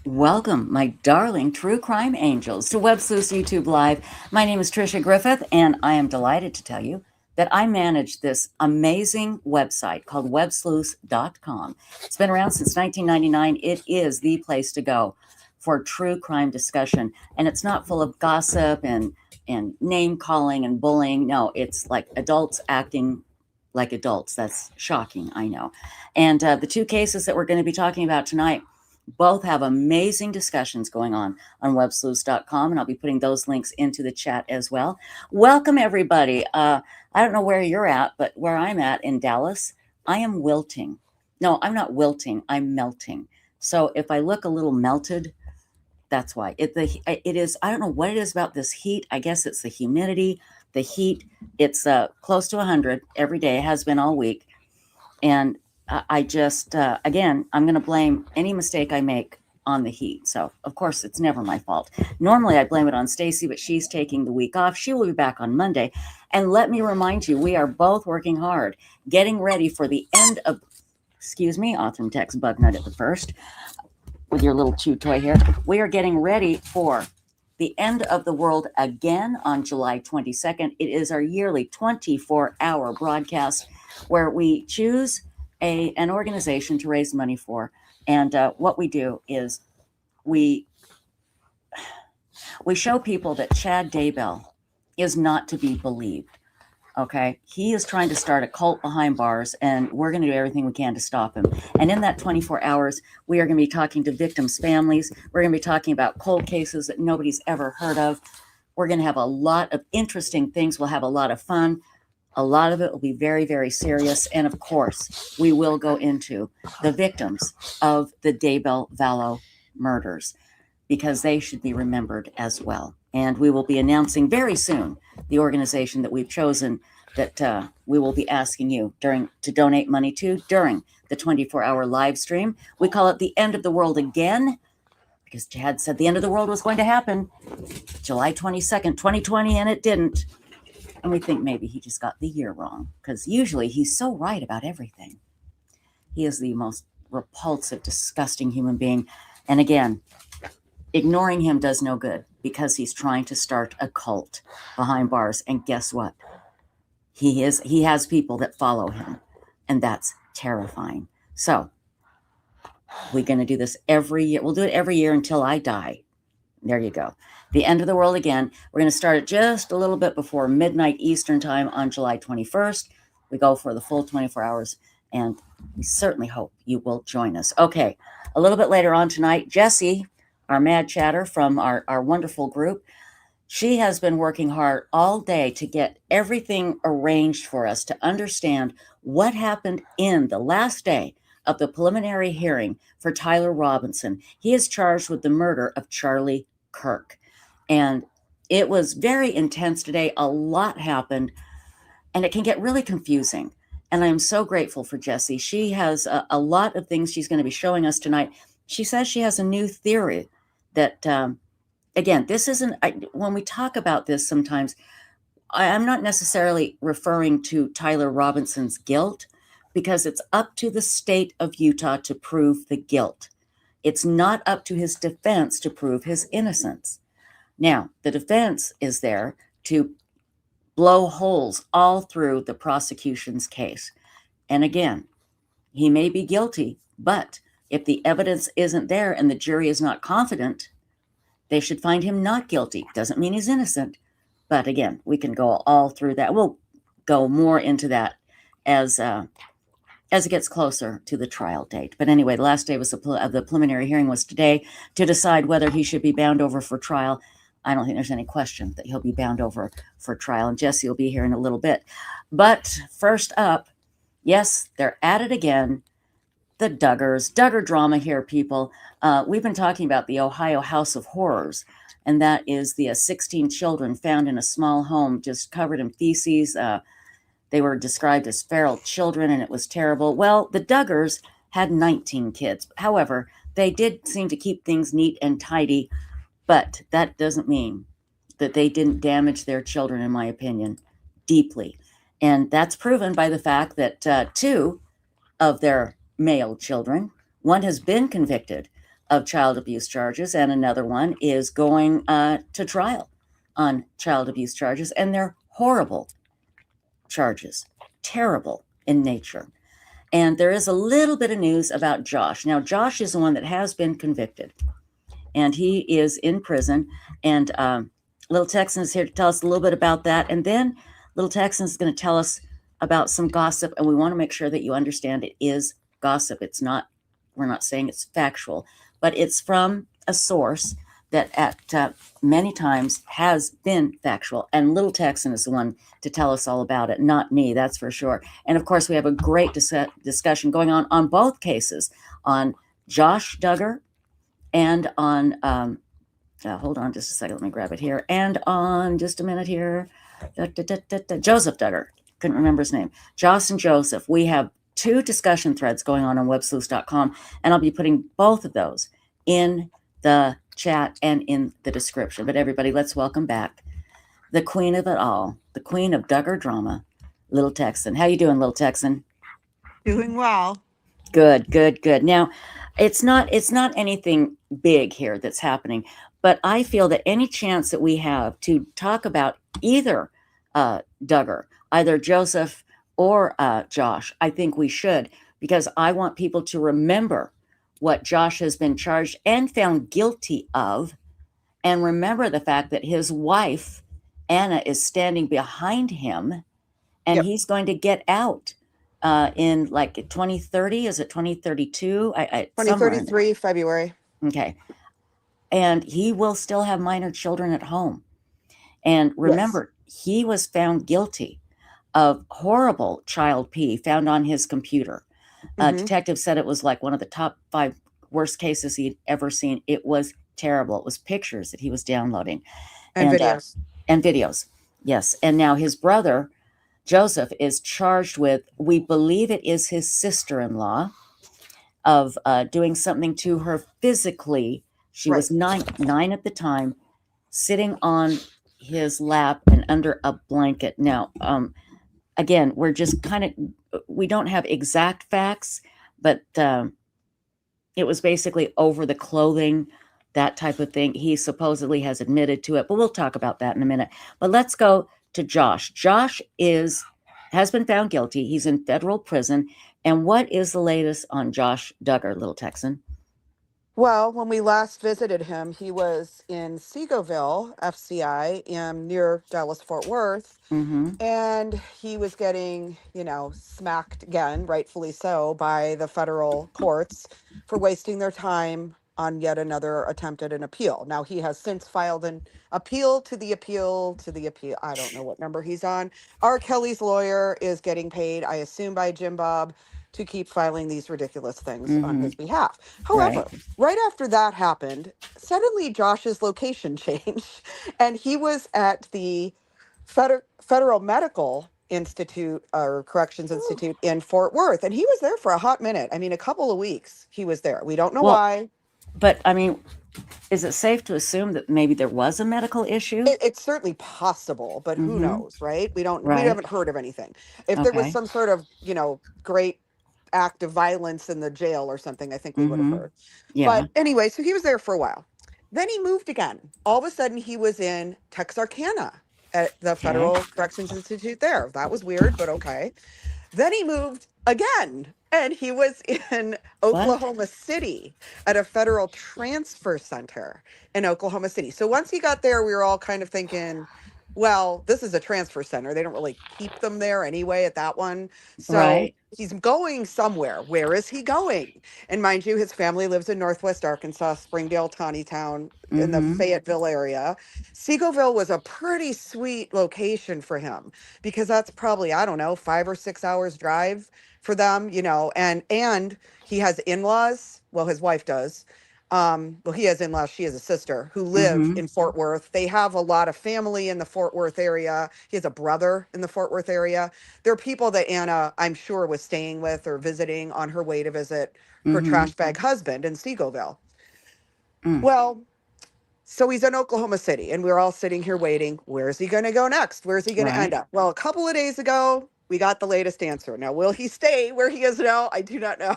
Welcome, my darling true crime angels, to WebSleuths YouTube Live. My name is Trisha Griffith, and I am delighted to tell you that I manage this amazing website called WebSleuths.com. It's been around since 1999. It is the place to go for true crime discussion, and it's not full of gossip and name calling and bullying. No, it's like adults acting like adults. That's shocking, I know. And the two cases that we're going to be talking about tonight both have amazing discussions going on WebSleuths.com, and I'll be putting those links into the chat as well. Welcome, everybody. I don't know where you're at, but where I'm at in Dallas, I am wilting. No, I'm not wilting. I'm melting. So if I look a little melted, that's why. It is, I don't know what it is about this heat. I guess it's the humidity, the heat. It's close to 100 every day. It has been all week. And I just, again, I'm going to blame any mistake I make on the heat. So, of course, it's never my fault. Normally, I blame it on Stacy, but she's taking the week off. She will be back on Monday. And let me remind you, we are both working hard, getting ready for the end of, excuse me, Author text bug nut at the first, with your little chew toy here. We are getting ready for the end of the world again on July 22nd. It is our yearly 24-hour broadcast where we choose an organization to raise money for. And what we do is we show people that Chad Daybell is not to be believed. Okay, he is trying to start a cult behind bars, and we're going to do everything we can to stop him. And in that 24 hours, we are going to be talking to victims' families. We're going to be talking about cold cases that nobody's ever heard of. We're going to have a lot of interesting things. We'll have a lot of fun. A lot of it will be very, very serious. And of course, we will go into the victims of the Daybell Vallow murders, because they should be remembered as well. And we will be announcing very soon the organization that we've chosen that we will be asking you to donate money to during the 24-hour live stream. We call it the end of the world again, because Chad said the end of the world was going to happen July 22nd, 2020, and it didn't. And we think maybe he just got the year wrong, because usually he's so right about everything. He is the most repulsive, disgusting human being. And again, ignoring him does no good, because he's trying to start a cult behind bars. And guess what? He has people that follow him, and that's terrifying. So we're going to do this every year. We'll do it every year until I die. There you go. The end of the world again. We're going to start it just a little bit before midnight Eastern time on July 21st. We go for the full 24 hours, and we certainly hope you will join us. Okay, a little bit later on tonight, Jessie, our mad chatter from our wonderful group, she has been working hard all day to get everything arranged for us to understand what happened in the last day of the preliminary hearing for Tyler Robinson. He is charged with the murder of Charlie Kirk. And it was very intense today. A lot happened, and it can get really confusing. And I'm so grateful for Jessie. She has a lot of things she's going to be showing us tonight. She says she has a new theory that, again, this isn't, when we talk about this sometimes, I'm not necessarily referring to Tyler Robinson's guilt, because it's up to the state of Utah to prove the guilt. It's not up to his defense to prove his innocence. Now, the defense is there to blow holes all through the prosecution's case. And again, he may be guilty, but if the evidence isn't there and the jury is not confident, they should find him not guilty. Doesn't mean he's innocent. But again, we can go all through that. We'll go more into that as it gets closer to the trial date. But anyway, the last day of the preliminary hearing was today to decide whether he should be bound over for trial. I don't think there's any question that he'll be bound over for trial, and Jessie will be here in a little bit. But first up, yes, they're at it again. The Duggar drama here, people. We've been talking about the Ohio House of Horrors, and that is the 16 children found in a small home just covered in feces. They were described as feral children, and it was terrible. Well, the Duggars had 19 kids. However, they did seem to keep things neat and tidy, but that doesn't mean that they didn't damage their children, in my opinion, deeply. And that's proven by the fact that 2 of their male children, one has been convicted of child abuse charges, and another one is going to trial on child abuse charges, and they're horrible charges, terrible in nature. And there is a little bit of news about Josh. Now, Josh is the one that has been convicted, and he is in prison. And Little Texan is here to tell us a little bit about that. And then Little Texan is going to tell us about some gossip, and we want to make sure that you understand it is gossip. It's not, we're not saying it's factual, but it's from a source that at many times has been factual. And Little Texan is the one to tell us all about it, not me, that's for sure. And of course, we have a great discussion going on both cases, on Josh Duggar and on, hold on just a second, let me grab it here, and on, just a minute here, Joseph Duggar. Couldn't remember his name. Joss and Joseph. We have two discussion threads going on WebSleuths.com, and I'll be putting both of those in the chat and in the description. But everybody, let's welcome back the queen of it all, the queen of Duggar drama, Little Texan. How you doing, Little Texan? Doing well. Good, good, good. Now, it's not anything big here that's happening, but I feel that any chance that we have to talk about either Duggar, either Joseph or Josh, I think we should, because I want people to remember what Josh has been charged and found guilty of, and remember the fact that his wife, Anna, is standing behind him, and he's going to get out in like 2030. Is it 2032? 2033, February. Okay. And he will still have minor children at home. And remember, he was found guilty of horrible child pee found on his computer. Detective said it was like one of the top 5 worst cases he'd ever seen. It was terrible. It was pictures that he was downloading. And videos. And videos, yes. And now his brother, Joseph, is charged with, we believe it is his sister-in-law, of doing something to her physically. She was nine at the time, sitting on his lap and under a blanket. Now, again, we're just kind of, we don't have exact facts, but it was basically over the clothing, that type of thing. He supposedly has admitted to it, but we'll talk about that in a minute. But let's go to Josh. Josh has been found guilty. He's in federal prison. And what is the latest on Josh Duggar, Little Texan? Well, when we last visited him, he was in Seagoville, FCI, near Dallas-Fort Worth. And he was getting, smacked again, rightfully so, by the federal courts for wasting their time on yet another attempt at an appeal. Now, he has since filed an appeal to the appeal. I don't know what number he's on. R. Kelly's lawyer is getting paid, I assume, by Jim Bob to keep filing these ridiculous things on his behalf. However, right after that happened, suddenly Josh's location changed, and he was at the Federal Medical Institute or Corrections Institute in Fort Worth, and he was there for a hot minute. I mean, a couple of weeks he was there. We don't know why. But I mean, is it safe to assume that maybe there was a medical issue? It's certainly possible, but who knows, right? We haven't heard of anything. If there was some sort of, great act of violence in the jail or something, I think we would have heard. But anyway, so he was there for a while. Then he moved again. All of a sudden he was in Texarkana at the Federal Corrections Institute there. That was weird, but okay. Then he moved again, and he was in Oklahoma City at a federal transfer center in Oklahoma City. So once he got there, we were all kind of thinking, well, this is a transfer center. They don't really keep them there anyway at that one. So he's going somewhere. Where is he going? And mind you, his family lives in Northwest Arkansas, Springdale, Taneytown, in the Fayetteville area. Seagoville was a pretty sweet location for him because that's probably, 5 or 6 hours drive for them, and he has in-laws. Well, his wife does. He has in-laws. She has a sister who live in Fort Worth. They have a lot of family in the Fort Worth area. He has a brother in the Fort Worth area. There are people that Anna, I'm sure, was staying with or visiting on her way to visit her trash bag husband in Seagoville. Well, so he's in Oklahoma City, and we're all sitting here waiting. Where's he going to go next? Where's he going to end up? Well, a couple of days ago, we got the latest answer. Now, will he stay where he is now? I do not know.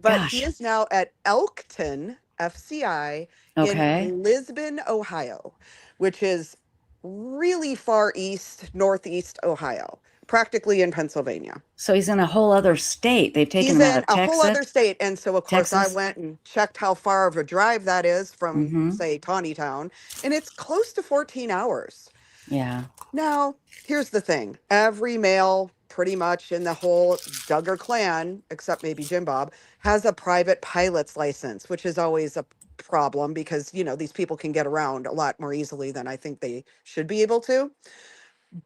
But he is now at Elkton FCI in Okay. Lisbon, Ohio, which is really far east, northeast Ohio, practically in Pennsylvania. So he's in a whole other state. They've taken He's him out in of a whole Texas. other state. And so, of course, I Texas. went and checked how far of a drive that is from, Mm-hmm. say, Tawny Town, and it's close to 14 hours. Yeah. Now, here's the thing. Every male pretty much in the whole Duggar clan, except maybe Jim Bob, has a private pilot's license, which is always a problem because, these people can get around a lot more easily than I think they should be able to.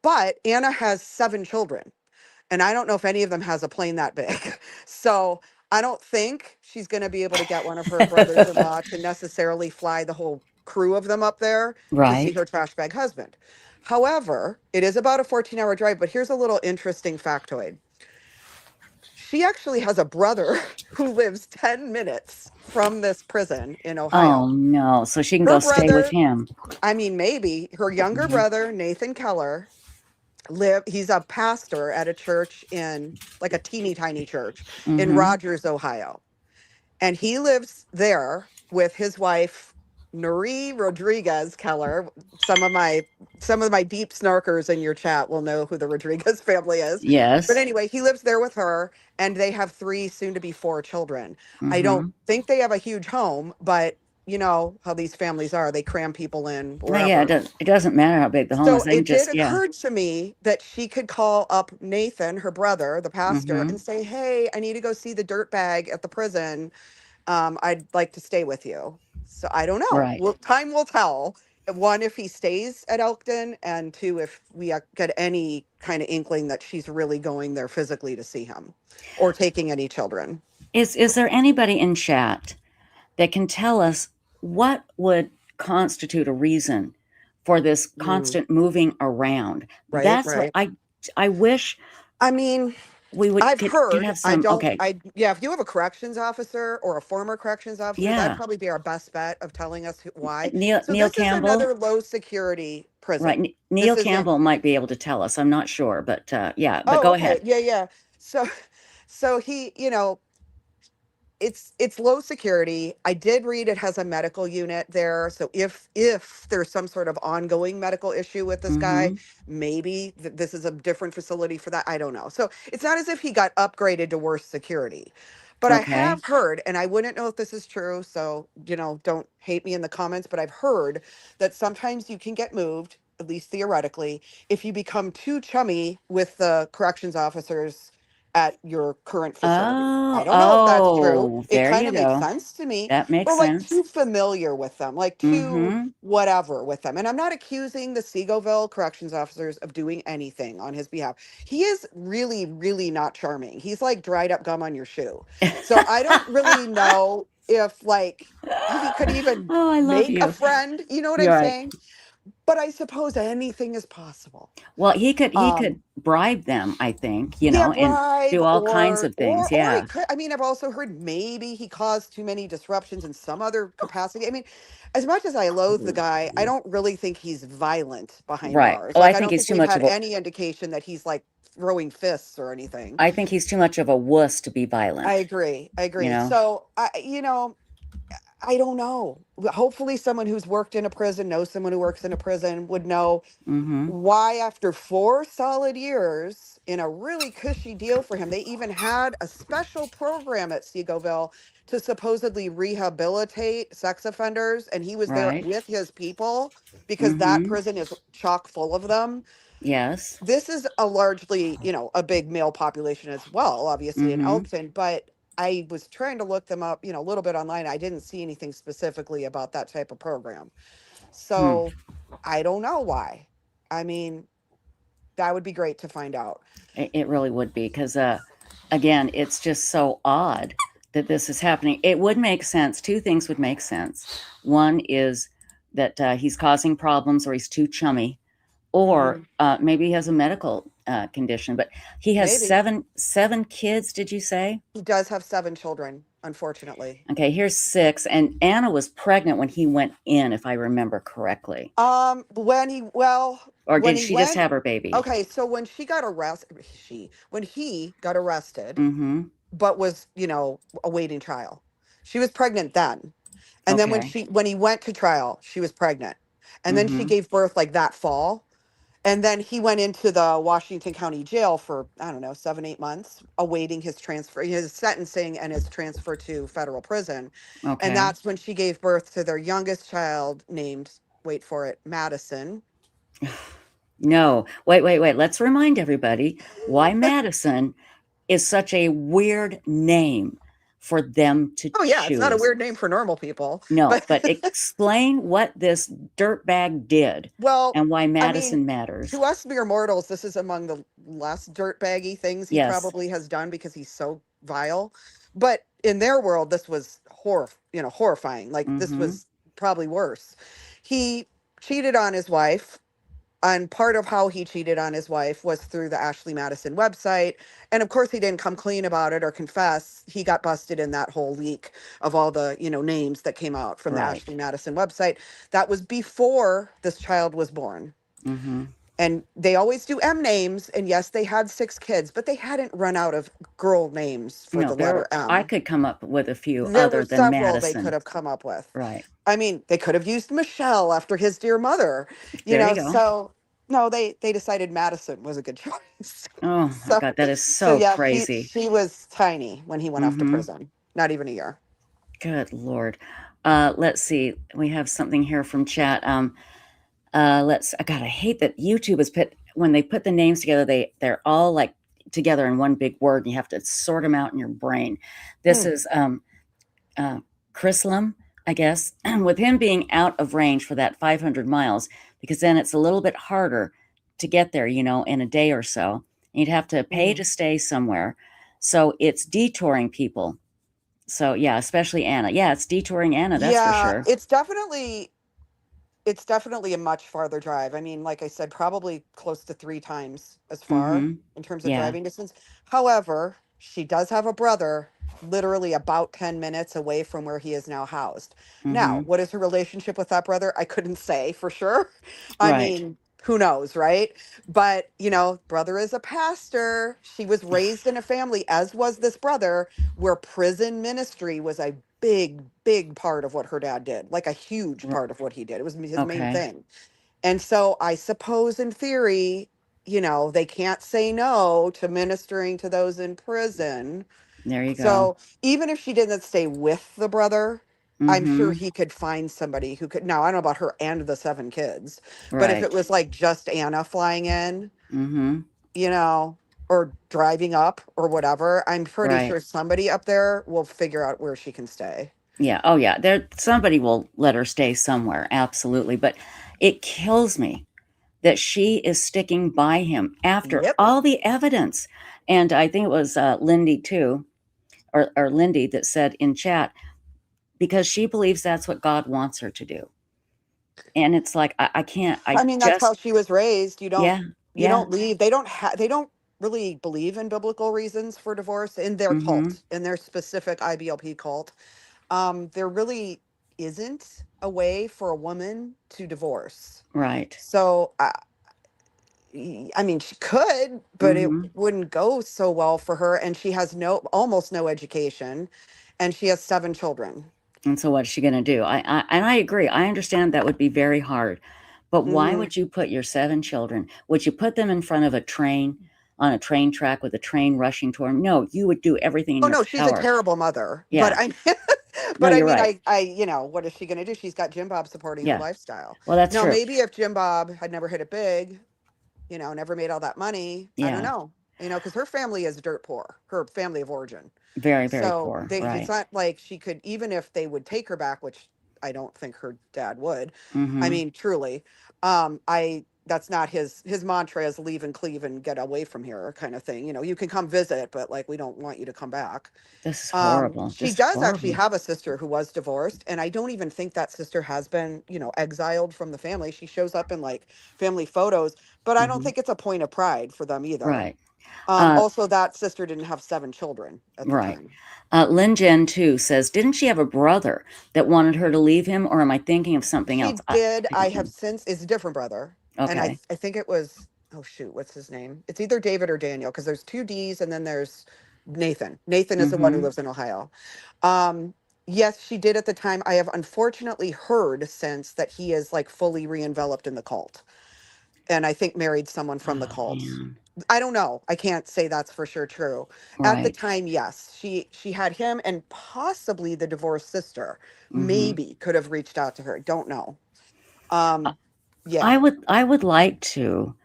But Anna has 7 children, and I don't know if any of them has a plane that big. So I don't think she's going to be able to get one of her brothers-in-law to necessarily fly the whole crew of them up there to see Right. her trash bag husband. However, it is about a 14-hour drive, but here's a little interesting factoid. She actually has a brother who lives 10 minutes from this prison in Oh Ohio. no. So she can Her go stay with brother, him. I mean, maybe her younger Mm-hmm. brother, Nathan Keller, he's a pastor at a church in like a teeny tiny church in Mm-hmm. Rogers, Ohio. And he lives there with his wife, Nuri Rodriguez Keller. Some of my deep snarkers in your chat will know who the Rodriguez family is. But Yes. anyway, he lives there with her, and they have 3, soon to be 4 children. I don't Mm-hmm. think they have a huge home, but you know how these families are. They cram people in Yeah, wherever. it doesn't matter how big the home is. So They can it did just, yeah. occur to me that she could call up Nathan, her brother, the pastor, Mm-hmm. and say, "Hey, I need to go see the dirt bag at the prison. I'd like to stay with you." So I don't know. Right. Well, time will tell. One, if he stays at Elkton, and 2, if we get any kind of inkling that she's really going there physically to see him or taking any children. Is there anybody in chat that can tell us what would constitute a reason for this Mm, constant moving around? right, That's what right. I wish I mean, we would I've could heard, have some. Okay. yeah, if you have a corrections officer or a former corrections officer, that'd Yeah. probably be our best bet of telling us why. So Neil this is Campbell. another low security Right. prison. Neil This isn't, Campbell might be able to tell us. I'm not sure, but yeah, but oh, go okay. ahead. Yeah, yeah. So, so he, it's low security. I did read it has a medical unit there. So if there's some sort of ongoing medical issue with this guy, Mm-hmm. maybe this is a different facility for that. I don't know. So it's not as if he got upgraded to worse security. But I Okay. have heard, and I wouldn't know if this is true, so don't hate me in the comments, but I've heard that sometimes you can get moved, at least theoretically, if you become too chummy with the corrections officers at your current facility. I Oh, don't know if that's true. oh, It there kind you of makes go. sense to me, That makes or like sense. too familiar with them, like too Mm-hmm. whatever with them. And I'm not accusing the Seagoville corrections officers of doing anything on his behalf. He is really, really not charming. He's like dried up gum on your shoe. So I don't really know if like he could even Oh, I love make a you. friend. You know what I'm You're right. saying? But I suppose anything is possible. Well, he could Um, bribe them, I think, yeah, and bribe do all kinds or of things. or or he Yeah. could. I mean, I've also heard maybe he caused too many disruptions in some other capacity. I mean, as much as I loathe the guy, I don't really think he's violent behind Right. bars. Oh, I Like, I think don't he's think too we've much had of a any indication that he's like throwing fists or anything. I think he's too much of a wuss to be I violent, agree. I you agree. know. So I don't know. Hopefully someone who's worked in a prison knows someone who works in a prison would know Mm-hmm. why after 4 solid years in a really cushy deal for him, they even had a special program at Seagoville to supposedly rehabilitate sex offenders, and he was there Right. with his people because that Mm-hmm. prison is chock full of them. Yes. This is a largely, a big male population as well, obviously in Mm-hmm. Elkton, but I was trying to look them up, a little bit online. I didn't see anything specifically about that type of program. Hmm. So I don't know why. I mean, that would be great to find out. It really would be because, again, it's just so odd that this is happening. It would make sense. Two things would make sense. One is that he's causing problems or he's too chummy, or Mhm. maybe he has a medical condition. But he has Maybe. seven kids. Did you say? He does have 7 children, unfortunately. Okay, here's 6, and Anna was pregnant when he went in, if I remember correctly. When he well, Or when did he she just went have her baby? okay, so when he got arrested, Mm-hmm. but was, awaiting trial. She was pregnant then. And then Okay. when he went to trial, she was pregnant. And then she Mm-hmm. gave birth like that fall. And then he went into the Washington County Jail for, I don't know, 7, 8 months, awaiting his transfer, his sentencing and his transfer to federal prison. And Okay. that's when she gave birth to their youngest child named, wait for it, Madison. No. Wait. Let's remind everybody why Madison is such a weird name for them to Oh, yeah, it's not a choose. weird name for normal people. No, But, but explain what this dirtbag did well, and why I mean, Madison matters. to us mere mortals, this is among the less dirtbaggy things he Yes. probably has done because he's so vile. But in their world, this was horrifying. Like, this Mm-hmm. was probably worse. He cheated on his wife, and part of how he cheated on his wife was through the Ashley Madison website. And of course, he didn't come clean about it or confess. He got busted in that whole leak of all the, names that came out from the Right. Ashley Madison website. That was before this child was born. Mm-hmm. And they always do M names. And yes, they had 6 kids, but they hadn't run out of girl names for No, the letter I M. could come up with a few There were other than several they could Madison. have come up with. Right. I mean, they could have used Michelle after his dear mother, There you go. so no, they decided Madison was a good choice. Oh my so God, that is so so yeah, crazy. she was tiny when he went off to Mm-hmm. prison. Not even a year. Good Lord. Let's see. We have something here from chat. God, I hate that YouTube has put, when they put the names together, they're all like together in one big word, and you have to sort them out in your brain. This Hmm. is Chrislam, I guess, with him being out of range for that 500 miles, because then it's a little bit harder to get there, in a day or so. You'd have to pay Mhm. to stay somewhere. So it's detouring people. So yeah, especially Anna. Yeah, it's detouring Anna, that's for Yeah, sure. it's definitely a much farther drive. I mean, like I said, probably close to 3 times as far Mm-hmm. in terms of Yeah. driving distance. However, she does have a brother literally about 10 minutes away from where he is now housed. Now, Mm-hmm. what is her relationship with that brother? I couldn't say for sure. I Right. mean, who knows, right? But, brother is a pastor. She was raised in a family, as was this brother, where prison ministry was a big, big part of what her dad did, like a huge R- part of what he did. It was his main Okay. thing. And so I suppose in theory, they can't say no to ministering to those in prison. There you go. So even if she didn't stay with the brother, I'm sure Mm-hmm. he could find somebody who could. Now, I don't know about her and the 7 kids, but if it Right. was like just Anna flying in, Mm-hmm. you know, or driving up or whatever, I'm pretty Right. sure somebody up there will figure out where she can stay. Yeah. Oh yeah. Somebody will let her stay somewhere. Absolutely. But it kills me that she is sticking by him after Yep. all the evidence. And I think it was Lindy too, or Lindy, that said in chat, because she believes that's what God wants her to do. And it's like I can't. I I mean, that's how just she was raised. You don't yeah you yeah. don't leave. They don't really believe in biblical reasons for divorce in their Mm-hmm. cult, in their specific IBLP cult. There really isn't a way for a woman to divorce. Right. So I mean, she could, but it Mm-hmm. wouldn't go so well for her. And she has almost no education, and she has 7 children. And so what's she going to do? I agree. I understand that would be very hard. But why Hmm. would you put your 7 children? Would you put them in front of a train, on a train track with a train rushing toward them? No, you would do everything in Oh your no, she's a power. terrible mother. But Yeah. I, No, but I you're mean, right. what is she going to do? She's got Jim Bob supporting her Yeah. lifestyle. Well, that's Now, true. maybe if Jim Bob had never hit it big, never made all that money, I don't Yeah. know, because her family is dirt poor, her family of origin. Very, very So poor. it's Right. not like she could, even if they would take her back, which I don't think her dad would. I Mm-hmm. mean, truly, that's not his mantra is leave and cleave and get away from here kind of thing. You can come visit, but like we don't want you to come back. This is horrible. She This is does actually horrible. have a sister who was divorced, and I don't even think that sister has been, exiled from the family. She shows up in like family photos, but I don't Mm-hmm. think it's a point of pride for them either. Right. Uh, Also, that sister didn't have 7 children at the right. time. Lynn Jen too says, didn't she have a brother that wanted her to leave him, or am I thinking of something else? She did. I I don't have know. since, it's a different brother, and I Okay. I think it was, oh shoot, what's his name? It's either David or Daniel, because there's 2 D's and then there's Nathan. Nathan is the one who Mm-hmm. lives in Ohio. Um, Yes, she did at the time. I have unfortunately heard since that he is like fully re-enveloped in the cult, and I think married someone from the Oh cult. man. I don't know. I can't say that's for sure true. At the Right. time, yes, she had him, and possibly the divorced sister Mm-hmm. maybe could have reached out to her. Don't know. Um, yeah. I would like to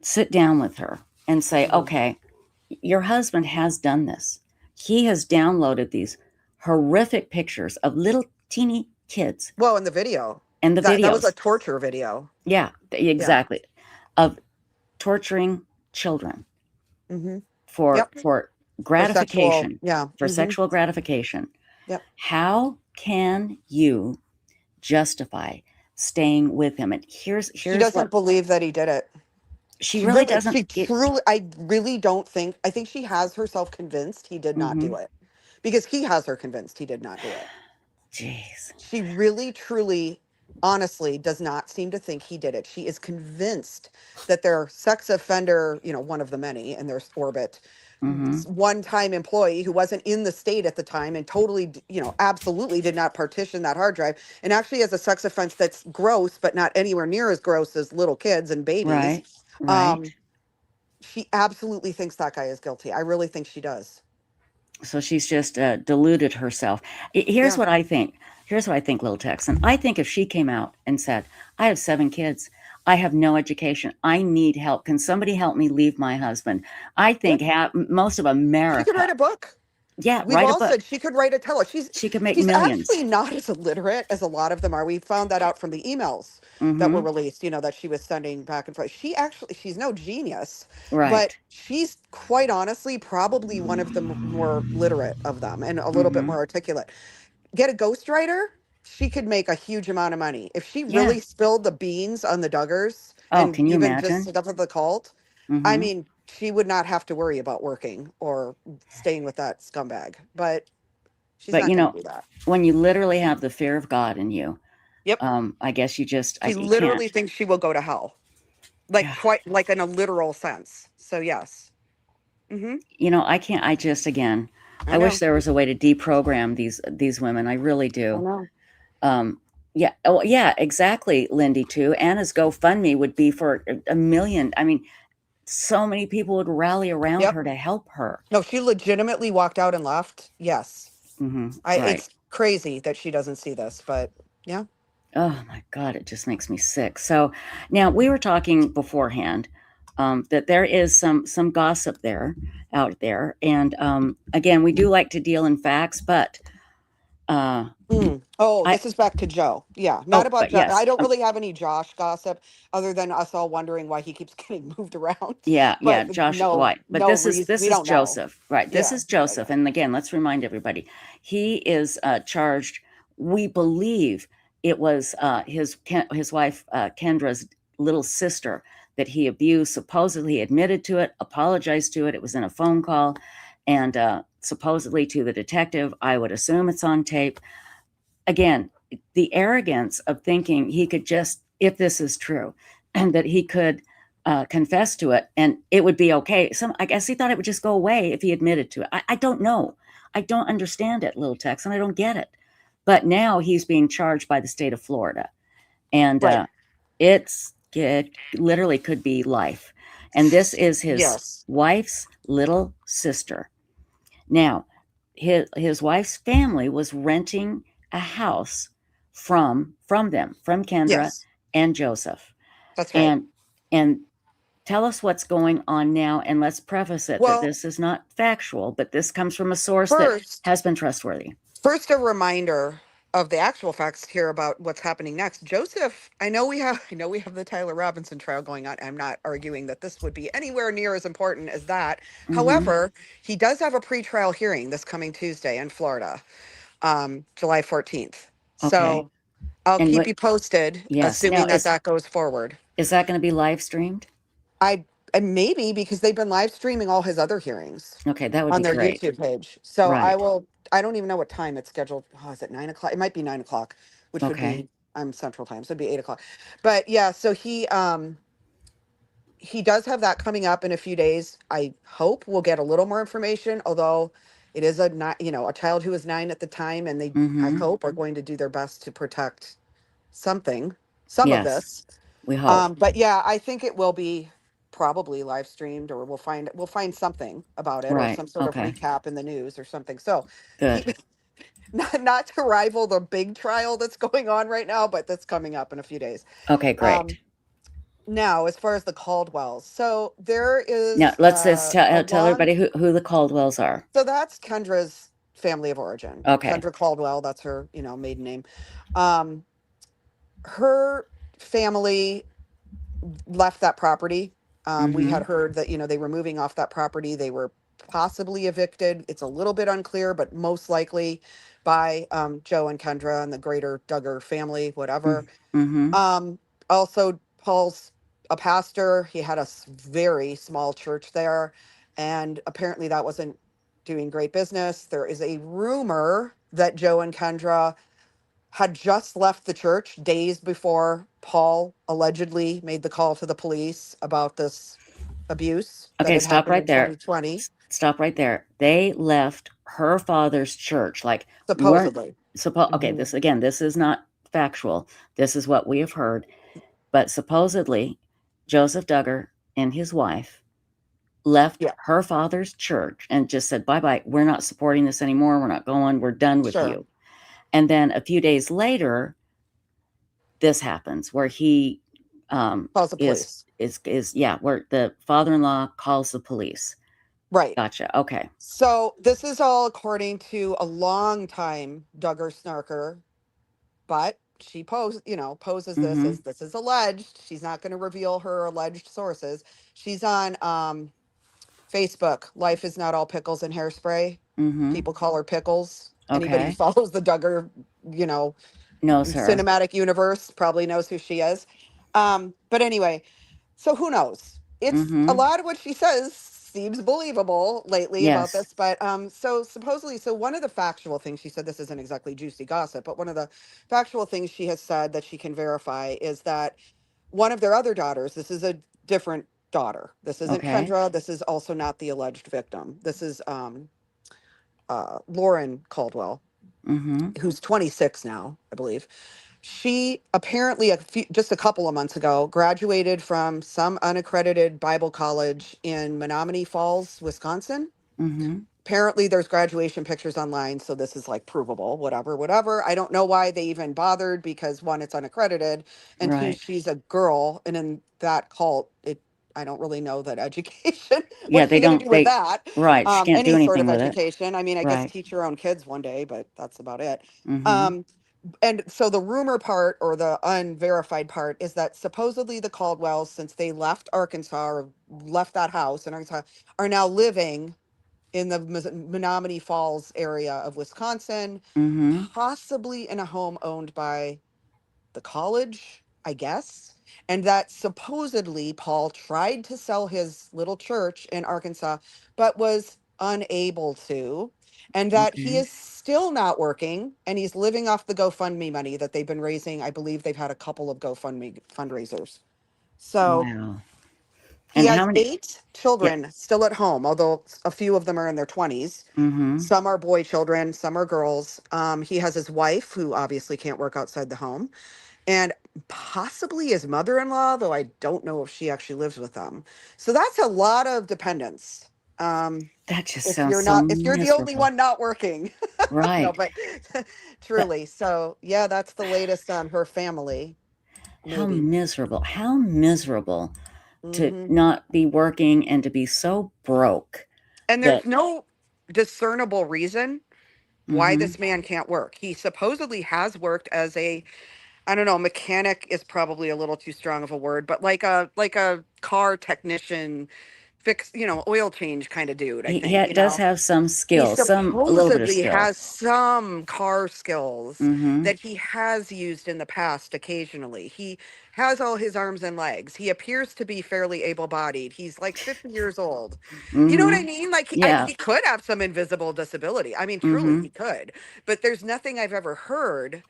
sit down with her and say, Mhm. okay, your husband has done this. He has downloaded these horrific pictures of little teeny kids Well, in the video, and the that was a videos. torture video. Yeah, Yeah. exactly. Of torturing children Hmm. for Yep. for For sexual. gratification, Yeah. for Hmm. sexual gratification. Yep. How can you justify staying with him? And She here's what doesn't believe that he did it. she really She doesn't. truly, I really don't think, I think she has herself convinced he did not Mm-hmm. do it, because he has her convinced he did not do it. Jeez. She really, truly, honestly does not seem to think he did it. She is convinced that their sex offender, one of the many in their orbit, Mm-hmm. one-time employee who wasn't in the state at the time and totally, absolutely did not partition that hard drive, and actually has a sex offense that's gross, but not anywhere near as gross as little kids and babies. Right. Right. Um, she absolutely thinks that guy is guilty. I really think she does. So she's just deluded herself. Here's Yeah. what I think. Here's what I think, Little Texan. I think if she came out and said, I have 7 kids, I have no education, I need help. Can somebody help me leave my husband? I Yeah. think most of She could write America, a book. yeah, We've write a all book. said she could write a tell. She could make She's millions. actually not as illiterate as a lot of them are. We found that out from the emails that were Mm-hmm. released, that she was sending back and forth. She's no genius, but Right. she's quite honestly probably one of the more literate of them and a little bit Mm-hmm. more articulate. Get a ghostwriter, she could make a huge amount of money. If she Yeah. really spilled the beans on the Duggars Oh, and can you even just imagine? stuff of the cult, I Mm-hmm. mean, she would not have to worry about working or staying with that scumbag. But she's But not going to do that. when you literally have the fear of God in you, Yep. I guess She you can't. literally thinks she will go to hell, like Yeah. quite like in a literal sense. So yes. Mm-hmm. I can't. I just again, I I wish know. there was a way to deprogram these women. I really I do. know. Yeah. Oh, yeah. Exactly, Lindy. Too. Anna's GoFundMe would be for a million. I mean, so many people would rally around Yep. her to help her. No, she legitimately walked out and left. Yes. Hmm. Right. It's crazy that she doesn't see this, but yeah. Oh my God, it just makes me sick. So now we were talking beforehand that there is some gossip out there, and again, we do like to deal in facts, but uh, Oh, I this is back to Joe. Yeah, not oh, about but Josh. yes, I don't really have any Josh gossip other than us all wondering why he keeps getting moved around. yeah, yeah, But Josh no, White. But no this is reason. this We is don't know. Joseph, right? This Yeah, is yeah, Joseph, yeah. and again, let's remind everybody, he is charged. We believe it was his wife Kendra's little sister that he abused. Supposedly, he admitted to it, apologized to it. It was in a phone call, and supposedly to the detective. I would assume it's on tape. Again, the arrogance of thinking he could just, if this is true, and that he could confess to it and it would be okay. I guess he thought it would just go away if he admitted to it. I don't know. I don't understand it, Little Tex, and I don't get it. But now he's being charged by the state of Florida, and Right. it literally could be life. And this is his Yes. wife's little sister. Now, his wife's family was renting a house from them, from Kendra Yes. and Joseph. That's right. And tell us what's going on now, and let's preface it that Well, this is not factual, but this comes from a source that first, has been trustworthy. first a reminder of the actual facts here about what's happening next. Joseph, I know we have the Tyler Robinson trial going on. I'm not arguing that this would be anywhere near as important as that. Mm-hmm. However, he does have a pretrial hearing this coming Tuesday in Florida, July 14th. Okay. So I'll And keep what? you posted, Yes. Now, assuming that that goes forward. is that going to be live streamed? I and maybe because they've been live streaming all his other hearings Okay, that would on be their great. YouTube page. So Right. I don't even know what time it's scheduled. Oh, is it 9 o'clock? It might be 9 o'clock, which would Okay. be, I'm Central Time, so it'd be 8 o'clock. But yeah, so he does have that coming up in a few days. I hope we'll get a little more information, although it is a child who was 9 at the time, and they, I Mm-hmm. hope, are going to do their best to protect some of Yes, this. we hope. But yeah, I think it will be probably live streamed, or we'll find something about it, or Right. some sort of Okay. recap in the news or something. So Good. keep not to rival the big trial that's going on right now, but that's coming up in a few days. Okay, Um, great. Now, as far as the Caldwells, so there Now, is let's a tell long. everybody who the Caldwells are. So that's Kendra's family of origin. Okay. Kendra Caldwell, that's her, maiden name. Um, her family left that property. We Mm-hmm. had heard that, they were moving off that property. They were possibly evicted. It's a little bit unclear, but most likely by Joe and Kendra and the greater Duggar family, whatever. Mm-hmm. Um, Also, Paul's a pastor. He had a very small church there, and apparently that wasn't doing great business. There is a rumor that Joe and Kendra had just left the church days before Paul allegedly made the call to the police about this abuse that Okay, had stop happened right in there. 2020, Stop right there. They left her father's church. Like, weren't supposedly. okay, Hmm. this is not factual. This is what we have heard. But supposedly, Joseph Duggar and his wife left Yeah, her father's church and just said, bye bye, we're not supporting this anymore. We're not going. We're done with sure. you. And then a few days later, this happens where he Calls the police. yeah, where the father-in-law calls the police. Right. Gotcha. Okay. So this is all according to a longtime Duggar snarker, but she poses this Mm-hmm. as this is alleged. She's not going to reveal her alleged sources. She's on Facebook. Life is not all pickles and hairspray. Mm-hmm. People call her Pickles. Anybody who Okay. follows the Duggar, you know, Knows her. cinematic universe probably knows who she is. But anyway, so who knows? It's a Mm-hmm. lot of what she says seems believable lately about Yes. this, but so supposedly, so one of the factual things she said, this isn't exactly juicy gossip, but one of the factual things she has said that she can verify is that one of their other daughters, this is a different daughter. This isn't Okay. Kendra. This is also not the alleged victim. This is Lauren Caldwell, Mm-hmm. who's 26 now, I believe. She apparently just a couple of months ago graduated from some unaccredited Bible college in Menominee Falls, Wisconsin. Mm-hmm. Apparently there's graduation pictures online, so this is like provable, whatever. I don't know why they even bothered, because one, it's unaccredited, and two, Right. she's a girl, and in that cult, I don't really know that education, Yeah, what's they she going to don't do with they that? right. She can't do Any sort anything of with it. education, I mean, I guess Right. teach your own kids one day, but that's about it. Mm-hmm. um and so the rumor part, or the unverified part, is that supposedly the Caldwells, since they left Arkansas, or left that house in Arkansas, are now living in the Menominee Falls area of Wisconsin, Mm-hmm. possibly in a home owned by the college, I guess. And that supposedly Paul tried to sell his little church in Arkansas, but was unable to. And that he Okay. is still not working, and he's living off the GoFundMe money that they've been raising. I believe they've had a couple of GoFundMe fundraisers. So Wow. he And how has many? 8 Yeah. children still at home, although a few of them are in their 20s. Mm-hmm. Some are boy children, some are girls. He has his wife, who obviously can't work outside the home, and possibly his mother-in-law, though I don't know if she actually lives with them. So that's a lot of dependence. Um, That just if sounds you're so not, if you're the only miserable. one not working, no, Right. but That truly. So yeah, that's the latest on her family how movie. miserable. How miserable to Hmm. not be working and to be so broke And that there's no discernible reason why mm-hmm. this man can't work. He supposedly has worked as a, I don't know, mechanic is probably a little too strong of a word, but like a car technician, fix, oil change kind of dude, I think, Does have some He skills, some a little bit of supposedly skill. has some car skills Mm-hmm. that he has used in the past occasionally. He has all his arms and legs. He appears to be fairly able-bodied. He's like 50 years old. You know what I Mm-hmm. mean? Like Yeah. he could have some invisible disability. I mean, truly Mm-hmm. he could. But there's nothing I've ever heard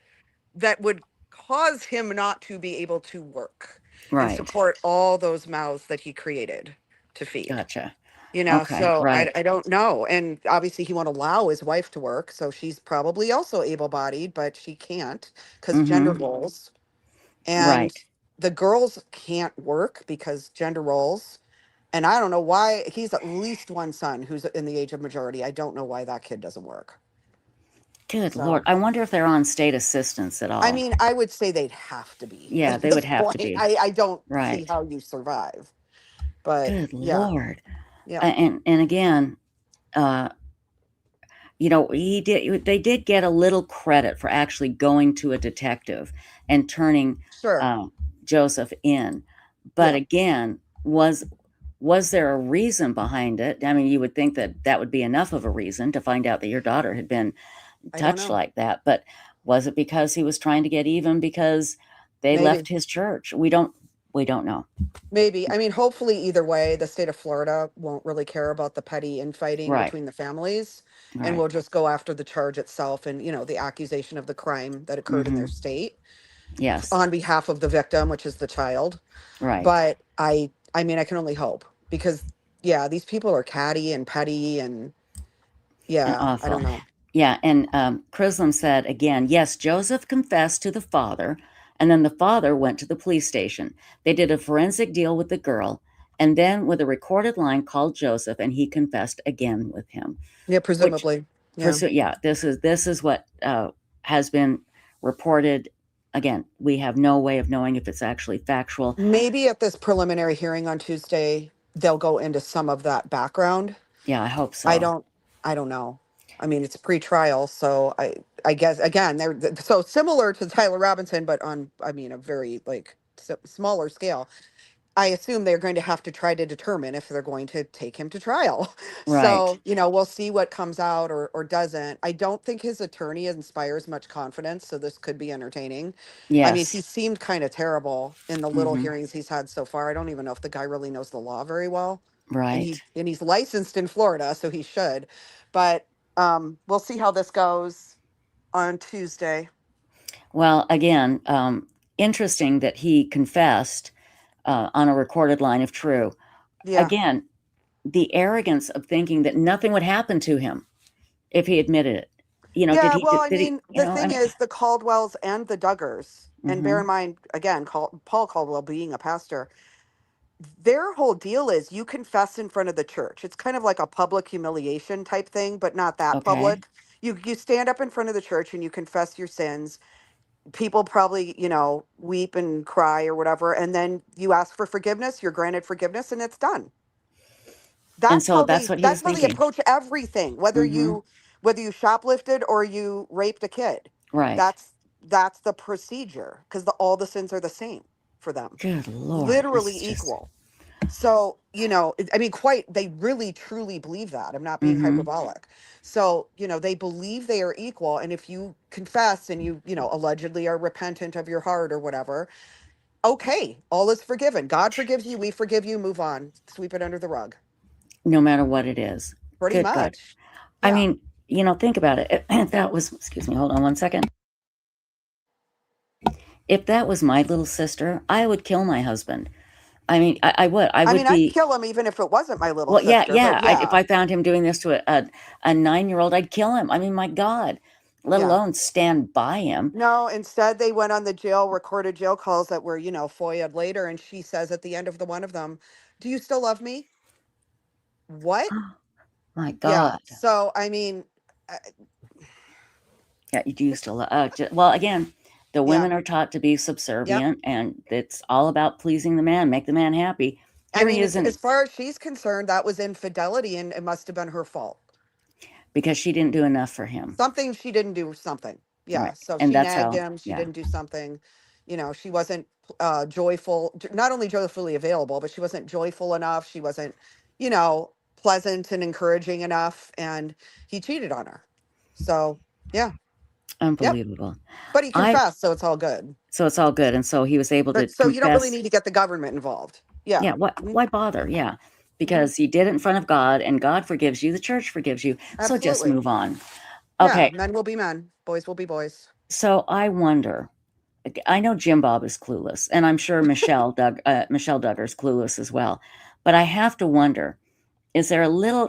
that would cause him not to be able to work and Right. support all those mouths that he created to feed. Gotcha. Okay. So Right. I don't know. And obviously he won't allow his wife to work, so she's probably also able-bodied, but she can't because gender Mm-hmm. roles. And Right. the girls can't work because gender roles. And I don't know why. He's at least one son who's in the age of majority. I don't know why that kid doesn't work. Good Lord. So, I wonder if they're on state assistance at I all. mean, I would say they'd have to be Yeah, at they would this have to point. be. I don't see Right. how you survive. But Good yeah, Lord. yeah, And again, uh, they did get a little credit for actually going to a detective and turning sure. uh, Joseph in. But Yeah, again, was there a reason behind it? I mean, you would think that that would be enough of a reason to find out that your daughter had been I don't touched know. like that. But was it because he was trying to get even because they left Maybe. his church? We don't know. Maybe. I mean, hopefully, either way, the state of Florida won't really care about the petty infighting Right. between the families, and Right. will just go after the charge itself and, the accusation of the crime that occurred in their Mm-hmm. state Yes. on behalf of the victim, which is the child. Right. But I mean, I can only hope because, yeah, these people are catty and petty and, And yeah, I awful. don't know. Yeah, and Crislam said again, yes, Joseph confessed to the father, and then the father went to the police station. They did a forensic deal with the girl, and then with a recorded line called Joseph, and he confessed again with him. Yeah, Which, presumably. Yeah. yeah, this is what has been reported. Again, we have no way of knowing if it's actually factual. Maybe at this preliminary hearing on Tuesday, they'll go into some of that background. Yeah, I hope I so. don't I don't know. I mean, it's pre-trial, so I guess again, they're so similar to Tyler Robinson, but on, I mean, a very like smaller scale. I assume they're going to have to try to determine if they're going to take him to trial. Right. So, we'll see what comes out or doesn't. I don't think his attorney inspires much confidence, so this could be entertaining. I mean, he Yes. seemed kind of terrible in the little Mm-hmm. hearings he's had so far. I don't even know if the guy really knows the law very well. And Right. he's licensed in Florida, so he should. But we'll see how this goes on Tuesday. Well, again, interesting that he confessed on a recorded line if true. Yeah. Again, the arrogance of thinking that nothing would happen to him if he admitted it. Did Yeah, he? well, I Did he? mean, the thing is, the Caldwells and the Duggars, and bear Mm-hmm. in mind, again, Paul Caldwell being a pastor, their whole deal is you confess in front of the church. It's kind of like a public humiliation type thing, but not that Okay. public. You stand up in front of the church and you confess your sins. People probably, weep and cry or whatever, and then you ask for forgiveness, you're granted forgiveness, and it's done. And so that's what he That's was how they thinking. approach everything, Mm-hmm. whether you shoplifted or you raped a kid. Right. That's the procedure because all the sins are the same for them, Good Lord. literally It's just. equal. So, I mean, quite, they really truly believe that. I'm not being Mm-hmm. hyperbolic. So, they believe they are equal. And if you confess and you, allegedly are repentant of your heart or whatever, okay, all is forgiven. God forgives you. We forgive you. Move on. Sweep it under the rug. No matter what it is. Pretty Good God. much. I Yeah. mean, think about it. If that was, excuse me, hold on one second. If that was my little sister, I would kill my husband. I mean, I would. I I would mean, I'd be. kill him even if it wasn't my little Well, yeah, sister, but yeah. If yeah. I found him doing this to a 9-year-old, I'd kill him. I mean, my God, let Yeah. alone stand by him. No, instead they went on the recorded jail calls that were, FOIA'd later. And she says at the end of the one of them, "Do you still love me?" What? My Yeah. God. So, I mean, uh, Yeah, you do still. Well, again, the yeah. women are taught to be Yep. subservient, and it's all about pleasing the man, make the man happy. I Here he mean, is, as and far as she's concerned, that was infidelity and it must have been her fault. because she didn't do enough for him, Something she didn't do something. Yeah. right? So And she that's nagged how. him. She Yeah, didn't do something. She wasn't joyful, not only joyfully available, but she wasn't joyful enough. She wasn't, you know, pleasant and encouraging enough. And he cheated on her. So, yeah. Yep. unbelievable. But he I confessed. So it's all good. So it's all good, and so he was able to But so you don't really confess. need to get the government involved. Yeah. Yeah, what? Mhm. Why bother? Yeah, Mhm. because he did it in front of God, and God forgives you. The church forgives you. So just Absolutely. move on. Yeah. Okay. Men will be men. Boys will be boys. So I wonder. I know Jim Bob is clueless, and I'm sure Michelle Duggar is clueless as well. But I have to wonder. is there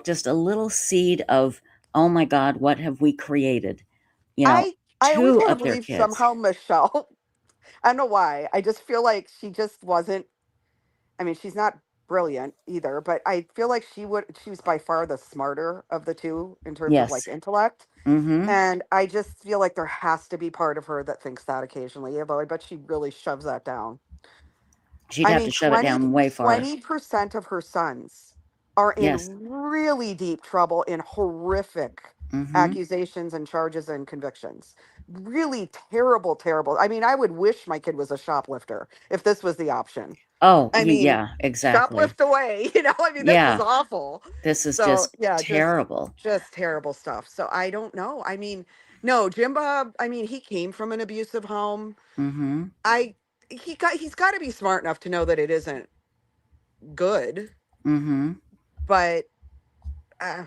just a little seed of, oh my God, what have we created? I always Two want to of their believe kids. somehow Michelle. I don't know why. I just feel like she just wasn't. I mean, she's not brilliant either, but I feel like she was by far the smarter of the two in terms of like Yes. intellect. Mm-hmm. And I just feel like there has to be part of her that thinks that occasionally, although I bet she really shoves that down. She'd I have mean, to shove it down way far. 20% of her sons are Yes. in really deep trouble in horrific Mm-hmm. accusations and charges and convictions. Really terrible, terrible. I mean, I would wish my kid was a shoplifter if this was the option. Oh, I mean, yeah, exactly. shoplift away, I mean, this is Yeah, awful. this is So, just yeah, terrible. just terrible stuff. So, I don't know. I mean, no, Jim Bob, I mean, he came from an abusive home. Mm-hmm. I he's got to be smart enough to know that it isn't good, Mm-hmm. but uh,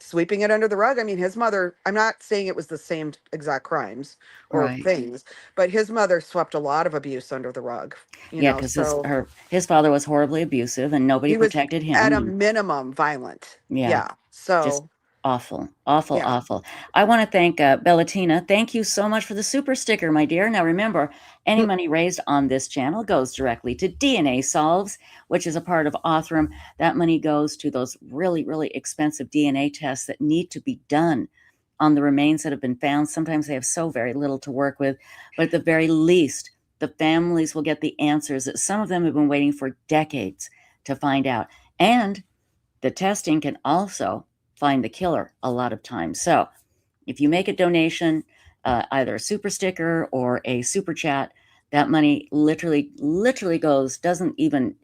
sweeping it under the rug. I mean, his mother, I'm not saying it was the same exact crimes or Right. things, but his mother swept a lot of abuse under the rug, Yeah, because so his father was horribly abusive and nobody he was protected at him. a And minimum violent. yeah, Yeah. just So, awful, awful, yeah. awful. I want to thank Bellatina. Thank you so much for the super sticker, my dear. Now remember, any money raised on this channel goes directly to DNA Solves, which is a part of Othram. That money goes to those really, really expensive DNA tests that need to be done on the remains that have been found. Sometimes they have so very little to work with, but at the very least, the families will get the answers that some of them have been waiting for decades to find out. And the testing can also find the killer a lot of times. So if you make a donation, either a super sticker or a super chat, that money literally goes, doesn't even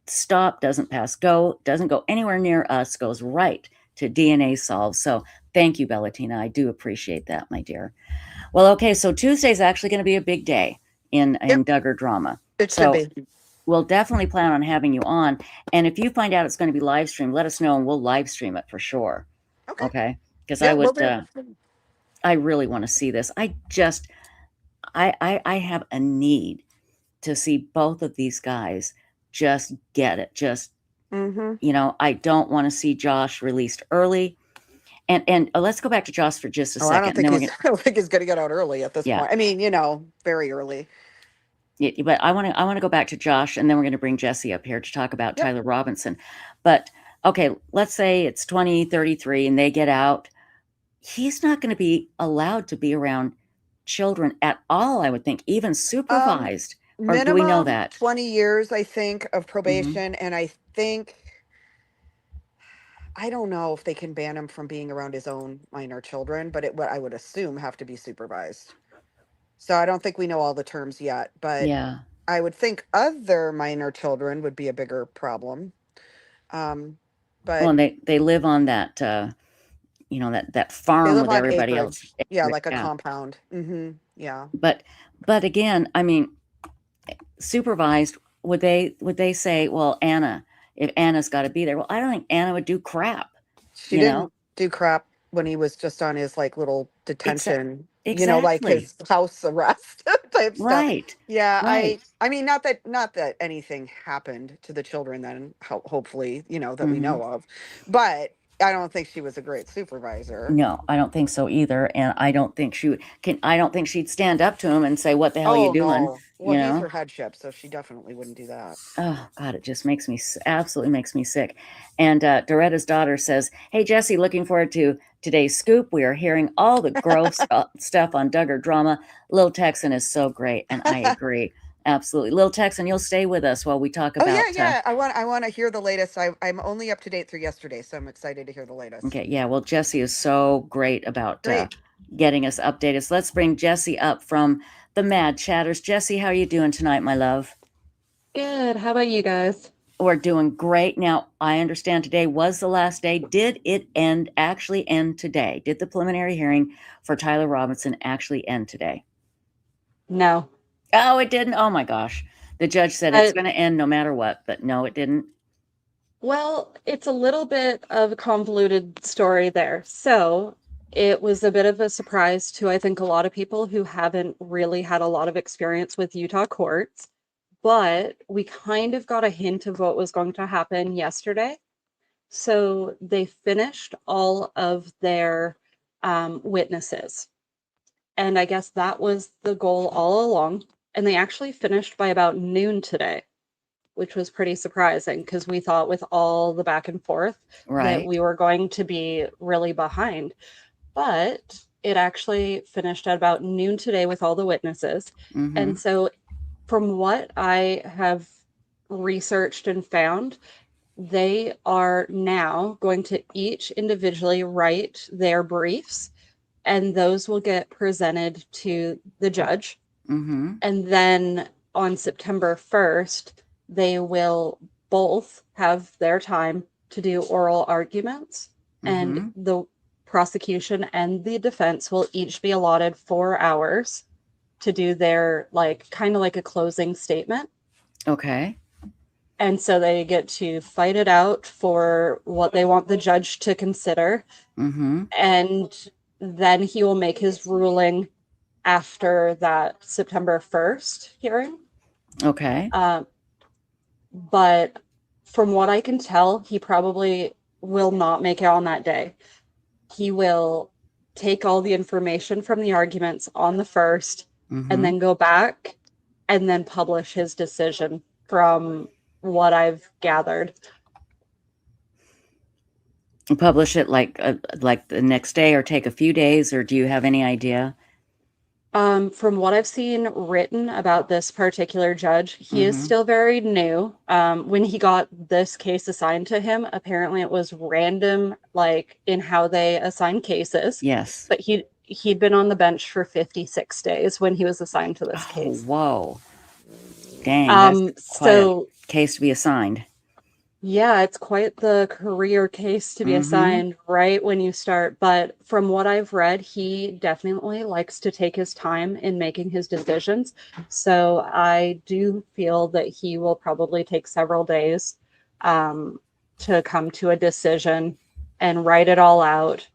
stop, doesn't pass go, doesn't go anywhere near us, goes right to DNA Solve. So thank you, Bellatina. I do appreciate that, my dear. Well, okay, so Tuesday's actually going to be a big day in Yep, Duggar drama. it should So be. we'll definitely plan on having you on. And if you find out it's going to be live streamed, let us know and we'll live stream it for sure. Okay. Okay. Because Yeah, we'll do. I really want to see this. I have a need to see both of these guys just get it. Just, I don't want to see Josh released early. And let's go back to Josh for just a Oh, I second. don't And think then we're he's going to, I don't think he's going to get out early at this yeah. point. I mean, very early. Yeah, but I want to go back to Josh, and then we're going to bring Jesse up here to talk about Tyler Robinson. But okay, let's say it's 2033 and they get out. He's not going to be allowed to be around children at all, I would think, even supervised. Or do we know Minimum that? 20 years, I think, of probation. And I think, I don't know if they can ban him from being around his own minor children, but what I would assume have to be supervised. So I don't think we know all the terms yet, but Yeah. I would think other minor children would be a bigger problem. Well, But and they live on that that they farm live with on everybody else. acreage. Yeah, like a Yeah. compound. Yeah. But again, I mean, supervised, would they say, well, Anna, if Anna's got to be there? Well, I don't think Anna would do crap. She didn't do crap when he was just on his like little Except detention, like exactly. his house arrest type stuff. Right. Yeah, Right. I mean not that anything happened to the children then hopefully, that we Mm-hmm. know of. But I don't think she was a great supervisor. No, I don't think so either. And I don't think I don't think she'd stand up to him and say, what the hell are you Oh doing? no. Well, You he's know? her headship, so she definitely wouldn't do that. Oh God, it just makes me absolutely makes me sick. And Doretta's daughter says, "Hey Jesse, looking forward to today's scoop. We are hearing all the gross stuff on Duggar drama. Lil Texan is so great, and I agree absolutely. Lil Texan, you'll stay with us while we talk Oh yeah, about. yeah. I want to hear the latest. I'm only up to date through yesterday, so I'm excited to hear the latest. Okay, yeah. Well, Jesse is so great about Great. getting us updated. So let's bring Jesse up from the Mad Chatters. Jesse, how are you doing tonight, my love? Good. How about you guys? We're doing great. Now, I understand today was the last day. Did it actually end today? Did the preliminary hearing for Tyler Robinson actually end today? No. Oh, it didn't? Oh my gosh. The judge said it's going to end no matter what, but no, it didn't. Well, it's a little bit of a convoluted story there. So it was a bit of a surprise to, I think, a lot of people who haven't really had a lot of experience with Utah courts. But we kind of got a hint of what was going to happen yesterday. So they finished all of their witnesses. And I guess that was the goal all along. And they actually finished by about noon today, which was pretty surprising because we thought with all the back and forth that we were going to be really behind. But it actually finished at about noon today with all the witnesses. And so from what I have researched and found, they are now going to each individually write their briefs, and those will get presented to the judge. And then on September 1st, they will both have their time to do oral arguments, and the prosecution and the defense will each be allotted 4 hours to do their kind of like a closing statement. Okay. And so they get to fight it out for what they want the judge to consider. And then he will make his ruling after that September 1st hearing. Okay. But from what I can tell, he probably will not make it on that day. He will take all the information from the arguments on the 1st and then go back and then publish his decision from what I've gathered. Publish it like the next day, or take a few days, or do you have any idea? From what I've seen written about this particular judge, he is still very new. When he got this case assigned to him, apparently it was random, like in how they assign cases. Yes. But he'd been on the bench for 56 days when he was assigned to this case. Whoa. Dang, that's quite a case to be assigned. Yeah, it's quite the career case to be assigned right when you start. But from what I've read, he definitely likes to take his time in making his decisions. So I do feel that he will probably take several days to come to a decision and write it all out.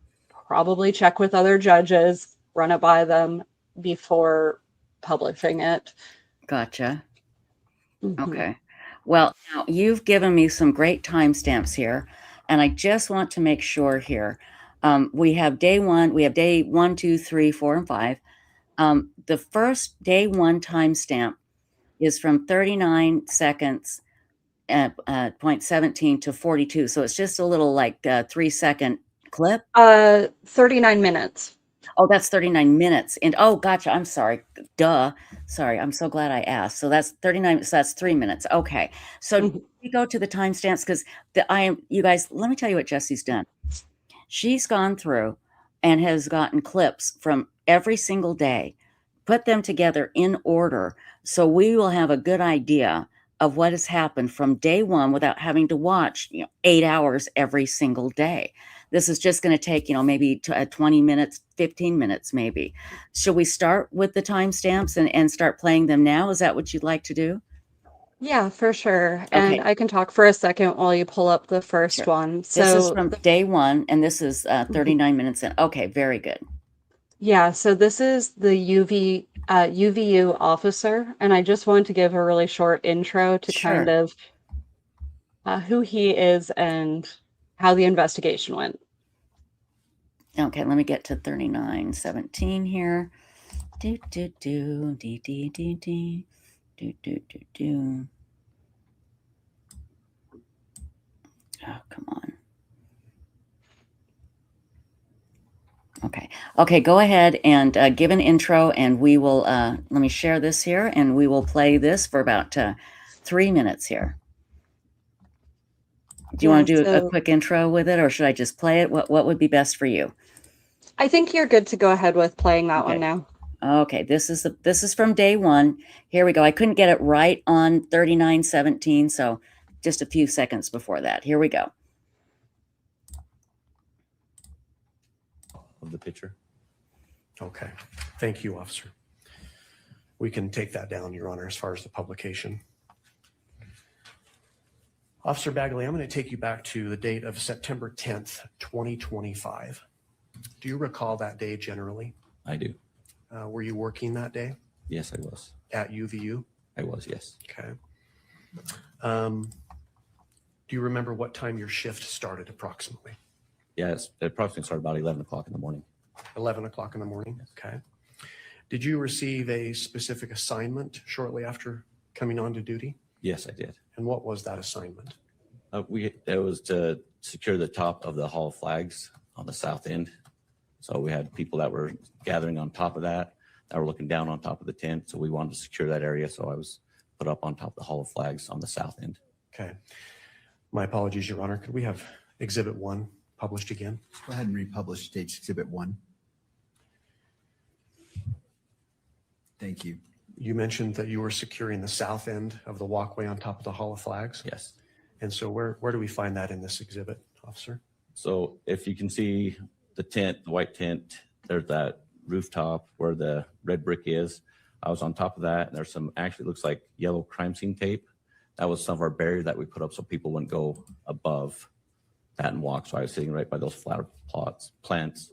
Probably check with other judges, run it by them before publishing it. Gotcha. Okay. Well, now you've given me some great timestamps here, and I just want to make sure here. We have day 1, we have day 1, 2, 3, 4, and 5. The first day 1 timestamp is from 39 seconds at 0.17 to 42. So it's just a little 3-second clip. 39 minutes. Oh, that's 39 minutes. And oh, gotcha. I'm sorry. Duh. Sorry. I'm so glad I asked. So that's 39. So that's 3 minutes. Okay. So we go to the timestamps because you guys, let me tell you what Jesse's done. She's gone through and has gotten clips from every single day, put them together in order. So we will have a good idea of what has happened from day 1 without having to watch 8 hours every single day. This is just going to take, maybe 20 minutes, 15 minutes, maybe. Should we start with the timestamps and start playing them now? Is that what you'd like to do? Yeah, for sure. And I can talk for a second while you pull up the first one. So this is from day 1, and this is 39 minutes in. Okay, very good. Yeah, so this is the UVU officer, and I just wanted to give a really short intro to kind of who he is and how the investigation went. Okay, let me get to 39:17 here. Do do do do do do do do do do do. Oh, come on. Okay, go ahead and give an intro, and we will let me share this here, and we will play this for about 3 minutes here. Do you want to do a quick intro with it, or should I just play it? What would be best for you? I think you're good to go ahead with playing that one now. Okay, this is from day 1. Here we go. I couldn't get it right on 39:17, so just a few seconds before that. Here we go. Of the picture. Okay, thank you, officer. We can take that down, Your Honor, as far as the publication. Officer Bagley, I'm going to take you back to the date of September 10th, 2025. Do you recall that day generally? I do. Were you working that day? Yes, I was. At UVU? I was, yes. Okay. Do you remember what time your shift started approximately? Yes, it approximately started about 11 o'clock in the morning. 11 o'clock in the morning. Okay. Did you receive a specific assignment shortly after coming on to duty? Yes, I did. And what was that assignment? It was to secure the top of the Hall of Flags on the south end. So we had people that were gathering on top of that were looking down on top of the tent. So we wanted to secure that area. So I was put up on top of the Hall of Flags on the south end. Okay. My apologies, Your Honor. Could we have Exhibit 1 published again? Go ahead and republish Stage Exhibit 1. Thank you. You mentioned that you were securing the south end of the walkway on top of the Hall of Flags. Yes. And so where do we find that in this exhibit, officer? So if you can see the tent, the white tent, there's that rooftop where the red brick is. I was on top of that, and there's some actually looks like yellow crime scene tape. That was some of our barrier that we put up so people wouldn't go above that and walk. So I was sitting right by those flower plants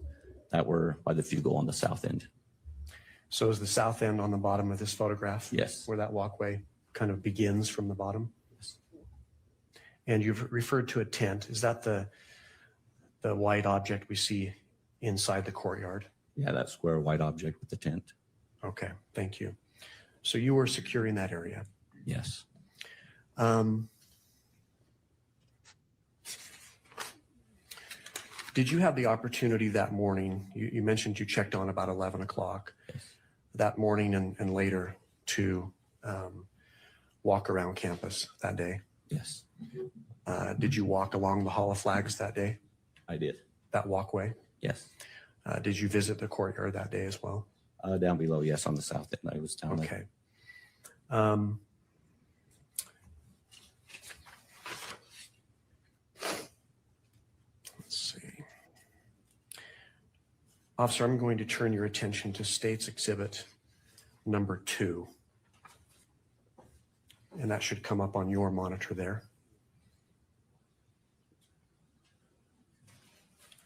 that were by the fugal on the south end. So is the south end on the bottom of this photograph? Yes. Where that walkway kind of begins from the bottom? Yes. And you've referred to a tent. Is that the white object we see inside the courtyard? Yeah, that square white object with the tent. Okay, thank you. So you were securing that area. Yes. Did you have the opportunity that morning, you mentioned you checked on about 11 o'clock Yes. that morning and later to walk around campus that day? Yes, Did you walk along the Hall of Flags that day, I did. that walkway? Yes. Did you visit the courtyard that day as well? Down below, yes, on the south end. I was down there. Okay. Let's see. Officer, I'm going to turn your attention to State's Exhibit number 2. And that should come up on your monitor there.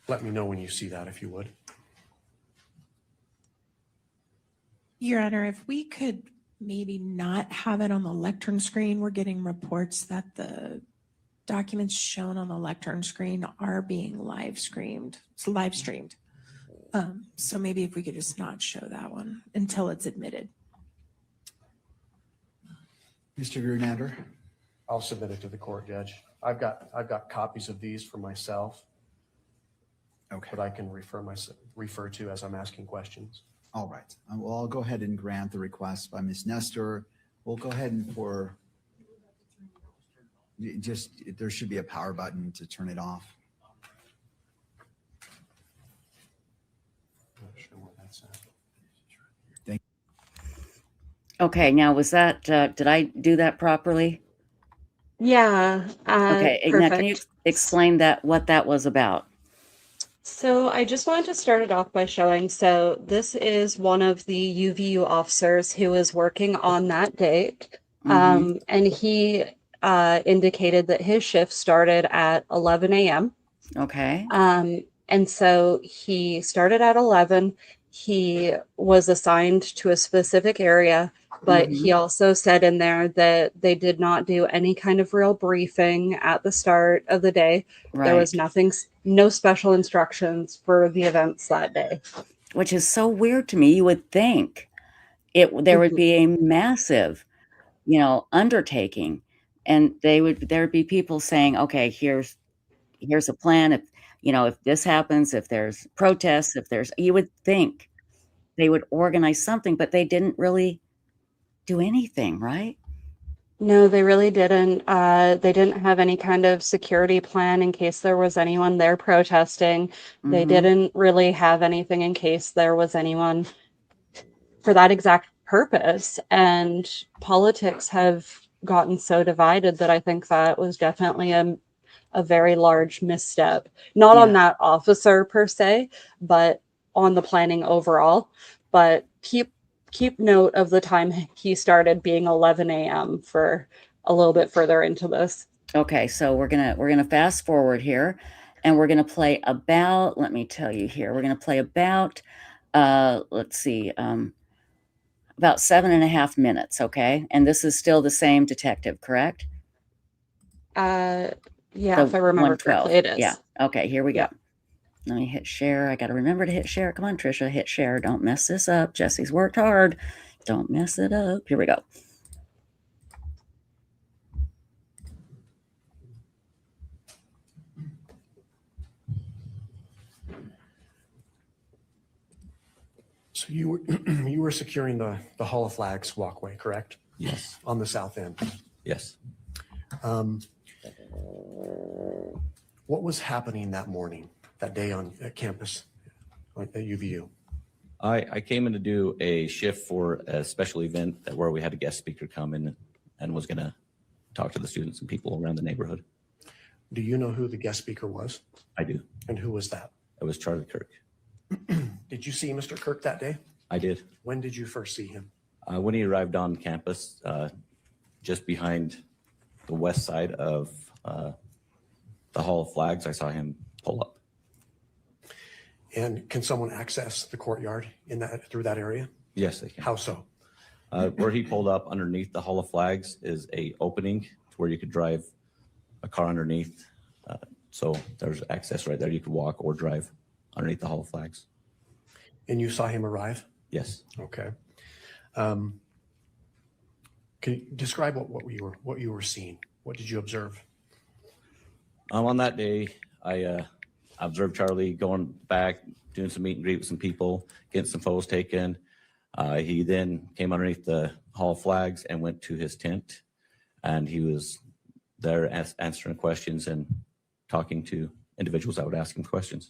Let me know when you see that, if you would. Your Honor, if we could maybe not have it on the lectern screen, we're getting reports that the documents shown on the lectern screen are being live streamed. So maybe if we could just not show that one until it's admitted. Mr. Grunander? I'll submit it to the court, Judge. I've got copies of these for myself Okay. that I can refer to as I'm asking questions. All right. Well, I'll go ahead and grant the request by Ms. Nestor. We'll go ahead and there should be a power button to turn it off. Not sure where that's at. Okay, now was that, did I do that properly? Yeah. Okay, now can you Perfect. explain what that was about? So I just wanted to start it off by showing, so this is one of the UVU officers who was working on that date. And he indicated that his shift started at 11 a.m. Okay. And so he started at 11. He was assigned to a specific area, but he also said in there that they did not do any kind of real briefing at the start of the day. Right. There was no special instructions for the events that day. Which is so weird to me. You would think there would be a massive, undertaking, and there'd be people saying, okay, here's a plan. If this happens, if there's protests, you would think they would organize something, but they didn't really do anything, right? No, they really didn't. They didn't have any kind of security plan in case there was anyone there protesting. They didn't really have anything in case there was anyone for that exact purpose. And politics have gotten so divided that I think that was definitely a very large misstep. Not on that officer per se, but on the planning overall. But keep note of the time he started being 11 a.m. for a little bit further into this. Okay, so we're gonna fast forward here, and we're gonna play about. Let me tell you here. We're gonna play about. Let's see. About 7.5 minutes. Okay, and this is still the same detective, correct? Yeah, The if I remember 112. correctly, it is. Yeah. Okay, here we Yeah. go. Let me hit share. I got to remember to hit share. Come on, Trisha, hit share. Don't mess this up. Jesse's worked hard. Don't mess it up. Here we go. So you were you were securing the Hall of Flags walkway, correct? Yes, On the south end. yes. What was happening that morning, that day at campus, at UVU? I came in to do a shift for a special event where we had a guest speaker come in and was going to talk to the students and people around the neighborhood. Do you know who the guest speaker was? I do. And who was that? It was Charlie Kirk. Did you see Mr. Kirk that day? I did. When did you first see him? When he arrived on campus, just behind the west side of the Hall of Flags, I saw him pull up. And can someone access the courtyard through that area? Yes, they can. How so? Where he pulled up underneath the Hall of Flags is a opening to where you could drive a car underneath. So there's access right there. You could walk or drive underneath the Hall of Flags. And you saw him arrive? Yes. Okay. Can you describe what you were seeing? What did you observe? On that day, I observed Charlie going back, doing some meet and greet with some people, getting some photos taken. He then came underneath the Hall of Flags and went to his tent, and he was there answering questions and talking to individuals that would ask him questions.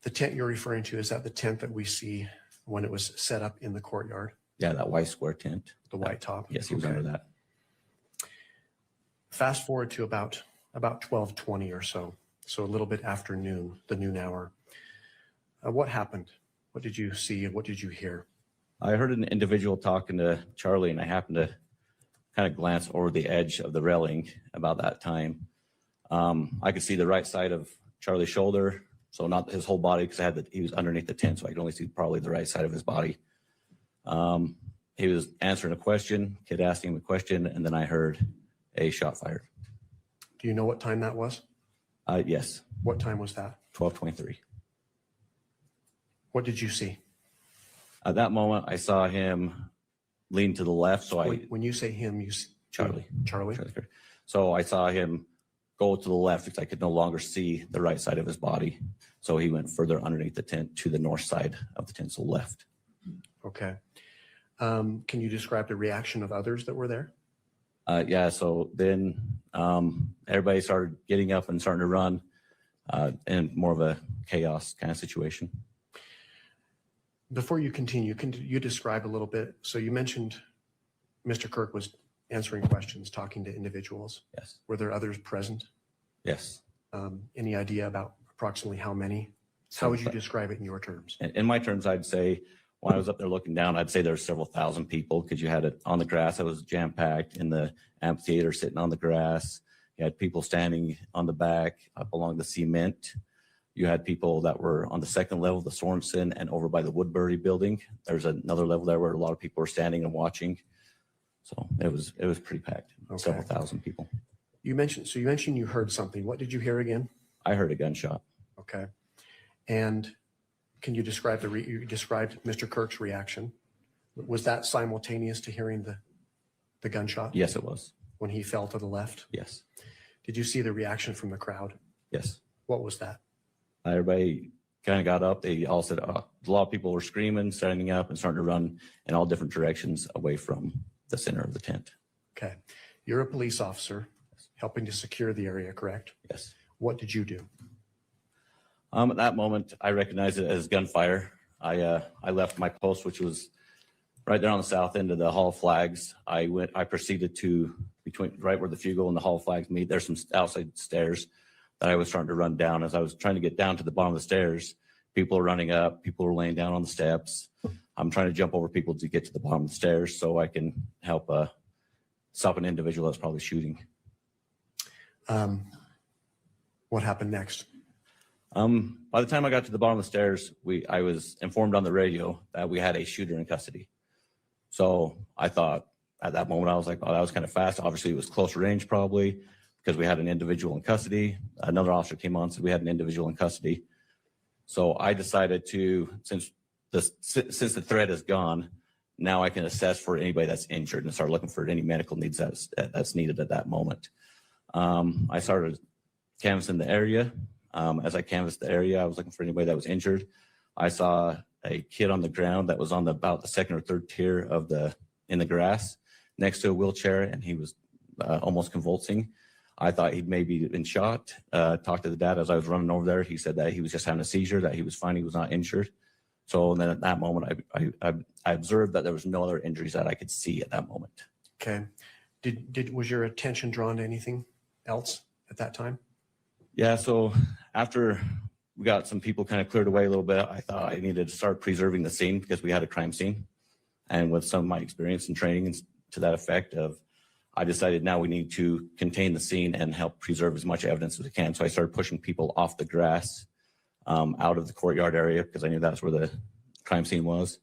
The tent you're referring to, is that the tent that we see when it was set up in the courtyard? Yeah, that white square tent. The white top? Yes, he was Okay. under that. Fast forward to about 12:20 or so a little bit after noon, the noon hour. What happened? What did you see and what did you hear? I heard an individual talking to Charlie, and I happened to kind of glance over the edge of the railing about that time. I could see the right side of Charlie's shoulder, so not his whole body, because he was underneath the tent, so I could only see probably the right side of his body. He was answering a question, kid asking him a question, and then I heard a shot fired. Do you know what time that was? Yes, What time was that? 12:23. What did you see? At that moment, I saw him lean to the left, so When you say him, you see Charlie. Charlie? Charlie Kirk. So I saw him go to the left because I could no longer see the right side of his body. So he went further underneath the tent to the north side of the tent, so left. Okay. Can you describe the reaction of others that were there? Yeah, so then everybody started getting up and starting to run in more of a chaos kind of situation. Before you continue, can you describe a little bit? So you mentioned Mr. Kirk was answering questions, talking to individuals. Yes. Were there others present? Yes. Any idea about approximately how many? How would you describe it in your terms? In my terms, I'd say when I was up there looking down, I'd say there's several thousand people, because you had it on the grass that was jam-packed, in the amphitheater sitting on the grass. You had people standing on the back up along the cement. You had people that were on the second level, the Sorensen, and over by the Woodbury building. There's another level there where a lot of people were standing and watching. So it was pretty packed, several thousand people. You mentioned you heard something. What did you hear again? I heard a gunshot. Okay. And can you describe you described Mr. Kirk's reaction? Was that simultaneous to hearing the gunshot? Yes, it was. When he fell to the left? Yes. Did you see the reaction from the crowd? Yes. What was that? Everybody kind of got up. They all said, a lot of people were screaming, standing up, and starting to run in all different directions away from the center of the tent. Okay. You're a police officer helping to secure the area, correct? Yes. What did you do? At that moment, I recognized it as gunfire. I left my post, which was right there on the south end of the Hall of Flags. I proceeded to right where the Fugle and the Hall of Flags meet. There's some outside stairs that I was starting to run down. As I was trying to get down to the bottom of the stairs, people are running up, people are laying down on the steps. I'm trying to jump over people to get to the bottom of the stairs so I can help stop an individual that's probably shooting. What happened next? By the time I got to the bottom of the stairs, I was informed on the radio that we had a shooter in custody. So I thought at that moment, I was like, oh, that was kind of fast. Obviously, it was close range probably. because we had an individual in custody. Another officer came on, said we had an individual in custody. So I decided to, since the threat is gone, now I can assess for anybody that's injured and start looking for any medical needs that's needed at that moment. I started canvassing the area. As I canvassed the area, I was looking for anybody that was injured. I saw a kid on the ground that was on about the second or third tier in the grass next to a wheelchair, and he was almost convulsing. I thought he'd maybe been shot. Talked to the dad as I was running over there. He said that he was just having a seizure, that he was fine, he was not injured. So then at that moment, I observed that there was no other injuries that I could see at that moment. Okay. Was your attention drawn to anything else at that time? Yeah, so after we got some people kind of cleared away a little bit, I thought I needed to start preserving the scene because we had a crime scene. And with some of my experience and training to that effect I decided now we need to contain the scene and help preserve as much evidence as we can. So I started pushing people off the grass, out of the courtyard area, because I knew that's where the crime scene was.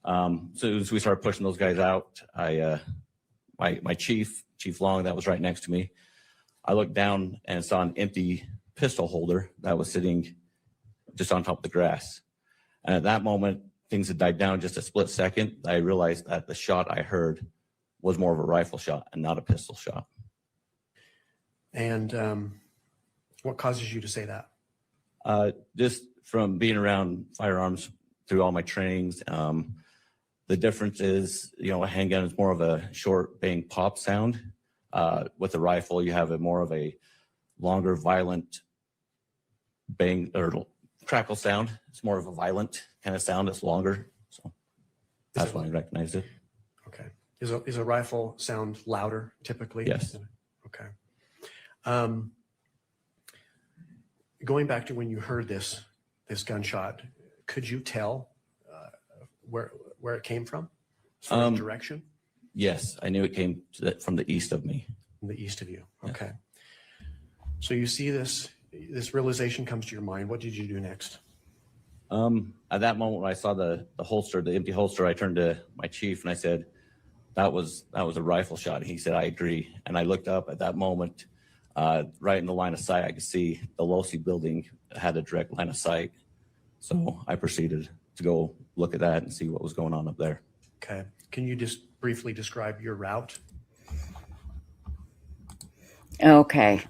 So as we started pushing those guys out, my chief Long, that was right next to me, I looked down and saw an empty pistol holder that was sitting just on top of the grass. And at that moment, things had died down just a split second. I realized that the shot I heard was more of a rifle shot and not a pistol shot. And what causes you to say that? Just from being around firearms through all my trainings, the difference is, a handgun is more of a short bang pop sound. With a rifle, you have more of a longer, violent bang or crackle sound. It's more of a violent kind of sound. It's longer. So that's why I recognized it. Okay. Is a rifle sound louder typically? Yes. Okay. Going back to when you heard this gunshot, could you tell where it came from? Direction? Yes, I knew it came from the east of me. From the east of you. Yes. Okay. So you see this realization comes to your mind. What did you do next? At that moment when I saw the holster, the empty holster, I turned to my chief and I said, that was a rifle shot. And he said, I agree. And I looked up at that moment, right in the line of sight, I could see the Losi building had a direct line of sight. So I proceeded to go look at that and see what was going on up there. Okay. Can you just briefly describe your route? Okay.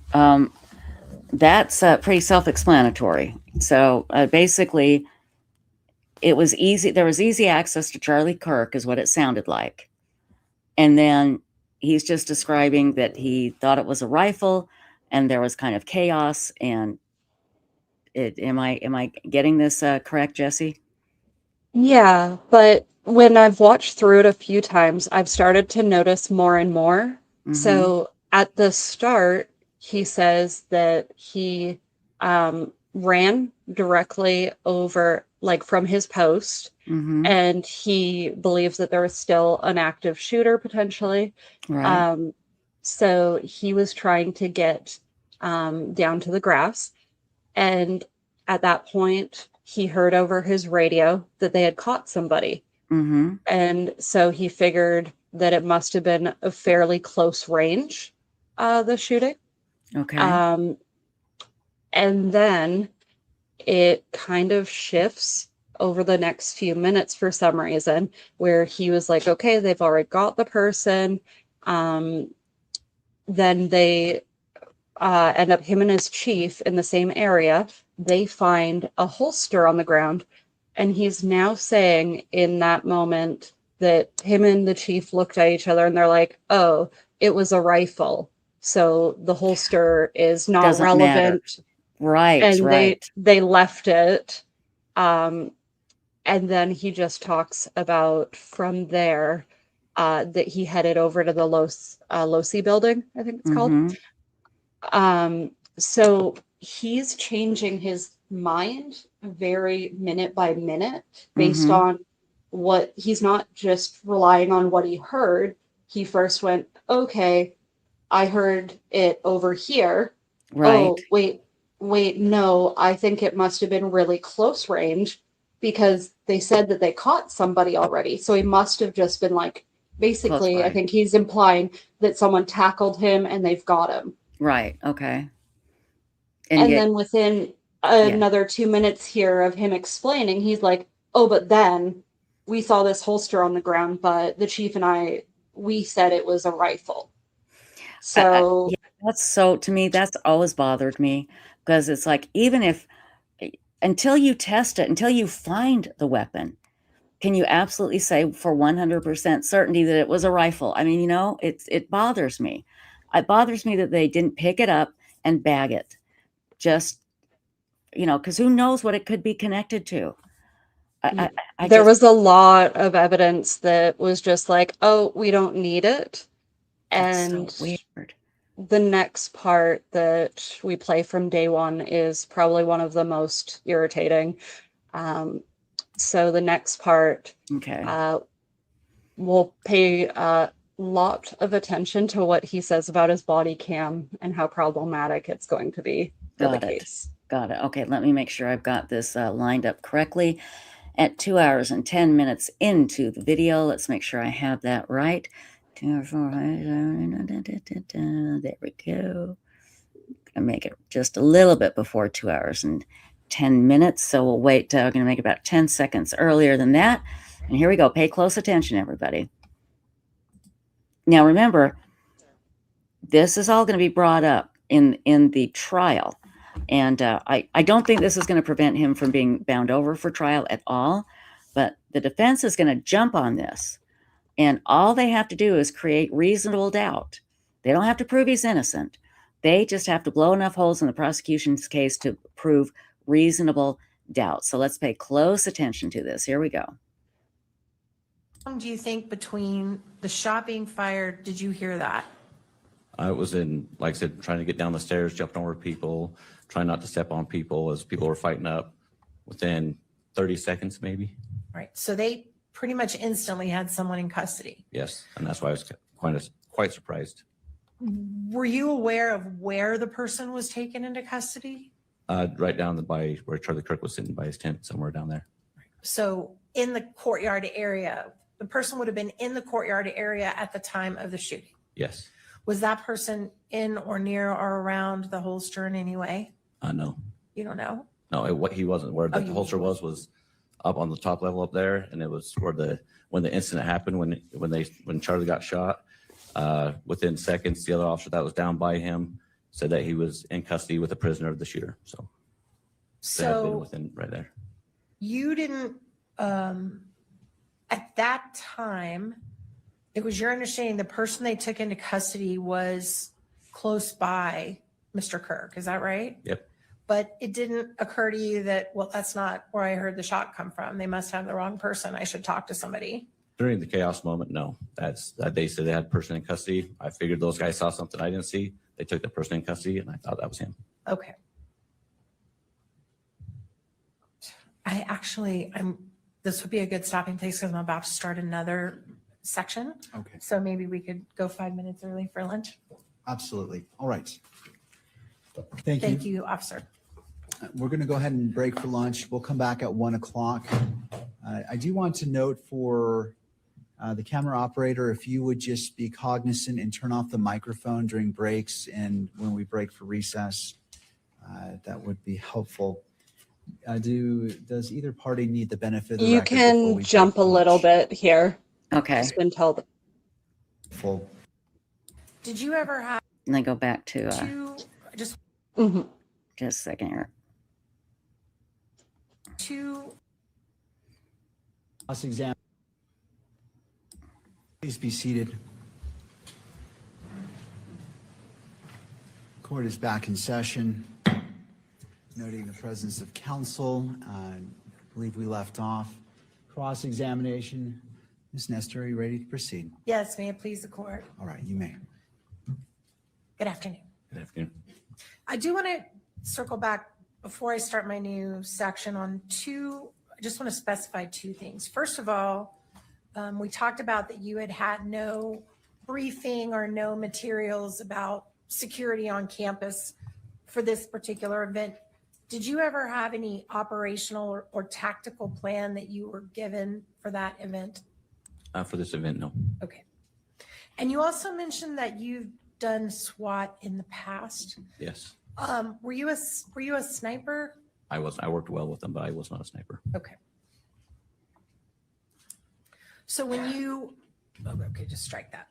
That's pretty self-explanatory. So basically, it was easy. There was easy access to Charlie Kirk is what it sounded like. And then he's just describing that he thought it was a rifle and there was kind of chaos. And am I getting this correct, Jesse? Yeah, but when I've watched through it a few times, I've started to notice more and more. Mm-hmm. So at the start, he says that he ran directly over, like from his post, Mm-hmm. and he believes that there was still an active shooter potentially. Right. So he was trying to get down to the grass. And at that point, he heard over his radio that they had caught somebody. Mm-hmm. And so he figured that it must have been a fairly close range, the shooting. Okay. And then it kind of shifts over the next few minutes for some reason, where he was like, okay, they've already got the person. Then they end up, him and his chief in the same area, they find a holster on the ground. And he's now saying in that moment that him and the chief looked at each other and they're like, oh, it was a rifle. So the holster is not Doesn't relevant. matter. Right. And right. they left it. And then he just talks about from there that he headed over to the Losi building, I think it's called. So he's changing his mind very minute by minute based on what he's not just relying on what he heard. He first went, okay, I heard it over here. Right. Oh, wait, no, I think it must have been really close range because they said that they caught somebody already. So he must have just been like, basically, I think he's implying that someone tackled him and they've got him. Right. Okay. And yet, then within another 2 minutes here of him explaining, he's like, oh, but then we saw this holster on the ground, but the chief and we said it was a rifle. So yeah, that's so, to me, that's always bothered me, because it's like, even if, until you test it, until you find the weapon, can you absolutely say for 100% certainty that it was a rifle? I mean, you know, it bothers me. It bothers me that they didn't pick it up and bag it. Just, you know, because who knows what it could be connected to. There was a lot of evidence that was just like, oh, we don't need it. And so weird. The next part that we play from day one is probably one of the most irritating. So the next part, Okay. we'll pay a lot of attention to what he says about his body cam and how problematic it's going to be for the case. Got it. Okay, let me make sure I've got this lined up correctly. At 2 hours and 10 minutes into the video, let's make sure I have that right. 2 hours, 4, there we go. Gonna make it just a little bit before 2 hours and 10 minutes. So we'll wait. We're gonna make it about 10 seconds earlier than that. And here we go. Pay close attention, everybody. Now remember, this is all going to be brought up in the trial. And I don't think this is going to prevent him from being bound over for trial at all. But the defense is going to jump on this. And all they have to do is create reasonable doubt. They don't have to prove he's innocent. They just have to blow enough holes in the prosecution's case to prove reasonable doubt. So let's pay close attention to this. Here we go. How long do you think between the shot being fired, did you hear that? I was in, like I said, trying to get down the stairs, jumping over people, trying not to step on people as people were fighting up. Within 30 seconds, maybe. Right. So they pretty much instantly had someone in custody. Yes, and that's why I was quite surprised. Were you aware of where the person was taken into custody? Right down by where Charlie Kirk was sitting by his tent, somewhere down there. So in the courtyard area, the person would have been in the courtyard area at the time of the shooting. Yes. Was that person in or near or around the holster in any way? No. You don't know? No, what he wasn't. Where the holster was up on the top level up there, and it was where when the incident happened, when Charlie got shot. Within seconds, the other officer that was down by him said that he was in custody with the prisoner of the shooter. So they had been within right there. You didn't at that time. It was your understanding the person they took into custody was close by Mr. Kirk. Is that right? Yep. But it didn't occur to you that, well, that's not where I heard the shot come from. They must have the wrong person. I should talk to somebody. During the chaos moment, no. They said they had a person in custody. I figured those guys saw something I didn't see. They took the person in custody, and I thought that was him. Okay. This would be a good stopping place because I'm about to start another section. Okay, So maybe we could go 5 minutes early for lunch. absolutely. All right. Thank Thank you. you, officer. We're going to go ahead and break for lunch. We'll come back at 1 o'clock. I do want to note for the camera operator, if you would just be cognizant and turn off the microphone during breaks and when we break for recess, that would be helpful. Does either party need the benefit of the you record before can we jump a break for little lunch? bit here. Okay. It's been told. Full. Did you ever have And then go back to just Mhm. just a second here. two? Cross-exam. Please be seated. Court is back in session. Noting the presence of counsel, I believe we left off. Cross-examination. Ms. Nestor, are you ready to proceed? Yes, may it please the court. All right, you may. Good afternoon. Good afternoon. I do want to circle back before I start my new section on I just want to specify two things. First of all, we talked about that you had no briefing or no materials about security on campus for this particular event. Did you ever have any operational or tactical plan that you were given for that event? For this event, no. Okay. And you also mentioned that you done SWAT in the past. Yes. Were you a sniper? I worked well with them, but I was not a sniper. Okay. So when you, okay, just strike that.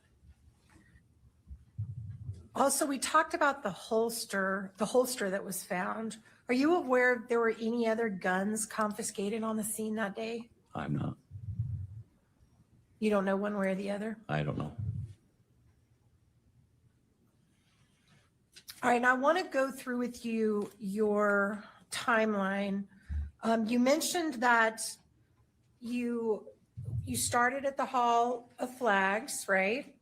Also, we talked about the holster that was found. Are you aware if there were any other guns confiscated on the scene that day? I'm not. You don't know one way or the other? I don't know. All right, now I want to go through with you your timeline. You mentioned that you started at the Hall of Flags, right?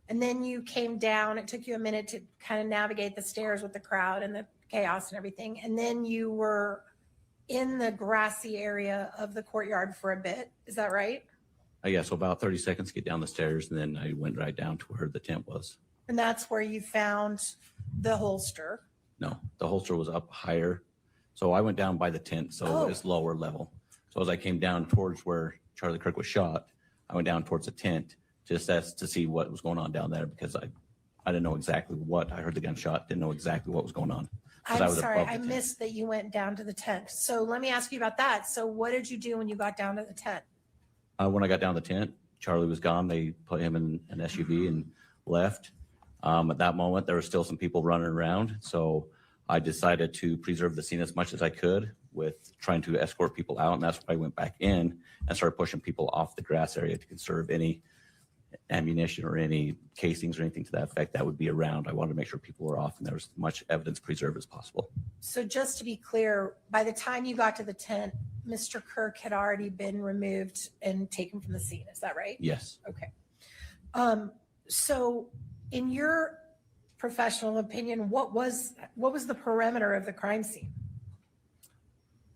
And then you came down. It took you a minute to kind of navigate the stairs with the crowd and the chaos and everything. And then you were in the grassy area of the courtyard for a bit. Is that right? Yeah, so about 30 seconds to get down the stairs, and then I went right down to where the tent was. And that's where you found the holster. No, the holster was up higher. So I went down by the tent, so it's lower level. So as I came down towards where Charlie Kirk was shot, I went down towards the tent to assess to see what was going on down there, because I didn't know exactly what. I heard the gunshot, didn't know exactly what was going on. I'm sorry, I missed that you went down to the tent. So let me ask you about that. So what did you do when you got down to the tent? When I got down to the tent, Charlie was gone. They put him in an SUV and left. At that moment, there were still some people running around. So I decided to preserve the scene as much as I could with trying to escort people out. And that's why I went back in and started pushing people off the grass area to conserve any ammunition or any casings or anything to that effect that would be around. I wanted to make sure people were off and there was as much evidence preserved as possible. So just to be clear, by the time you got to the tent, Mr. Kirk had already been removed and taken from the scene. Is that right? Yes. Okay. So in your professional opinion, what was the perimeter of the crime scene?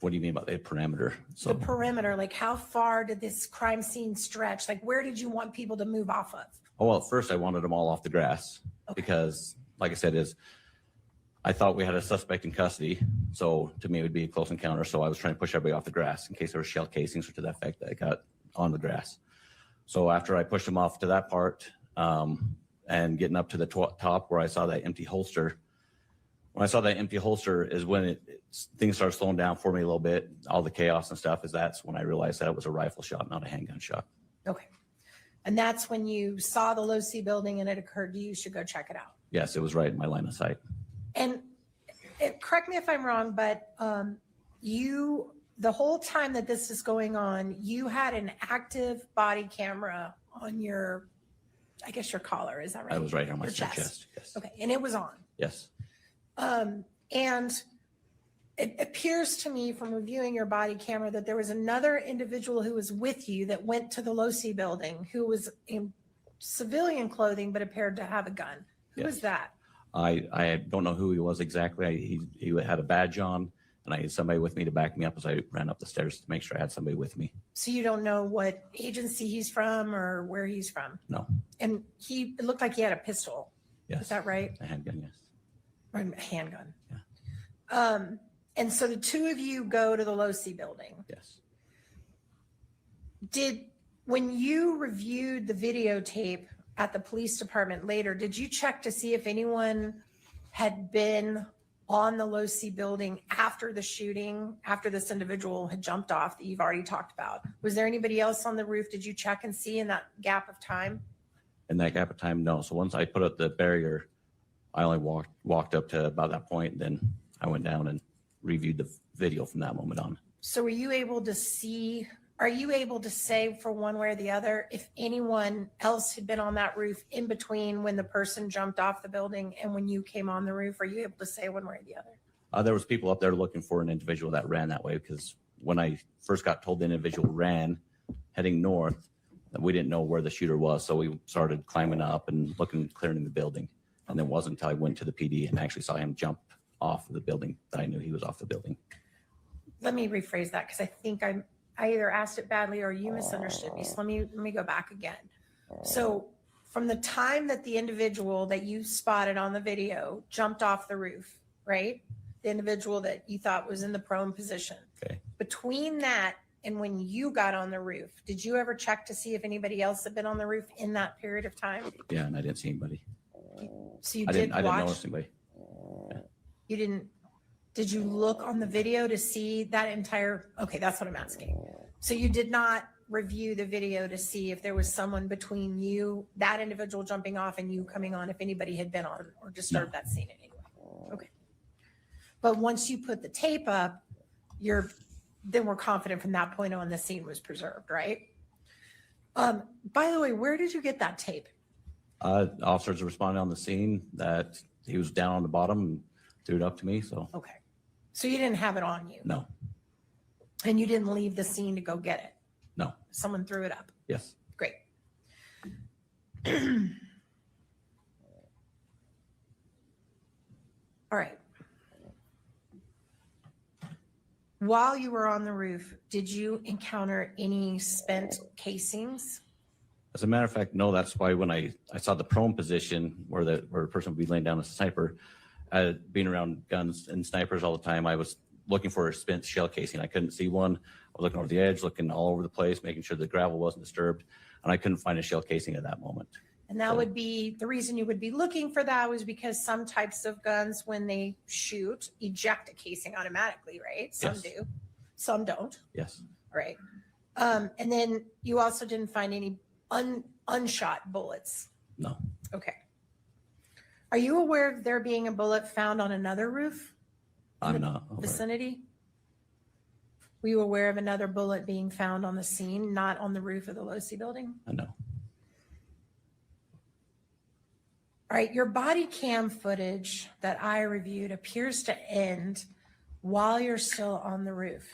What do you mean by the perimeter? So The perimeter, like how far did this crime scene stretch? Like where did you want people to move off of? well, at first I wanted them all off the grass because, like I said, I thought we had a suspect in custody. So to me, it would be a close encounter. So I was trying to push everybody off the grass in case there were shell casings or to that effect that got on the grass. So after I pushed them off to that part and getting up to the top where I saw that empty holster, when I saw that empty holster is when things started slowing down for me a little bit. All the chaos and stuff that's when I realized that it was a rifle shot, not a handgun shot. Okay. And that's when you saw the Low C building and it occurred to you should go check it out. Yes, it was right in my line of sight. And correct me if I'm wrong, but the whole time that this is going on, you had an active body camera on your, I guess your collar, is that right? I was right on my Your chest. Yes. Okay, and it was on. Yes. And it appears to me from reviewing your body camera that there was another individual who was with you that went to the Low C building who was in civilian clothing but appeared to have a gun. Who was that? I don't know who he was exactly. He had a badge on, and I had somebody with me to back me up as I ran up the stairs to make sure I had somebody with me. So you don't know what agency he's from or where he's from? No. And it looked like he had a pistol. Yes. Is that right? A handgun, yes. Or a handgun. Yeah. And so the two of you go to the Low C building. Yes. When you reviewed the videotape at the police department later, did you check to see if anyone had been on the Low C building after the shooting, after this individual had jumped off that you've already talked about? Was there anybody else on the roof? Did you check and see in that gap of time? In that gap of time, no. So once I put up the barrier, I only walked up to about that point. Then I went down and reviewed the video from that moment on. So are you able to say for one way or the other if anyone else had been on that roof in between when the person jumped off the building and when you came on the roof? Are you able to say one way or the other? There was people up there looking for an individual that ran that way, because when I first got told the individual ran heading north, we didn't know where the shooter was. So we started climbing up and looking, clearing the building. And then it wasn't until I went to the PD and actually saw him jump off of the building that I knew he was off the building. Let me rephrase that because I think I either asked it badly or you misunderstood me. So let me go back again. So from the time that the individual that you spotted on the video jumped off the roof, right? The individual that you thought was in the prone position. Okay. Between that and when you got on the roof, did you ever check to see if anybody else had been on the roof in that period of time? Yeah, and I didn't see anybody. So you I did didn't watch, notice anybody. you didn't, did you look on the video to see that entire, okay, that's what I'm asking. So you did not review the video to see if there was someone between you, that individual jumping off and you coming on, if anybody had been on or disturbed that scene in any way? Okay. But once you put the tape up, then we're confident from that point on the scene was preserved, right? By the way, where did you get that tape? Officers responded on the scene that he was down on the bottom and threw it up to me. So Okay. So you didn't have it on you? no, And you didn't leave the scene to go get it? no, Someone threw it up? yes. Great. All right. While you were on the roof, did you encounter any spent casings? As a matter of fact, no, that's why when I saw the prone position where a person would be laying down as a sniper, being around guns and snipers all the time, I was looking for a spent shell casing. I couldn't see one. I was looking over the edge, looking all over the place, making sure the gravel wasn't disturbed, and I couldn't find a shell casing at that moment. And that would be, the reason you would be looking for that was because some types of guns, when they shoot, eject a casing automatically, right? Some Yes. do, some don't, Yes, right? And then you also didn't find any unshot bullets. no, Okay. Are you aware of there being a bullet found on another roof I'm not. aware. vicinity? Were you aware of another bullet being found on the scene, not on the roof of the Losi building? I know. All right, your body cam footage that I reviewed appears to end while you're still on the roof.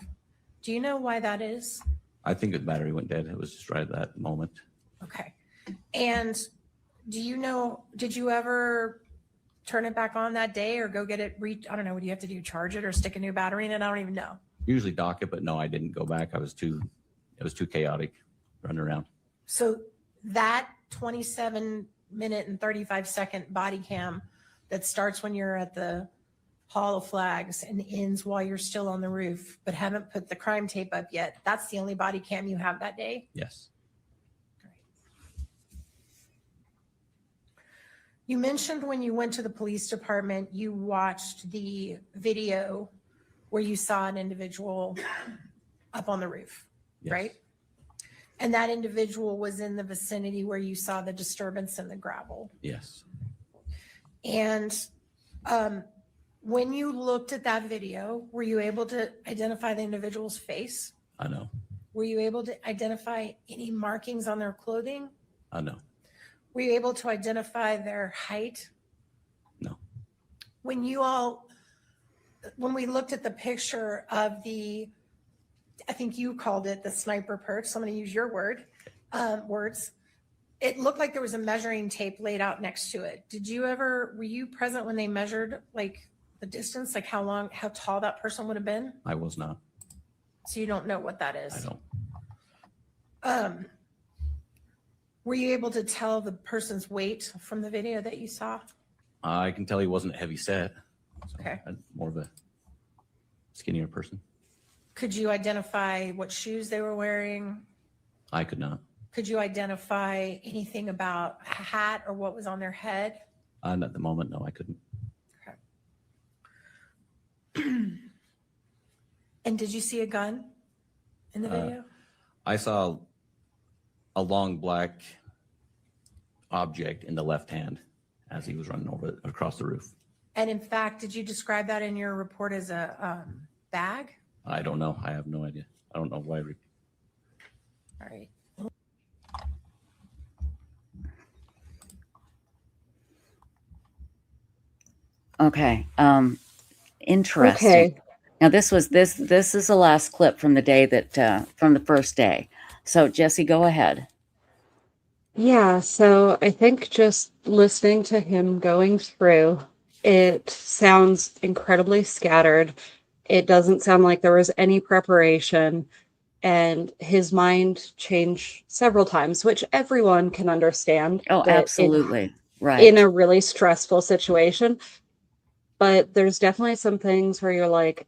Do you know why that is? I think the battery went dead. It was just right at that moment. Okay. And do you know, did you ever turn it back on that day or go get it? I don't know. What do you have to do? Charge it or stick a new battery in it? I don't even know. Usually dock it, but no, I didn't go back. It was too chaotic running around. So that 27-minute and 35-second body cam that starts when you're at the Hall of Flags and ends while you're still on the roof, but haven't put the crime tape up yet, that's the only body cam you have that day? Yes. You mentioned when you went to the police department, you watched the video where you saw an individual up on the roof, Yes. right? And that individual was in the vicinity where you saw the disturbance in the gravel. Yes. And when you looked at that video, were you able to identify the individual's face? I know. Were you able to identify any markings on their clothing? I know. Were you able to identify their height? No. When we looked at the picture of I think you called it the sniper perch, so I'm going to use your words. It looked like there was a measuring tape laid out next to it. Were you present when they measured like the distance, like how tall that person would have been? I was not. So you don't know what that is? I don't. Were you able to tell the person's weight from the video that you saw? I can tell he wasn't heavy set. So Okay. I'm more of a skinnier person. Could you identify what shoes they were wearing? I could not. Could you identify anything about a hat or what was on their head? At the moment, no, I couldn't. And did you see a gun in the video? I saw a long black object in the left hand as he was running across the roof. And in fact, did you describe that in your report as a bag? I don't know. I have no idea. I don't know why. All right. Okay. Interesting. Okay. Now this is the last clip from the day from the first day. So Jesse, go ahead. Yeah, so I think just listening to him going through, it sounds incredibly scattered. It doesn't sound like there was any preparation, and his mind changed several times, which everyone can understand. Oh, that absolutely. Right. in a really stressful situation. But there's definitely some things where you're like,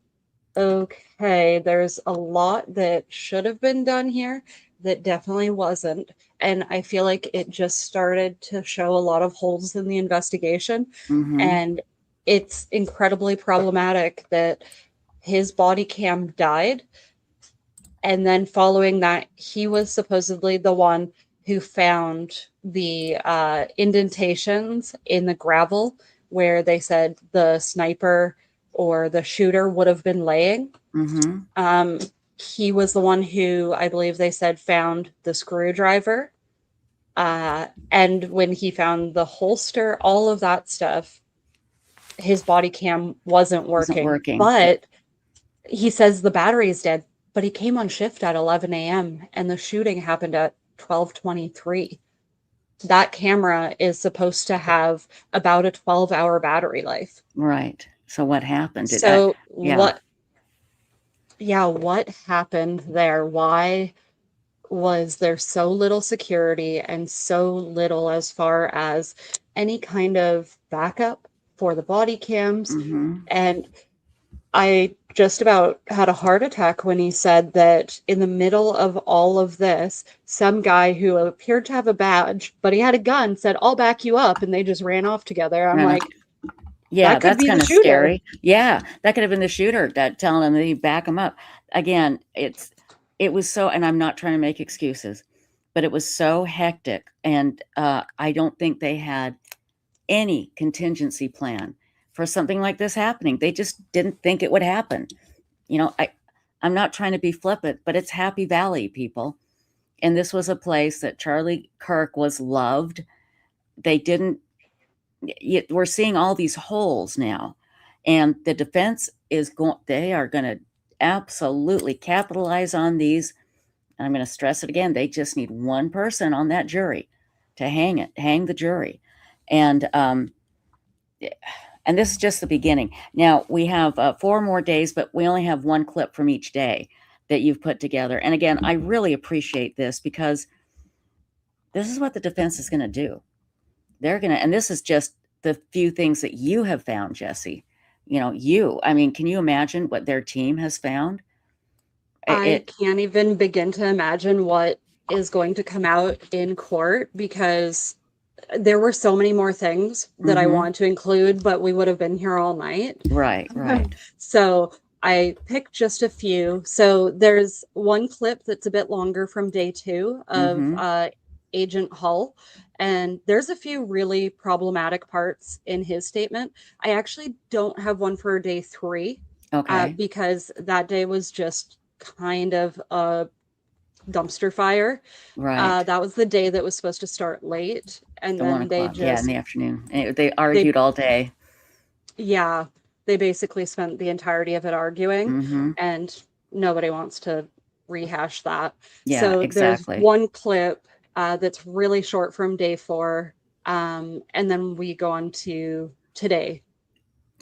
okay, there's a lot that should have been done here that definitely wasn't. And I feel like it just started to show a lot of holes in the investigation. And it's incredibly problematic that his body cam died. And then following that, he was supposedly the one who found the indentations in the gravel where they said the sniper or the shooter would have been laying. He was the one who, I believe they said, found the screwdriver. And when he found the holster, all of that stuff, his body cam wasn't working. But he says the battery is dead, but he came on shift at 11 a.m. and the shooting happened at 12:23. That camera is supposed to have about a 12-hour battery life. Right. So what happened? What happened there? Why was there so little security and so little as far as any kind of backup for the body cams? And I just about had a heart attack when he said that in the middle of all of this, some guy who appeared to have a badge, but he had a gun, said, "I'll back you up." And they just ran off together. I'm like, yeah, that could that's be kind the of shooter. scary. Yeah, that could have been the shooter that telling him that he'd back him up. Again, it was so, and I'm not trying to make excuses, but it was so hectic. And I don't think they had any contingency plan for something like this happening. They just didn't think it would happen. You know, I'm not trying to be flippant, but it's Happy Valley, people. And this was a place that Charlie Kirk was loved. They didn't, we're seeing all these holes now. And the defense they are going to absolutely capitalize on these. And I'm going to stress it again. They just need one person on that jury to hang the jury. And this is just the beginning. Now, we have 4 more days, but we only have 1 clip from each day that you've put together. And again, I really appreciate this because this is what the defense is going to do. They're going to, and this is just the few things that you have found, Jesse. I mean, can you imagine what their team has found? I can't even begin to imagine what is going to come out in court because there were so many more things that I want to include, but we would have been here all night. Right. So I picked just a few. So there's one clip that's a bit longer from day 2 of Agent Hull. And there's a few really problematic parts in his statement. I actually don't have one for day 3. Okay. Because that day was just kind of a dumpster fire. Right. That was the day that was supposed to start late. And then they just... in the afternoon. And they argued all day. Yeah. They basically spent the entirety of it arguing. And nobody wants to rehash that. Yeah, so exactly. There's one clip that's really short from day 4. And then we go on to today.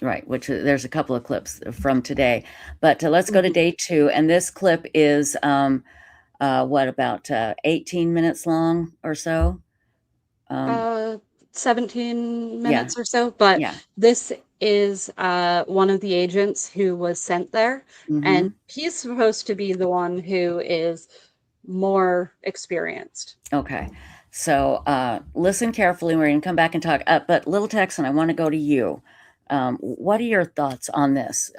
Right, which there's a couple of clips from today. But let's go to day 2. And this clip is, about 18 minutes long or so? 17 minutes or so. But this is one of the agents who was sent there. And he's supposed to be the one who is more experienced. Okay. So listen carefully. We're going to come back and talk. But Little Texan, I want to go to you. What are your thoughts on this?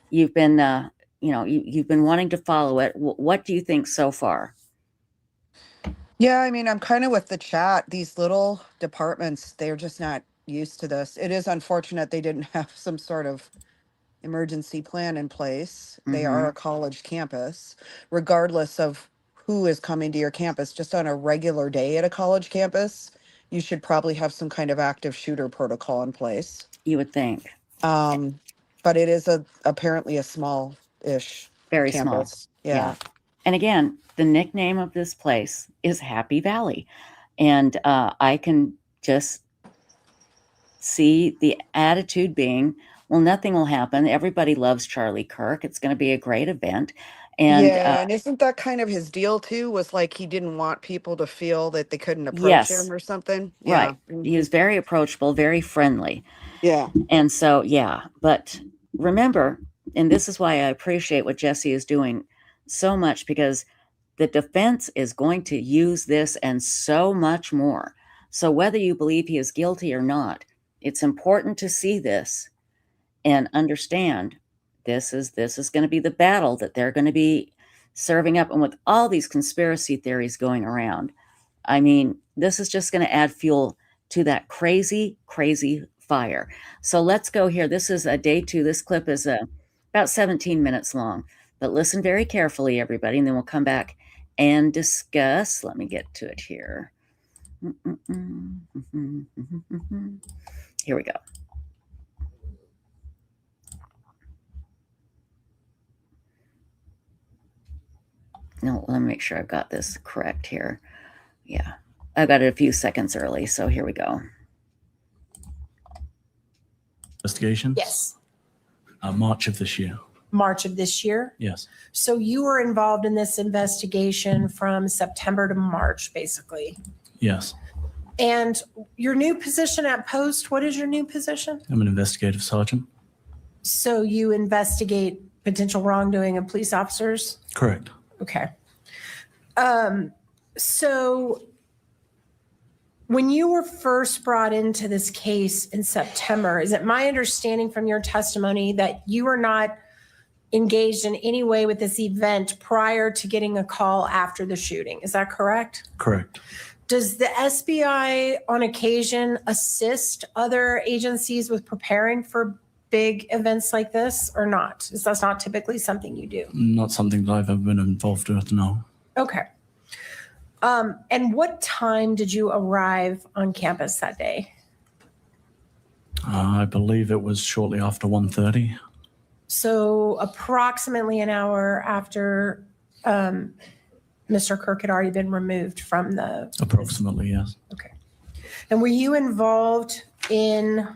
You've been, you've been wanting to follow it. What do you think so far? Yeah, I mean, I'm kind of with the chat. These little departments, they're just not used to this. It is unfortunate they didn't have some sort of emergency plan in place. They are a college campus, regardless of who is coming to your campus. Just on a regular day at a college campus, you should probably have some kind of active shooter protocol in place. You would think. But it is apparently a small-ish Very campus. small. Yeah. And again, the nickname of this place is Happy Valley. And I can just see the attitude being, well, nothing will happen. Everybody loves Charlie Kirk. It's going to be a great event. And and isn't that kind of his deal too? Was like he didn't want people to feel that they couldn't approach him or something? Right. He was very approachable, very friendly. Yeah. And so, but remember, and this is why I appreciate what Jesse is doing so much, because The defense is going to use this and so much more. So whether you believe he is guilty or not, it's important to see this and understand this is going to be the battle that they're going to be serving up. And with all these conspiracy theories going around, I mean, this is just going to add fuel to that crazy, crazy fire. So let's go here. This is a day 2. This clip is about 17 minutes long, but listen very carefully, everybody, and then we'll come back and discuss. Let me get to it here. Here we go. No, let me make sure I've got this correct here. Yeah, I got it a few seconds early, so here we go. Investigation? Yes. March of this year. March of this year. Yes. So you were involved in this investigation from September to March, basically. Yes. And your new position at Post, what is your new position? I'm an investigative sergeant. So you investigate potential wrongdoing of police officers? Correct. Okay. So when you were first brought into this case in September, is it my understanding from your testimony that you were not engaged in any way with this event prior to getting a call after the shooting? Is that correct? Correct. Does the SBI on occasion assist other agencies with preparing for big events like this or not? Is that not typically something you do? Not something that I've ever been involved with, no. Okay. And what time did you arrive on campus that day? I believe it was shortly after 1:30. So approximately an hour after Mr. Kirk had already been removed from the... Approximately, yes. Okay. And were you involved in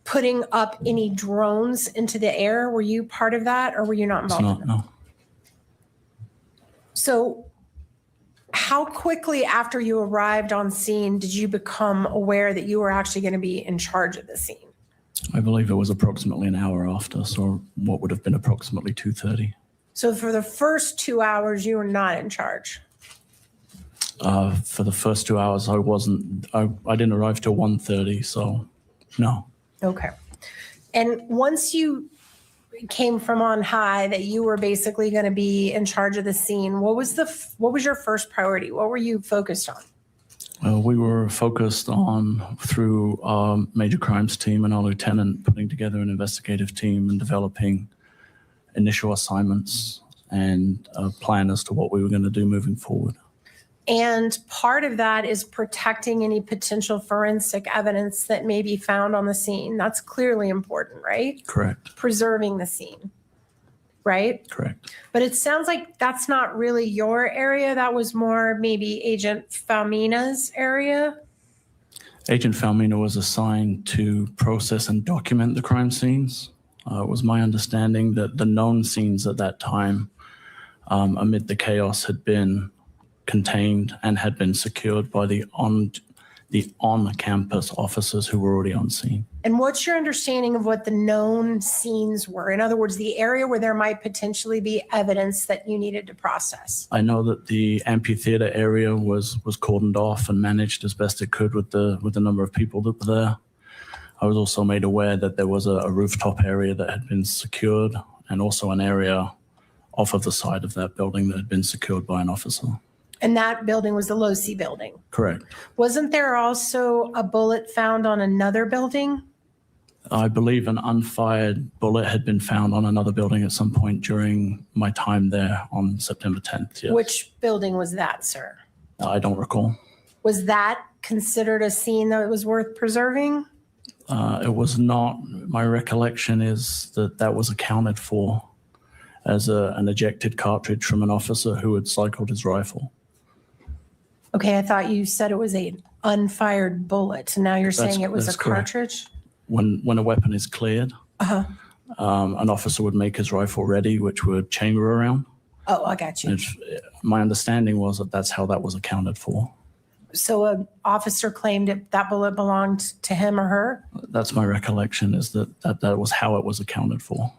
putting up any drones into the air? Were you part of that or were you not It's involved? not, no. So how quickly after you arrived on scene did you become aware that you were actually going to be in charge of the scene? I believe it was approximately an hour after, so what would have been approximately 2:30. So for the first 2 hours, you were not in charge? For the first 2 hours, I didn't arrive till 1:30, so no. Okay. And once you came from on high that you were basically going to be in charge of the scene, what was your first priority? What were you focused on? We were focused on, through our major crimes team and our lieutenant, putting together an investigative team and developing initial assignments and a plan as to what we were going to do moving forward. And part of that is protecting any potential forensic evidence that may be found on the scene. That's clearly important, right? Correct. Preserving the scene, right? Correct. But it sounds like that's not really your area. That was more maybe Agent Falmina's area. Agent Falmina was assigned to process and document the crime scenes. It was my understanding that the known scenes at that time, amid the chaos, had been contained and had been secured by the on-campus officers who were already on scene. And what's your understanding of what the known scenes were? In other words, the area where there might potentially be evidence that you needed to process. I know that the amphitheater area was cordoned off and managed as best it could with the number of people that were there. I was also made aware that there was a rooftop area that had been secured and also an area off of the side of that building that had been secured by an officer. And that building was the Losi building. Correct. Wasn't there also a bullet found on another building? I believe an unfired bullet had been found on another building at some point during my time there on September 10th. Yes. Which building was that, sir? I don't recall. Was that considered a scene that was worth preserving? It was not. My recollection is that was accounted for as an ejected cartridge from an officer who had cycled his rifle. Okay, I thought you said it was an unfired bullet. And now you're saying it was a That's correct. cartridge? When a weapon is cleared, Uh-huh. an officer would make his rifle ready, which would chamber around. Oh, I got you. My understanding was that's how that was accounted for. So an officer claimed that bullet belonged to him or her? That's my recollection, is that was how it was accounted for.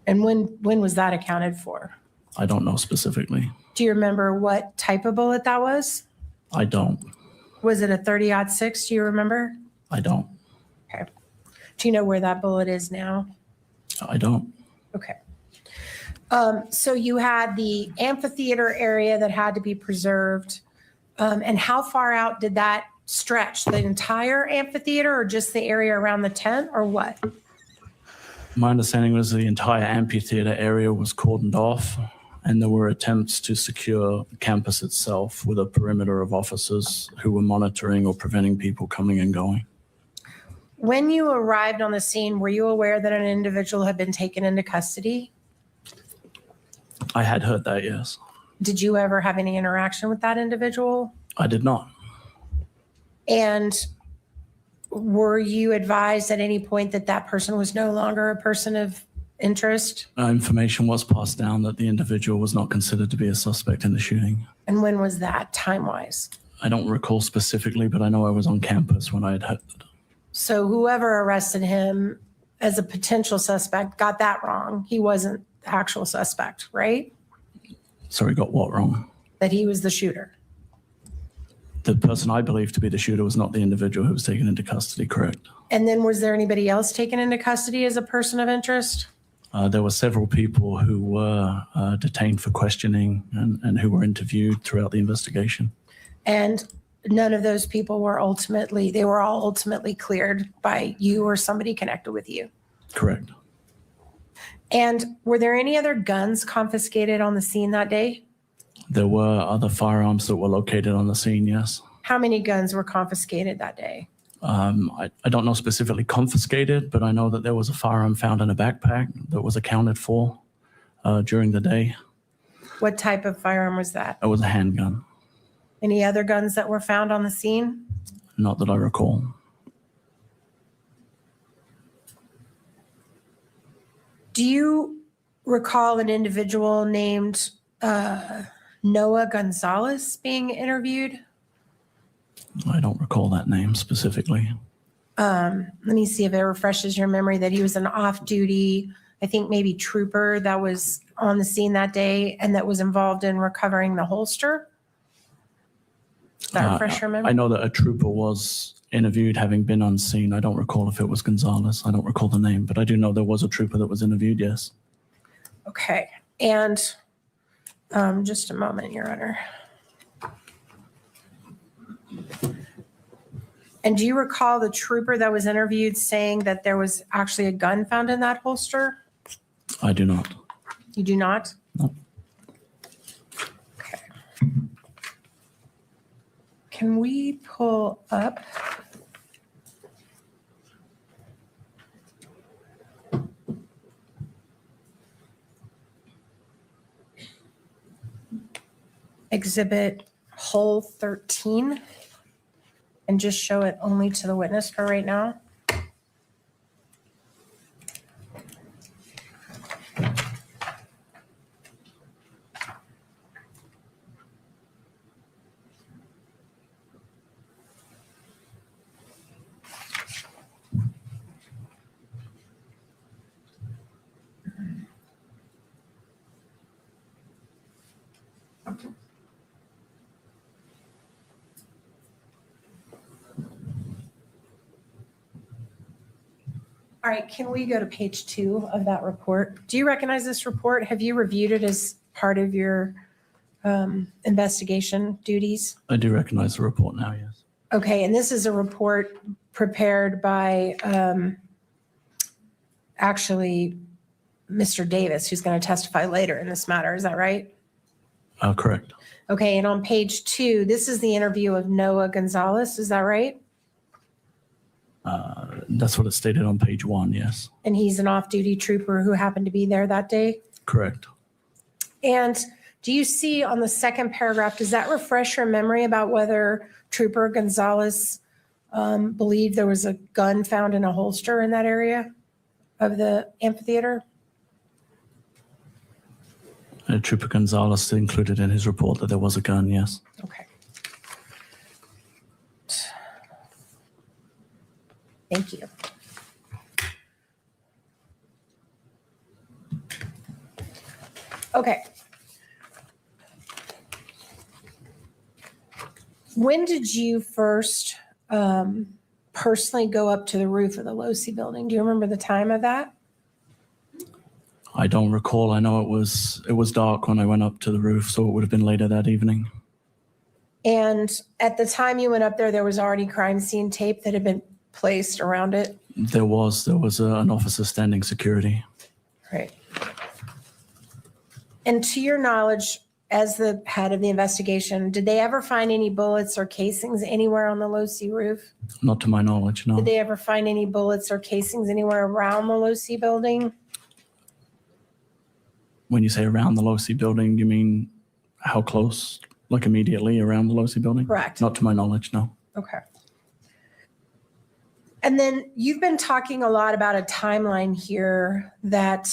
And when was that accounted for? I don't know specifically. Do you remember what type of bullet that was? I don't. Was it a 30-06? Do you remember? I don't. Okay. Do you know where that bullet is now? I don't. Okay. So you had the amphitheater area that had to be preserved. And how far out did that stretch? The entire amphitheater or just the area around the tent or what? My understanding was the entire amphitheater area was cordoned off, and there were attempts to secure the campus itself with a perimeter of officers who were monitoring or preventing people coming and going. When you arrived on the scene, were you aware that an individual had been taken into custody? I had heard that, yes. Did you ever have any interaction with that individual? I did not. And were you advised at any point that that person was no longer a person of interest? Information was passed down that the individual was not considered to be a suspect in the shooting. And when was that, time-wise? I don't recall specifically, but I know I was on campus when I had heard that. So whoever arrested him as a potential suspect got that wrong. He wasn't the actual suspect, right? Sorry, got what wrong? That he was the shooter. The person I believe to be the shooter was not the individual who was taken into custody, correct? And then was there anybody else taken into custody as a person of interest? There were several people who were detained for questioning and who were interviewed throughout the investigation. And none of those people were they were all ultimately cleared by you or somebody connected with you? Correct. And were there any other guns confiscated on the scene that day? There were other firearms that were located on the scene, yes. How many guns were confiscated that day? I don't know specifically confiscated, but I know that there was a firearm found in a backpack that was accounted for during the day. What type of firearm was that? It was a handgun. Any other guns that were found on the scene? Not that I recall. Do you recall an individual named Noah Gonzalez being interviewed? I don't recall that name specifically. Let me see if it refreshes your memory that he was an off-duty, I think maybe trooper that was on the scene that day and that was involved in recovering the holster. Does that refresh your memory? I know that a trooper was interviewed having been on scene. I don't recall if it was Gonzalez. I don't recall the name, but I do know there was a trooper that was interviewed, yes. Okay. And just a moment, Your Honor. And do you recall the trooper that was interviewed saying that there was actually a gun found in that holster? I do not. You do not? No. Okay. Can we pull up? Exhibit Hole 13 and just show it only to the witness for right now? All right, can we go to page 2 of that report? Do you recognize this report? Have you reviewed it as part of your investigation duties? I do recognize the report now, yes. Okay, and this is a report prepared by actually Mr. Davis, who's going to testify later in this matter. Is that right? Correct. Okay, and on page 2, this is the interview of Noah Gonzalez. Is that right? That's what it stated on page 1, yes. And he's an off-duty trooper who happened to be there that day? Correct. And do you see on the second paragraph, does that refresh your memory about whether Trooper Gonzalez believed there was a gun found in a holster in that area of the amphitheater? Trooper Gonzalez included in his report that there was a gun, yes. Okay. Thank you. Okay. When did you first personally go up to the roof of the Losi building? Do you remember the time of that? I don't recall. I know it was dark when I went up to the roof, so it would have been later that evening. And at the time you went up there was already crime scene tape that had been placed around it? There was an officer standing security. Right. And to your knowledge, as the head of the investigation, did they ever find any bullets or casings anywhere on the Losi roof? Not to my knowledge, no. Did they ever find any bullets or casings anywhere around the Losi building? When you say around the Losi building, you mean how close? Like immediately around the Losi building? Correct. Not to my knowledge, no. Okay. And then you've been talking a lot about a timeline here that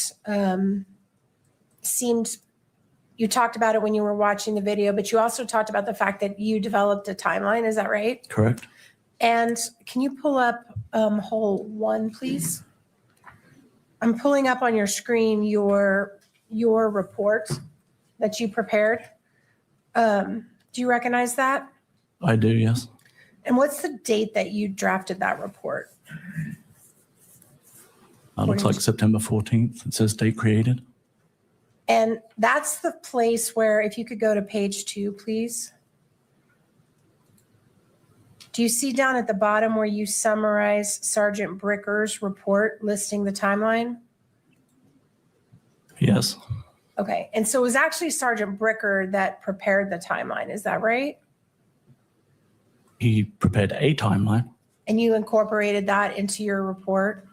seemed, you talked about it when you were watching the video, but you also talked about the fact that you developed a timeline. Is that right? Correct. And can you pull up hole 1, please? I'm pulling up on your screen your report that you prepared. Do you recognize that? I do, yes. And what's the date that you drafted that report? That looks like September 14th. It says date created. And that's the place where, if you could go to page 2, please. Do you see down at the bottom where you summarize Sergeant Bricker's report listing the timeline? Yes. Okay. And so it was actually Sergeant Bricker that prepared the timeline. Is that right? He prepared a timeline. And you incorporated that into your report?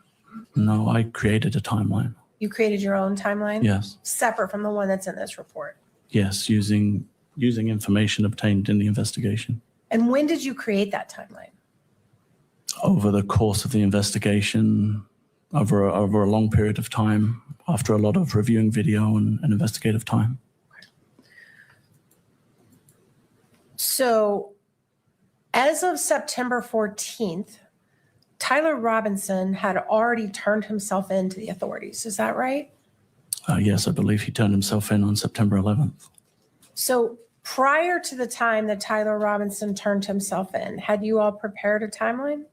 No, I created a timeline. You created your own timeline? Yes. Separate from the one that's in this report? Yes, using information obtained in the investigation. And when did you create that timeline? Over the course of the investigation, over a long period of time, after a lot of reviewing video and investigative time. So as of September 14th, Tyler Robinson had already turned himself in to the authorities. Is that right? Yes, I believe he turned himself in on September 11th. So prior to the time that Tyler Robinson turned himself in, had you all prepared a timeline?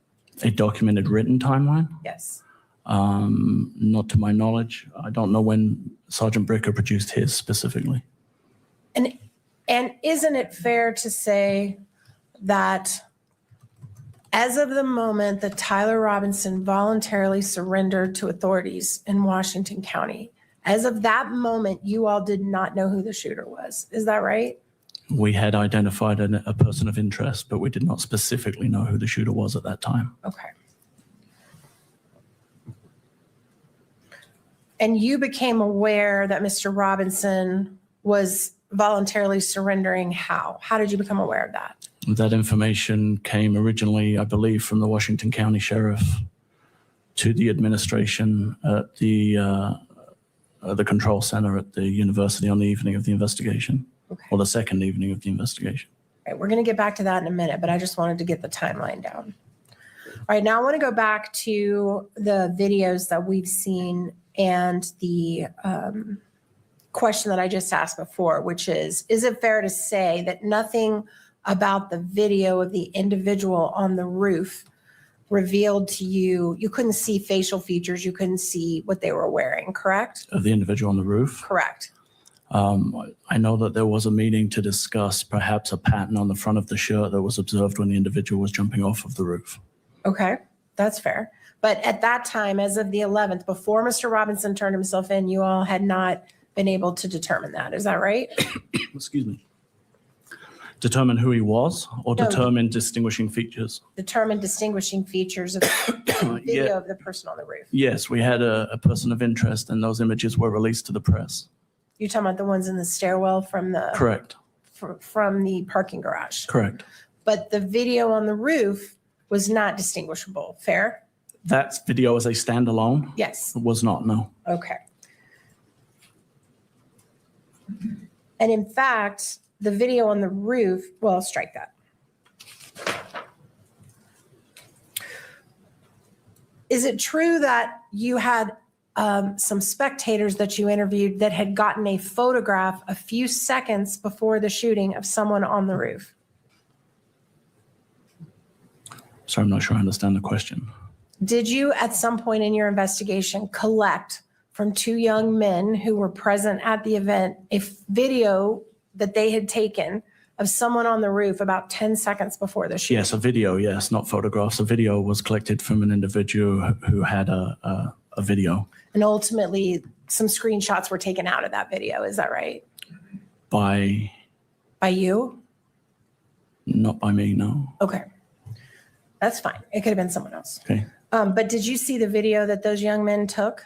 A documented written timeline? Yes. Not to my knowledge. I don't know when Sergeant Bricker produced his specifically. And isn't it fair to say that as of the moment that Tyler Robinson voluntarily surrendered to authorities in Washington County, as of that moment, you all did not know who the shooter was. Is that right? We had identified a person of interest, but we did not specifically know who the shooter was at that time. Okay. And you became aware that Mr. Robinson was voluntarily surrendering how? How did you become aware of that? That information came originally, I believe, from the Washington County Sheriff to the administration at the control center at the university on the evening of the investigation, Okay. or the second evening of the investigation. All right, we're going to get back to that in a minute, but I just wanted to get the timeline down. All right, now I want to go back to the videos that we've seen and the question that I just asked before, which is it fair to say that nothing about the video of the individual on the roof revealed to you, you couldn't see facial features, you couldn't see what they were wearing, correct? Of the individual on the roof? Correct. I know that there was a meeting to discuss perhaps a pattern on the front of the shirt that was observed when the individual was jumping off of the roof. Okay, that's fair. But at that time, as of the 11th, before Mr. Robinson turned himself in, you all had not been able to determine that. Is that right? Excuse me. Determine who he was, or No. determine distinguishing features? Determine distinguishing features of the video Yeah. of the person on the roof. Yes, we had a person of interest, and those images were released to the press. You're talking about the ones in the stairwell from the Correct. from the parking garage. Correct. But the video on the roof was not distinguishable. Fair? That video as a standalone Yes. was not, no. Okay. And in fact, the video on the roof, well, strike that. is it true that you had some spectators that you interviewed that had gotten a photograph a few seconds before the shooting of someone on the roof? So I'm not sure I understand the question. Did you at some point in your investigation collect from two young men who were present at the event a video that they had taken of someone on the roof about 10 seconds before the shooting? Yes, a video, yes, not photographs. A video was collected from an individual who had a video. And ultimately, some screenshots were taken out of that video. Is that right? By you? Not by me, no. Okay. That's fine. It could have been someone else. Okay. But did you see the video that those young men took?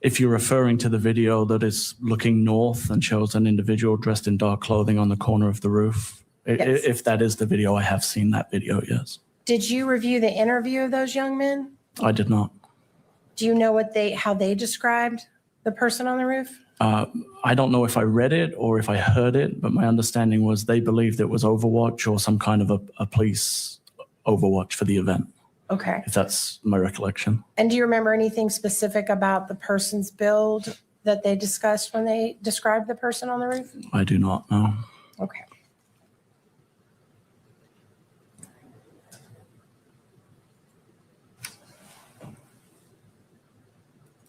If you're referring to the video that is looking north and shows an individual dressed in dark clothing on the corner of the roof, Yes. if that is the video, I have seen that video, yes. Did you review the interview of those young men? I did not. Do you know how they described the person on the roof? I don't know if I read it or if I heard it, but my understanding was they believed it was Overwatch or some kind of a police Overwatch for the event, Okay. if that's my recollection. And do you remember anything specific about the person's build that they discussed when they described the person on the roof? I do not know. Okay.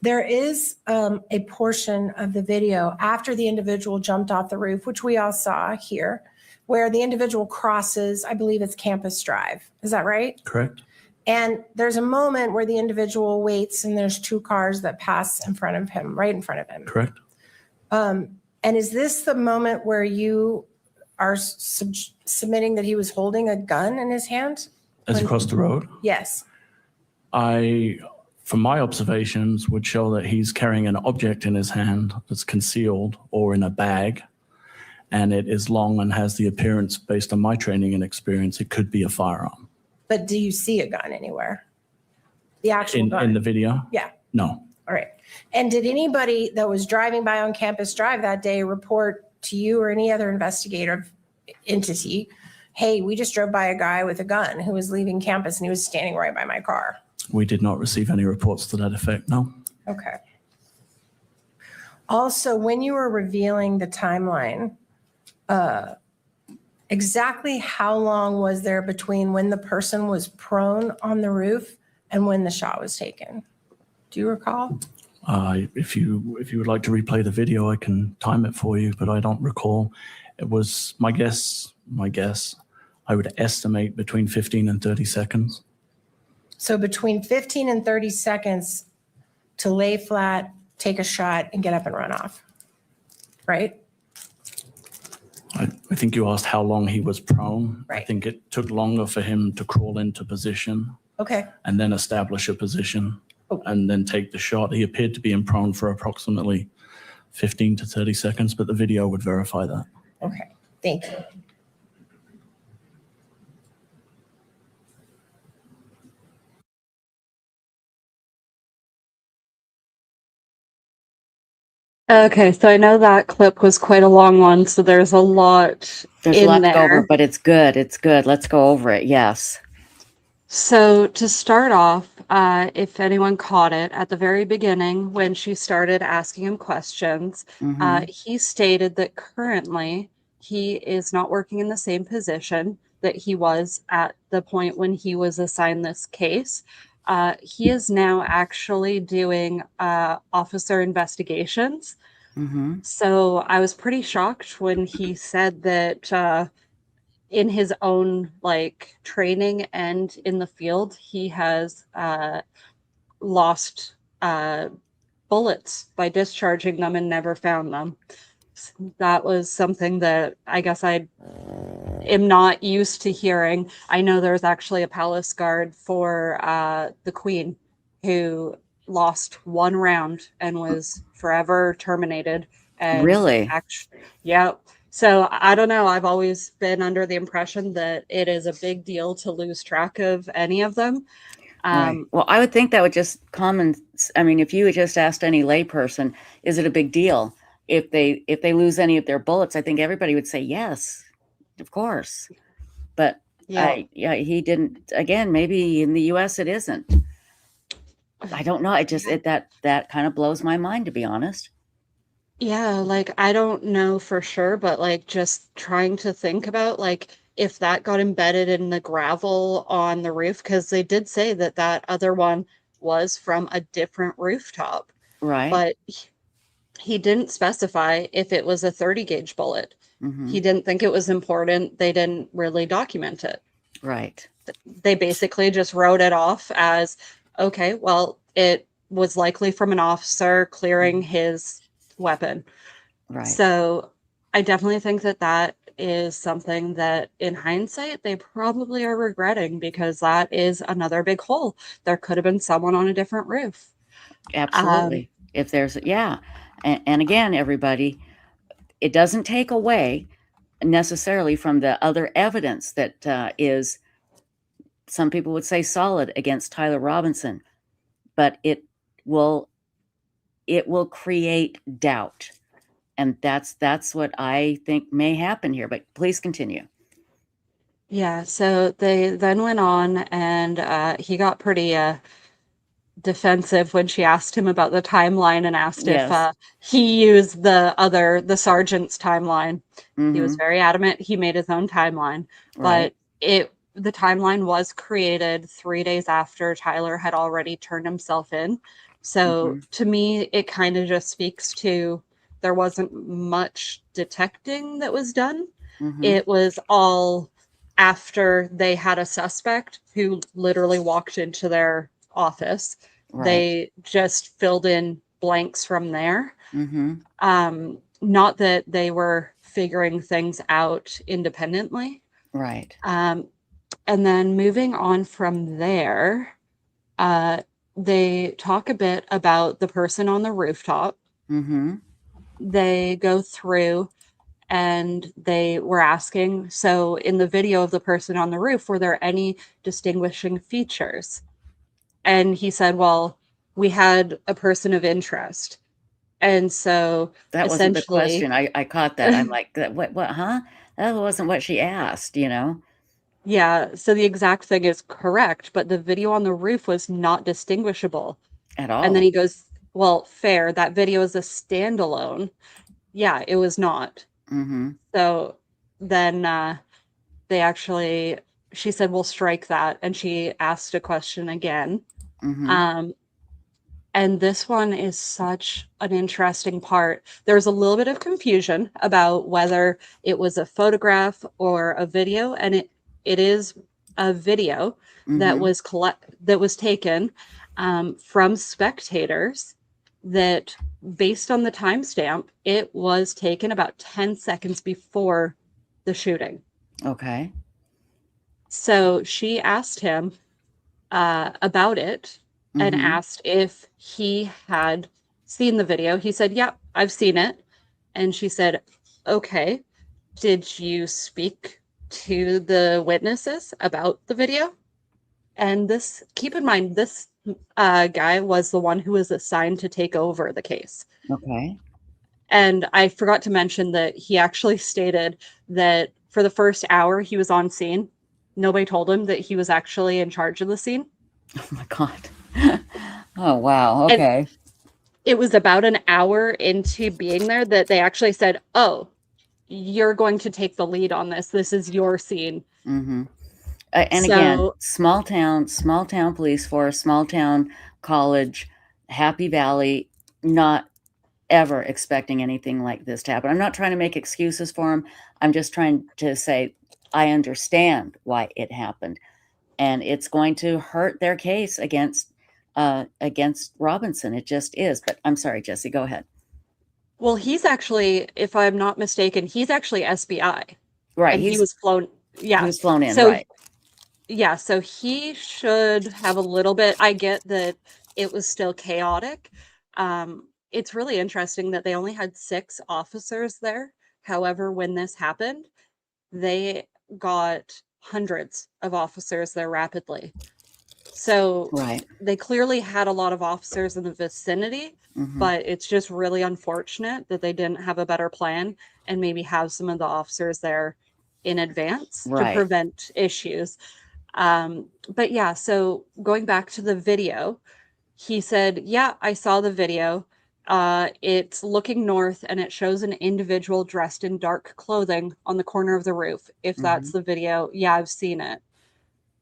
There is a portion of the video after the individual jumped off the roof, which we all saw here, where the individual crosses, I believe it's Campus Drive. Is that right? Correct. And there's a moment where the individual waits and there's two cars that pass in front of him, right in front of him. Correct. And is this the moment where you are submitting that he was holding a gun in his hand? As he crossed the road, Yes. from my observations, would show that he's carrying an object in his hand that's concealed or in a bag, and it is long and has the appearance, based on my training and experience, it could be a firearm. But do you see a gun anywhere? The actual gun? In the video? Yeah. No. All right. And did anybody that was driving by on Campus Drive that day report to you or any other investigative entity, hey, we just drove by a guy with a gun who was leaving campus and he was standing right by my car? We did not receive any reports to that effect, no. Okay. Also, when you were revealing the timeline, exactly how long was there between when the person was prone on the roof and when the shot was taken? Do you recall? If you would like to replay the video, I can time it for you, but I don't recall. It was my guess, I would estimate between 15 and 30 seconds. So between 15 and 30 seconds to lay flat, take a shot, and get up and run off, right? I think you asked how long he was prone. Right. I think it took longer for him to crawl into position Okay. and then establish a position Oh. and then take the shot. He appeared to be in prone for approximately 15 to 30 seconds, but the video would verify that. Okay. Thank you. Okay, so I know that clip was quite a long one, so there's a lot There's a in lot to go there. over, but it's good. It's good. Let's go over it. Yes. So to start off, if anyone caught it at the very beginning when she started asking him questions, he stated that currently he is not working in the same position that he was at the point when he was assigned this case. He is now actually doing officer investigations. So I was pretty shocked when he said that in his own like training and in the field, he has lost bullets by discharging them and never found them. That was something that I guess I am not used to hearing. I know there's actually a palace guard for the Queen who lost one round and was forever terminated. And Really? Yeah. So I don't know. I've always been under the impression that it is a big deal to lose track of any of them. Right. Well, I would think that would just if you had just asked any layperson, is it a big deal if they lose any of their bullets? I think everybody would say yes, of course. But Yeah. he didn't. Again, maybe in the U.S. it isn't. I don't know. That kind of blows my mind, to be honest. Yeah, like I don't know for sure, but like just trying to think about like if that got embedded in the gravel on the roof, because they did say that that other one was from a different rooftop, Right. but he didn't specify if it was a 30 gauge bullet. He didn't think it was important. They didn't really document it. Right. They basically just wrote it off as, okay, well, it was likely from an officer clearing his weapon. Right. So I definitely think that that is something that in hindsight they probably are regretting, because that is another big hole. There could have been someone on a different roof. Absolutely. If there's, yeah. And again, everybody, it doesn't take away necessarily from the other evidence that is, some people would say, solid against Tyler Robinson, but it will create doubt. And that's what I think may happen here, but please continue. Yeah, so they then went on, and he got pretty defensive when she asked him about the timeline and asked Yes. if he used the sergeant's timeline. He was Mhm. very adamant he made his own timeline, Right. but the timeline was created 3 days after Tyler had already turned himself in. So to me, it kind of just speaks to there wasn't much detecting that was done. It was all after they had a suspect who literally walked into their office. Right. They just filled in blanks from there. Not that they were figuring things out independently. Right. And then moving on from there, they talk a bit about the person on the rooftop. They go through and they were asking, so in the video of the person on the roof, were there any distinguishing features? And he said, well, we had a person of interest. And so That wasn't the essentially, question. I caught that. I'm like, what, huh? That wasn't what she asked, you know? yeah, so the exact thing is correct, but the video on the roof was not distinguishable. At And then all. he goes, well, fair, that video is a standalone. Yeah, it was not. So then she said, we'll strike that. And she asked a question again. And this one is such an interesting part. There's a little bit of confusion about whether it was a photograph or a video, and it is a video that was taken from spectators that, based on the timestamp, it was taken about 10 seconds before the shooting. Okay. So she asked him about it and asked if he had seen the video. He said, yep, I've seen it. And she said, okay, did you speak to the witnesses about the video? And this, keep in mind, this guy was the one who was assigned to take over the case. Okay. And I forgot to mention that he actually stated that for the first hour he was on scene, nobody told him that he was actually in charge of the scene. Oh my God. Oh, wow. Okay. And it was about an hour into being there that they actually said, oh, you're going to take the lead on this. This is your scene. And again, small town police force, small town college, Happy Valley, not ever expecting anything like this to happen. I'm not trying to make excuses for them. I'm just trying to say, I understand why it happened. And it's going to hurt their case against Robinson. It just is. But I'm sorry, Jesse, go ahead. Well, he's actually, if I'm not mistaken, he's actually SBI. Right. And he was flown. Yeah. He was flown in, so, right. Yeah. So he should have a little bit. I get that it was still chaotic. It's really interesting that they only had 6 officers there. However, when this happened, they got hundreds of officers there rapidly. So they clearly had a lot of officers in the vicinity, but it's just really unfortunate that they didn't have a better plan and maybe have some of the officers there in advance to prevent issues. But yeah, so going back to the video, he said, yeah, I saw the video. It's looking north and it shows an individual dressed in dark clothing on the corner of the roof. If that's the video, yeah, I've seen it.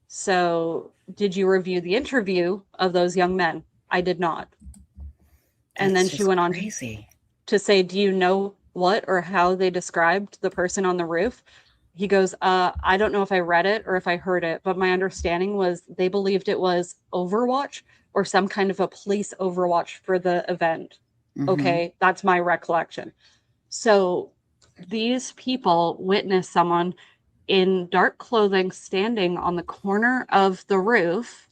So did you review the interview of those young men? I did not. And then she went on to say, do you know what or how they described the person on the roof? He goes, I don't know if I read it or if I heard it, but my understanding was they believed it was Overwatch or some kind of a police Overwatch for the event. Okay, that's my recollection. So these people witnessed someone in dark clothing standing on the corner of the roof,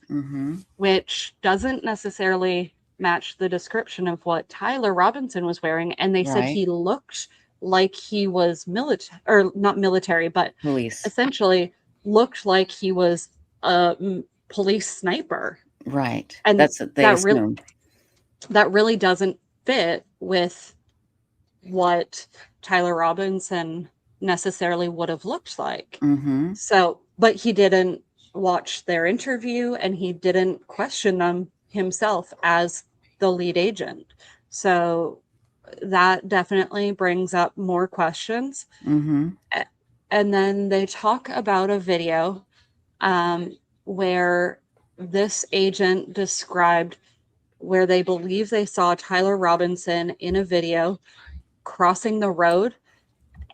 which doesn't necessarily match the description of what Tyler Robinson was wearing. And they said he looked like he was military, or not military, but police. Essentially looked like he was a police sniper. Right. And that's what they assumed. That really doesn't fit with what Tyler Robinson necessarily would have looked like. So, but he didn't watch their interview and he didn't question them himself as the lead agent. So that definitely brings up more questions. And then they talk about a video where this agent described where they believe they saw Tyler Robinson in a video crossing the road.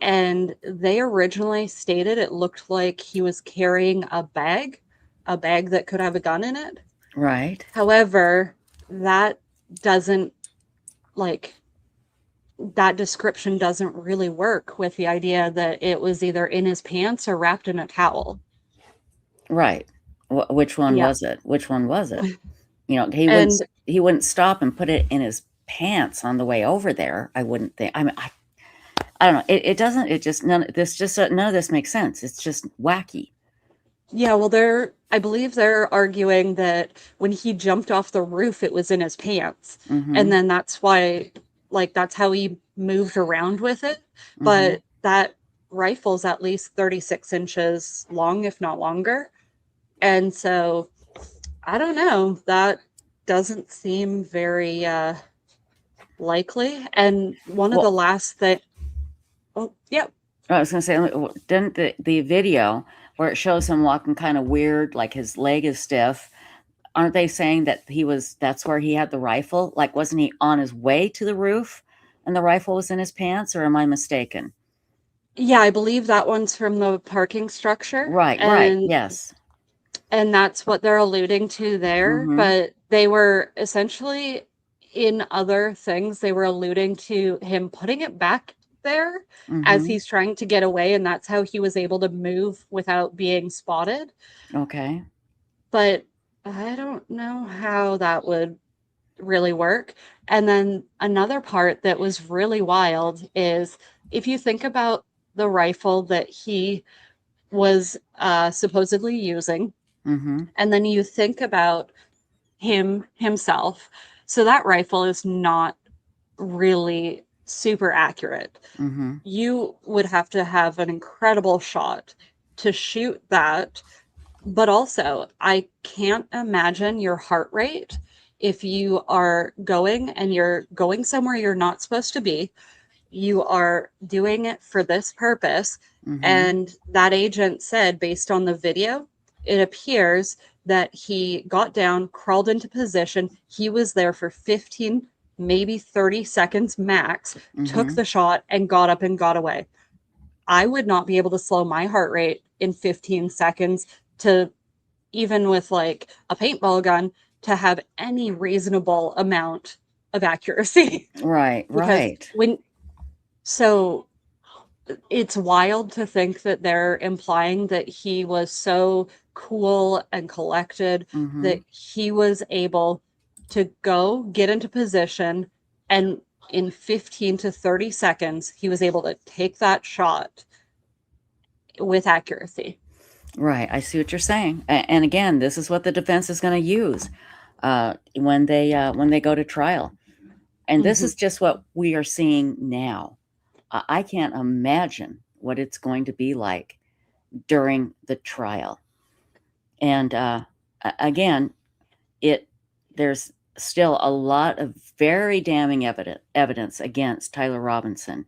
And they originally stated it looked like he was carrying a bag that could have a gun in it. Right. However, that doesn't, like, that description doesn't really work with the idea that it was either in his pants or wrapped in a towel. Right. Which one was it? Which one was it? You know, he wouldn't stop and put it in his pants on the way over there. I wouldn't think. I mean, I don't know. It doesn't. It just none of this makes sense. It's just wacky. Yeah, well, I believe they're arguing that when he jumped off the roof, it was in his pants, and then that's why, like, that's how he moved around with it. But that rifle's at least 36 inches long, if not longer, and so I don't know. That doesn't seem very likely. And one of the last that. Oh, yeah. I was going to say, didn't the video where it shows him walking kind of weird, like his leg is stiff, aren't they saying that that's where he had the rifle? Like, wasn't he on his way to the roof and the rifle was in his pants, or am I mistaken? Yeah, I believe that one's from the parking structure. Right, yes. And that's what they're alluding to there. But they were essentially, in other things, they were alluding to him putting it back there as he's trying to get away, and that's how he was able to move without being spotted. Okay. But I don't know how that would really work. And then another part that was really wild is if you think about the rifle that he was supposedly using, and then you think about himself, so that rifle is not really super accurate. You would have to have an incredible shot to shoot that. But also, I can't imagine your heart rate if you are going and you're going somewhere you're not supposed to be. You are doing it for this purpose. And that agent said, based on the video, it appears that he got down, crawled into position. He was there for 15 maybe 30 seconds max, took the shot and got up and got away. I would not be able to slow my heart rate in 15 seconds to, even with like a paintball gun, to have any reasonable amount of accuracy. Right. So it's wild to think that they're implying that he was so cool and collected that he was able to go get into position, and in 15 to 30 seconds, he was able to take that shot with accuracy. Right. I see what you're saying. And again, this is what the defense is going to use when they go to trial. And this is just what we are seeing now. I can't imagine what it's going to be like during the trial. And again, there's still a lot of very damning evidence against Tyler Robinson.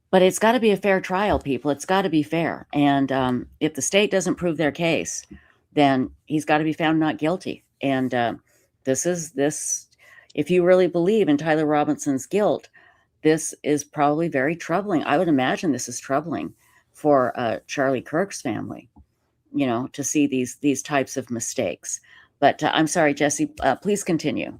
But it's got to be a fair trial, people. It's got to be fair. And if the state doesn't prove their case, then he's got to be found not guilty. And if you really believe in Tyler Robinson's guilt, this is probably very troubling. I would imagine this is troubling for Charlie Kirk's family, to see these types of mistakes. But I'm sorry, Jesse, please continue.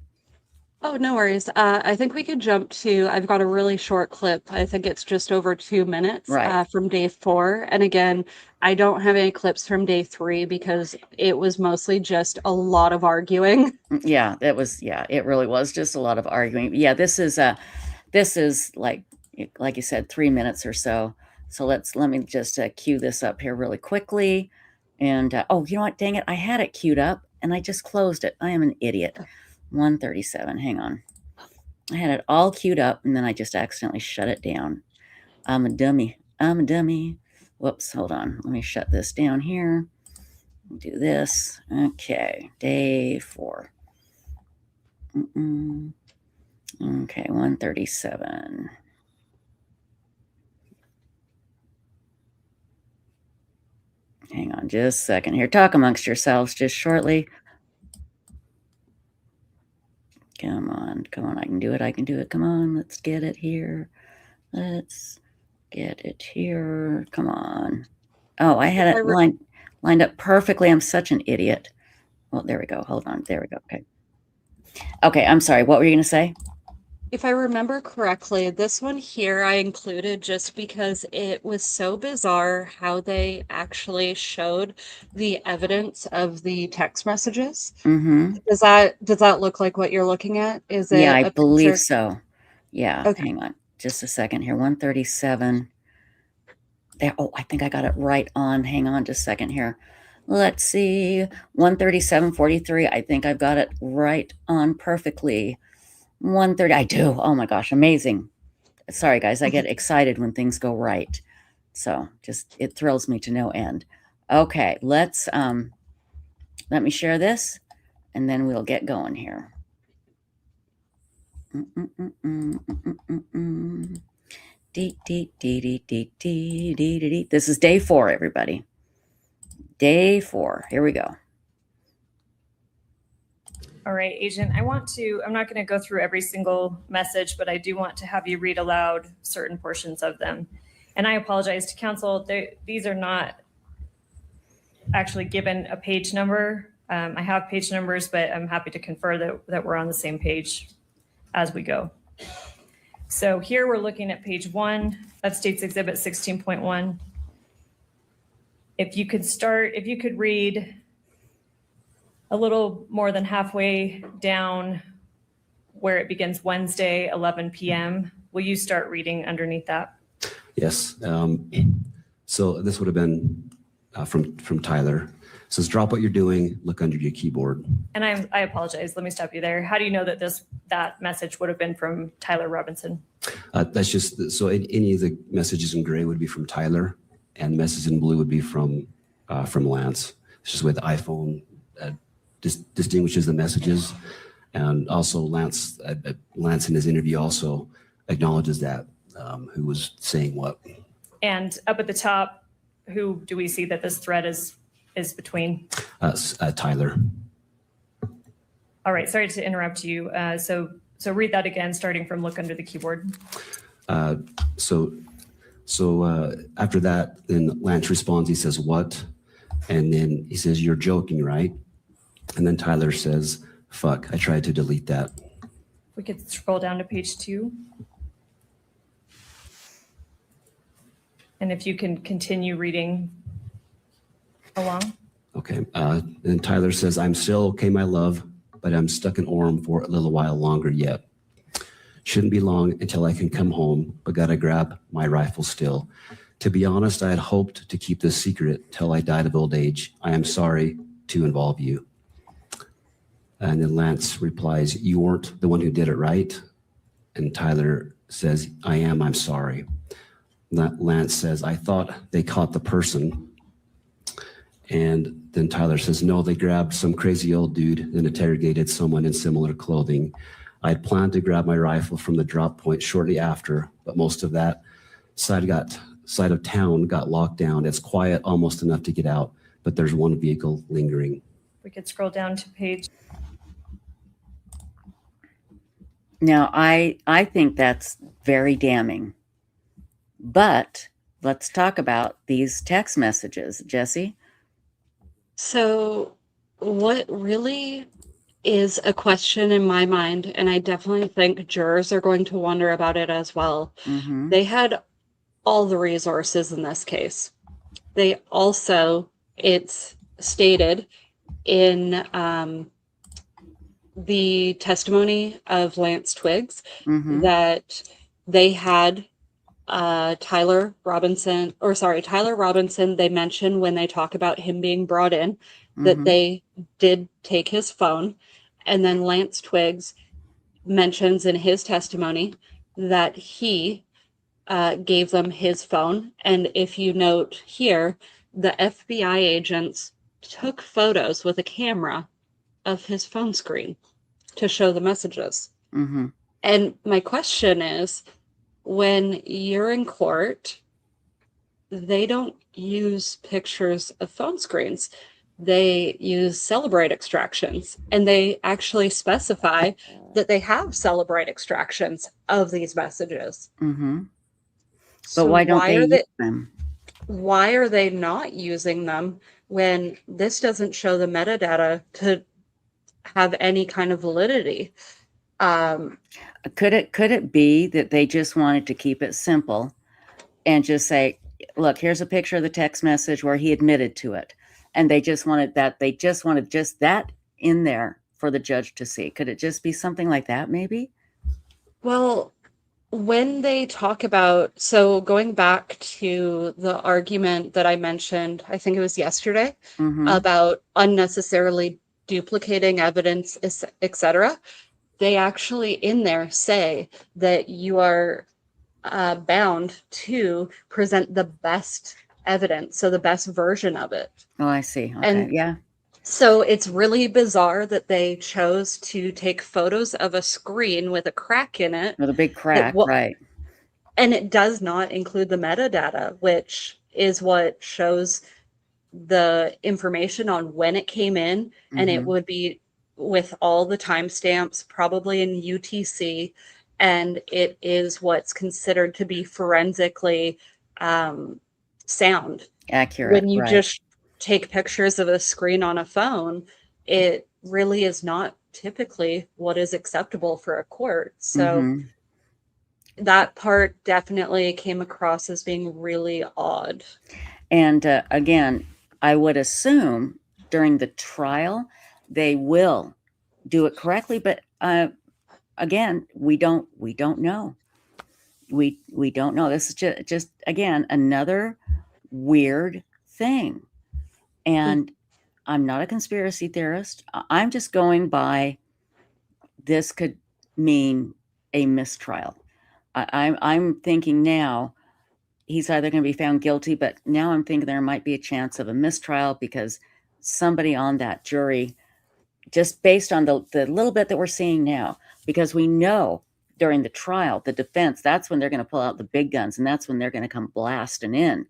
Oh, no worries. I think we could jump to, I've got a really short clip. I think it's just over 2 minutes from day 4. And again, I don't have any clips from day 3 because it was mostly just a lot of arguing. Yeah, it really was just a lot of arguing. Yeah, this is like you said, 3 minutes or so. So let me just cue this up here really quickly. And oh, you know what? Dang it. I had it queued up and I just closed it. I am an idiot. 137. Hang on. I had it all queued up and then I just accidentally shut it down. I'm a dummy. Whoops. Hold on. Let me shut this down here. Do this. Okay. Day 4. Okay. 137. Hang on just a second here. Talk amongst yourselves just shortly. Come on. I can do it. Come on. Let's get it here. Come on. Oh, I had it lined up perfectly. I'm such an idiot. Well, there we go. Hold on. There we go. Okay. I'm sorry. What were you going to say? If I remember correctly, this one here I included just because it was so bizarre how they actually showed the evidence of the text messages. Mm-hmm. Does that look like what you're looking at? Is it? Yeah, I believe so. Yeah. Okay. Hang on just a second here. 137. There. Oh, I think I got it right on. Hang on just a second here. Let's see. 137:43. I think I've got it right on perfectly. 130. I do. Oh my gosh, amazing. Sorry guys, I get excited when things go right. So it thrills me to no end. Okay, let me share this and then we'll get going here. This is day 4, everybody. Day 4. Here we go. All right, Agent, I'm not going to go through every single message, but I do want to have you read aloud certain portions of them. And I apologize to counsel. These are not actually given a page number. I have page numbers, but I'm happy to confer that we're on the same page as we go. So here we're looking at page 1 of State's Exhibit 16.1. If you could read a little more than halfway down where it begins Wednesday, 11 p.m. Will you start reading underneath that? Yes. So this would have been from Tyler. It says, drop what you're doing, look under your keyboard. And I apologize. Let me stop you there. How do you know that that message would have been from Tyler Robinson? That's just, so any of the messages in gray would be from Tyler and messages in blue would be from Lance. It's just with iPhone distinguishes the messages. And also Lance in his interview also acknowledges that, who was saying what. And up at the top, who do we see that this thread is between? Tyler. All right, sorry to interrupt you. So read that again, starting from look under the keyboard. So after that, then Lance responds, he says, what? And then he says, you're joking, right? And then Tyler says, fuck, I tried to delete that. We could scroll down to page 2. And if you can continue reading along. Okay. Then Tyler says, I'm still okay, my love, but I'm stuck in Orem for a little while longer yet. Shouldn't be long until I can come home, but gotta grab my rifle still. To be honest, I had hoped to keep this secret till I died of old age. I am sorry to involve you. And then Lance replies, you weren't the one who did it, right? And Tyler says, I am, I'm sorry. Lance says, I thought they caught the person. And then Tyler says, no, they grabbed some crazy old dude and interrogated someone in similar clothing. I had planned to grab my rifle from the drop point shortly after, but most of that side of town got locked down. It's quiet, almost enough to get out, but there's one vehicle lingering. We could scroll down to page. Now, I think that's very damning. But let's talk about these text messages, Jesse. So, what really is a question in my mind, and I definitely think jurors are going to wonder about it as well. Mm-hmm. They had all the resources in this case. They also, it's stated in the testimony of Lance Twiggs Mm-hmm. that they had Tyler Robinson, they mention when they talk about him being brought in, that Mm-hmm. they did take his phone. And then Lance Twiggs mentions in his testimony that he gave them his phone. And if you note here, the FBI agents took photos with a camera of his phone screen to show the messages. Mm-hmm. And my question is, when you're in court, they don't use pictures of phone screens. They use Celebrate extractions, and they actually specify that they have Celebrate extractions of these messages. Mm-hmm. So But why don't they use them? Why are they not using them when this doesn't show the metadata to have any kind of validity? Could it be that they just wanted to keep it simple and just say, look, here's a picture of the text message where he admitted to it, and they just wanted just that in there for the judge to see? Could it just be something like that, maybe? Well, when they talk about, so going back to the argument that I mentioned, I think it was yesterday, Mm-hmm. about unnecessarily duplicating evidence, etc., they actually in there say that you are bound to present the best evidence, so the best version of it. Oh, I see. Okay. And yeah. So it's really bizarre that they chose to take photos of a screen with a crack in it. With a big crack, right. And it does not include the metadata, which is what shows the information on when it came in. Mm-hmm. And it would be with all the timestamps, probably in UTC. And it is what's considered to be forensically sound. Accurate. When you just take pictures of a screen on a phone, it really is not typically what is acceptable for a court. So that part definitely came across as being really odd. And again, I would assume during the trial they will do it correctly, but again, we don't know. We don't know. This is just again another weird thing. And I'm not a conspiracy theorist. I'm just going by this could mean a mistrial. I'm thinking now he's either going to be found guilty, but now I'm thinking there might be a chance of a mistrial because somebody on that jury, just based on the little bit that we're seeing now, because we know during the trial, the defense, that's when they're going to pull out the big guns, and that's when they're going to come blasting in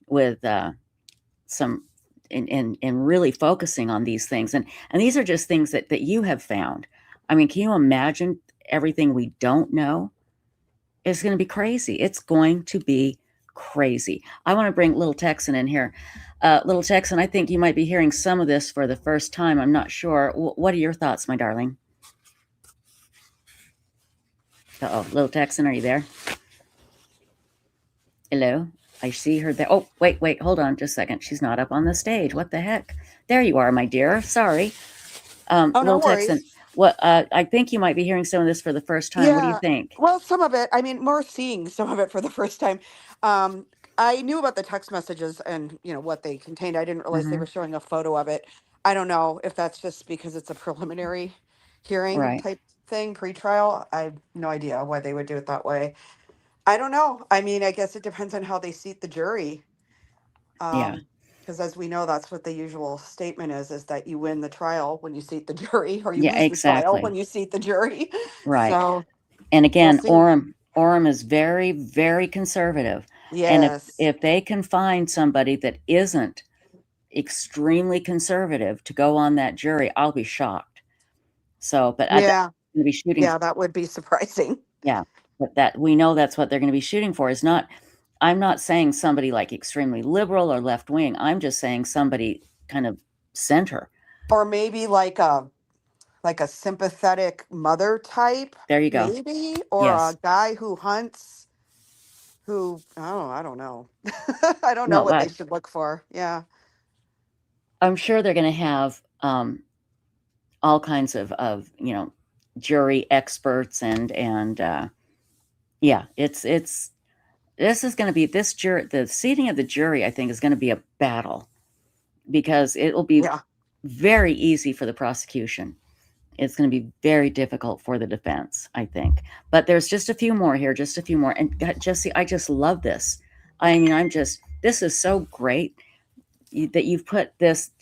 with some and really focusing on these things. And these are just things that you have found. I mean, can you imagine everything we don't know? It's going to be crazy. It's going to be crazy. I want to bring Little Texan in here. Little Texan, I think you might be hearing some of this for the first time. I'm not sure. What are your thoughts, my darling? Uh-oh, Little Texan, are you there? Hello? I see her there. Oh, wait, hold on just a second. She's not up on the stage. What the heck? There you are, my dear. Sorry. Little no Texan. worries. What I think you might be hearing some of this for the first time. Yeah. What do you think? Well, some of it. I mean, more seeing some of it for the first time. I knew about the text messages and what they contained. I didn't realize they were showing a photo of it. I don't know if that's just because it's a preliminary hearing type thing, pretrial. I have no idea why they would do it that way. I don't know. I mean, I guess it depends on how they seat the jury. Yeah. Because as we know, that's what the usual statement is that you win the trial when you seat the jury, or you Yeah, lose the trial exactly. when you seat the jury. Right. So And we'll again, see. Orem is very, very conservative. And Yes. if they can find somebody that isn't extremely conservative to go on that jury, I'll be shocked. So, but I'm Yeah. going to be shooting. Yeah, that would be surprising. Yeah, but that we know that's what they're going to be shooting for is not. I'm not saying somebody like extremely liberal or left wing. I'm just saying somebody kind of center. Or maybe like a sympathetic mother type. There you go. Maybe. Or Yes. a guy who hunts, who, oh, I don't know. I don't know No, what they should look for. Yeah. I'm sure they're going to have all kinds of jury experts and yeah, it's this is going to be the seating of the jury, I think, is going to be a battle because it will be very easy for the prosecution. It's going to be very difficult for the defense, I think. But there's just a few more here, just a few more. And Jesse, I just love this. I mean, this is so great that you've put this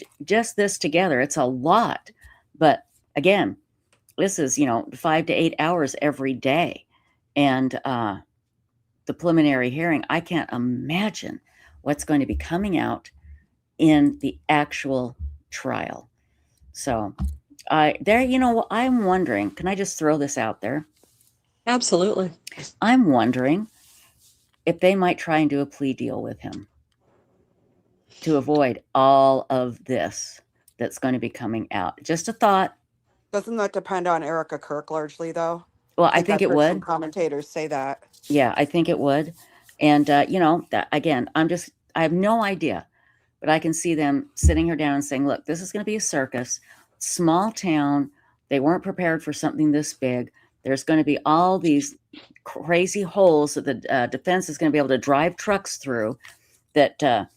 together. It's a lot. But again, this is, 5 to 8 hours every day. And the preliminary hearing, I can't imagine what's going to be coming out in the actual trial. So I'm wondering, can I just throw this out there? Absolutely. I'm wondering if they might try and do a plea deal with him to avoid all of this that's going to be coming out. Just a thought. Doesn't that depend on Erica Kirk largely, though? Well, I think I've it heard some would. commentators say that. Yeah, I think it would. And, that again, I have no idea, but I can see them sitting her down and saying, look, this is going to be a circus, small town. They weren't prepared for something this big. There's going to be all these crazy holes that the defense is going to be able to drive trucks through that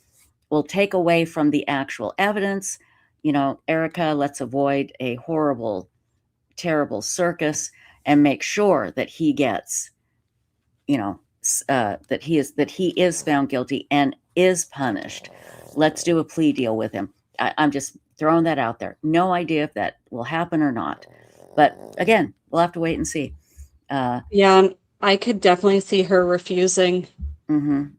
will take away from the actual evidence. Erica, let's avoid a horrible, terrible circus and make sure that he gets, that he is found guilty and is punished. Let's do a plea deal with him. I'm just throwing that out there. No idea if that will happen or not. But again, we'll have to wait and see. Yeah, I could definitely see her refusing. Mm-hmm.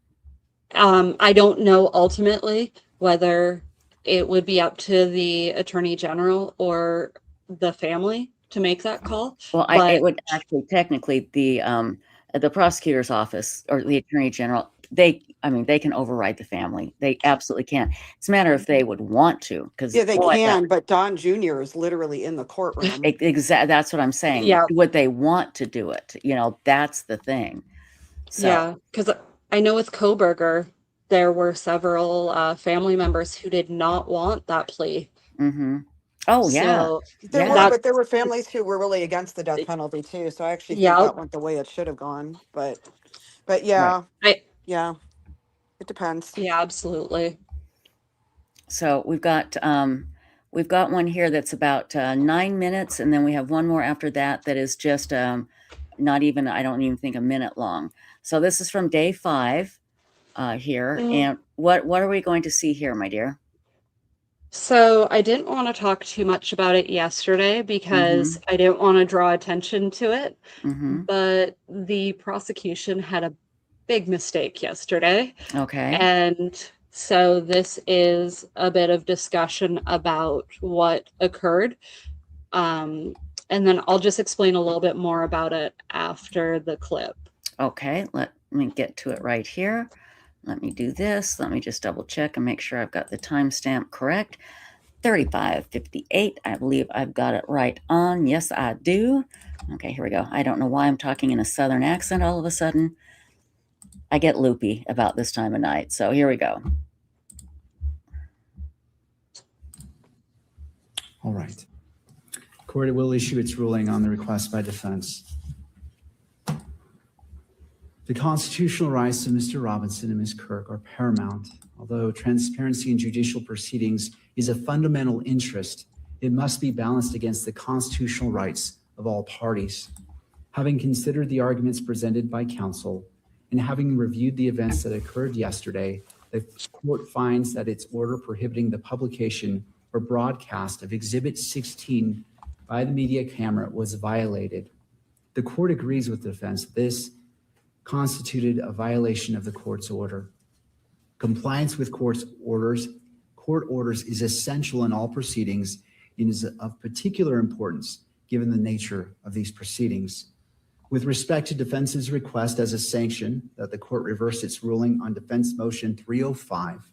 I don't know ultimately whether it would be up to the attorney general or the family to make that call. Well, it would actually technically the prosecutor's office or the attorney general, they can override the family. They absolutely can. It's a matter if they would want to. Yeah, they can, but Don Jr. is literally in the courtroom. Exactly. That's what I'm saying. Yeah. Would they want to do it? That's the thing. So. Yeah, because I know with Koberger, there were several family members who did not want that plea. Mm-hmm. Oh, yeah. So, but there were families who were really against the death penalty too. So I actually think that went the way it should have gone. But yeah, right. It depends. Yeah, absolutely. So we've got one here that's about 9 minutes, and then we have one more after that is just not even, I don't even think, a minute long. So this is from day 5 here. And what are we going to see here, my dear? So I didn't want to talk too much about it yesterday because I didn't want to draw attention to it. But the prosecution had a big mistake yesterday. Okay. And so this is a bit of discussion about what occurred. And then I'll just explain a little bit more about it after the clip. Okay, let me get to it right here. Let me do this. Let me just double check and make sure I've got the timestamp correct. 35:58. I believe I've got it right on. Yes, I do. Okay, here we go. I don't know why I'm talking in a Southern accent all of a sudden. I get loopy about this time of night. So here we go. All right. Court will issue its ruling on the request by defense. The constitutional rights of Mr. Robinson and Ms. Kirk are paramount. Although transparency in judicial proceedings is a fundamental interest, it must be balanced against the constitutional rights of all parties. Having considered the arguments presented by counsel and having reviewed the events that occurred yesterday, The court finds that its order prohibiting the publication or broadcast of Exhibit 16 by the media camera was violated. The court agrees with the defense. This constituted a violation of the court's order. Compliance with court orders is essential in all proceedings and is of particular importance given the nature of these proceedings. With respect to defense's request as a sanction that the court reverse its ruling on defense motion 305,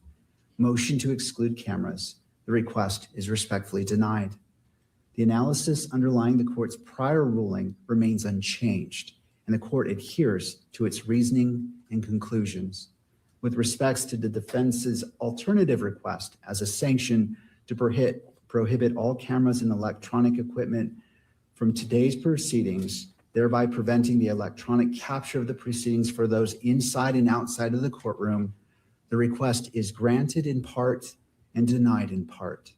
motion to exclude cameras, the request is respectfully denied. The analysis underlying the court's prior ruling remains unchanged, and the court adheres to its reasoning and conclusions. With respects to the defense's alternative request as a sanction to prohibit all cameras and electronic equipment from today's proceedings, thereby preventing the electronic capture of the proceedings for those inside and outside of the courtroom, the request is granted in part and denied in part.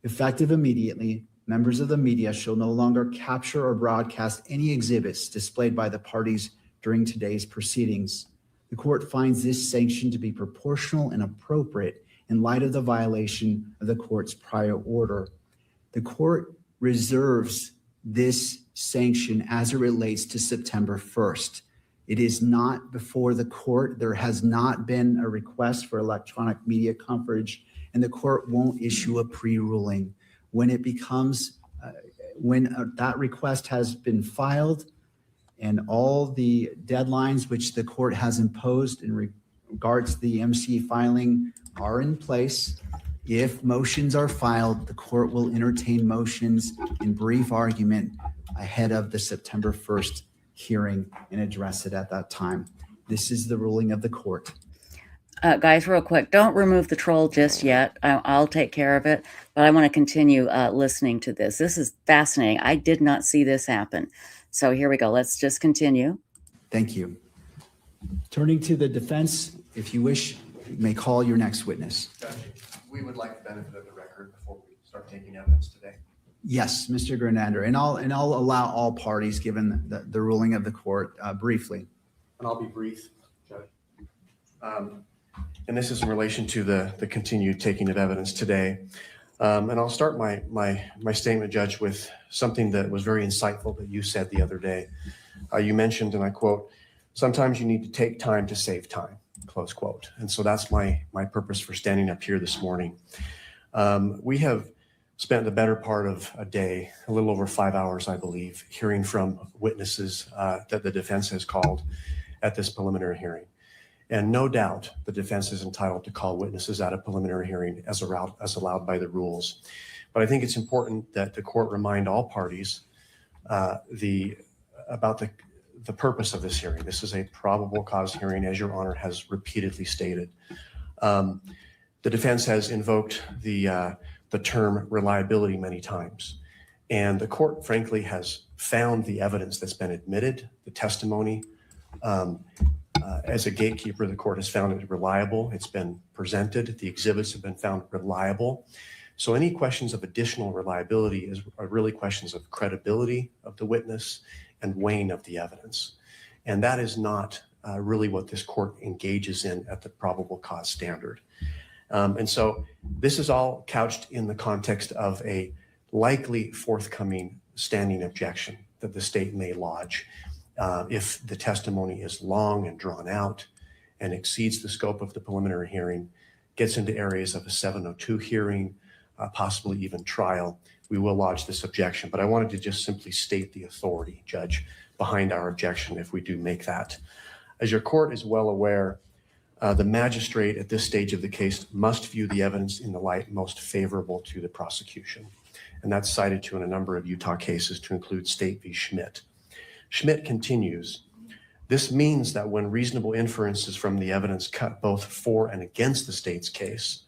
Effective immediately, members of the media shall no longer capture or broadcast any exhibits displayed by the parties during today's proceedings. The court finds this sanction to be proportional and appropriate in light of the violation of the court's prior order. The court reserves this sanction as it relates to September 1st. It is not before the court. There has not been a request for electronic media coverage, and the court won't issue a pre-ruling. When it becomes, that request has been filed and all the deadlines which the court has imposed in regards to the MC filing are in place, if motions are filed, the court will entertain motions in brief argument ahead of the September 1st hearing and address it at that time. This is the ruling of the court. Guys, real quick, don't remove the troll just yet. I'll take care of it, but I want to continue listening to this. This is fascinating. I did not see this happen. So here we go. Let's just continue. Thank you. Turning to the defense, if you wish, you may call your next witness. Judge, we would like the benefit of the record before we start taking evidence today. Yes, Mr. Grenander, and I'll allow all parties, given the ruling of the court, briefly. And I'll be brief, Judge. And this is in relation to the continued taking of evidence today. And I'll start my statement, Judge, with something that was very insightful that you said the other day. You mentioned, and I quote, "Sometimes you need to take time to save time," close quote. And so that's my purpose for standing up here this morning. We have spent the better part of a day, a little over 5 hours, I believe, hearing from witnesses that the defense has called at this preliminary hearing. And no doubt the defense is entitled to call witnesses at a preliminary hearing as allowed by the rules. But I think it's important that the court remind all parties about the purpose of this hearing. This is a probable cause hearing, as Your Honor has repeatedly stated. The defense has invoked the term reliability many times. And the court, frankly, has found the evidence that's been admitted, the testimony. As a gatekeeper, the court has found it reliable. It's been presented. The exhibits have been found reliable. So any questions of additional reliability are really questions of credibility of the witness and weighing of the evidence. And that is not really what this court engages in at the probable cause standard. And so this is all couched in the context of a likely forthcoming standing objection that the state may lodge if the testimony is long and drawn out and exceeds the scope of the preliminary hearing, gets into areas of a 702 hearing, possibly even trial. We will lodge this objection, but I wanted to just simply state the authority, Judge, behind our objection if we do make that. As your court is well aware, the magistrate at this stage of the case must view the evidence in the light most favorable to the prosecution. And that's cited to in a number of Utah cases, to include State v. Schmidt. Schmidt continues, "This means that when reasonable inferences from the evidence cut both for and against the state's case,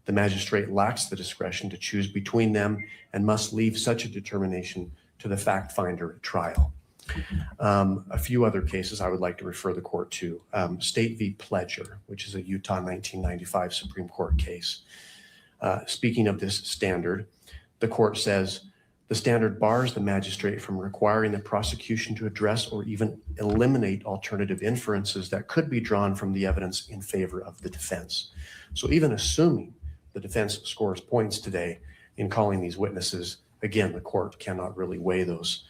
the magistrate lacks the discretion to choose between them and must leave such a determination to the fact finder at trial." A few other cases I would like to refer the court to. State v. Pledger, which is a Utah 1995 Supreme Court case. Speaking of this standard, the court says, The standard bars the magistrate from requiring the prosecution to address or even eliminate alternative inferences that could be drawn from the evidence in favor of the defense. So even assuming the defense scores points today in calling these witnesses, again, the court cannot really weigh those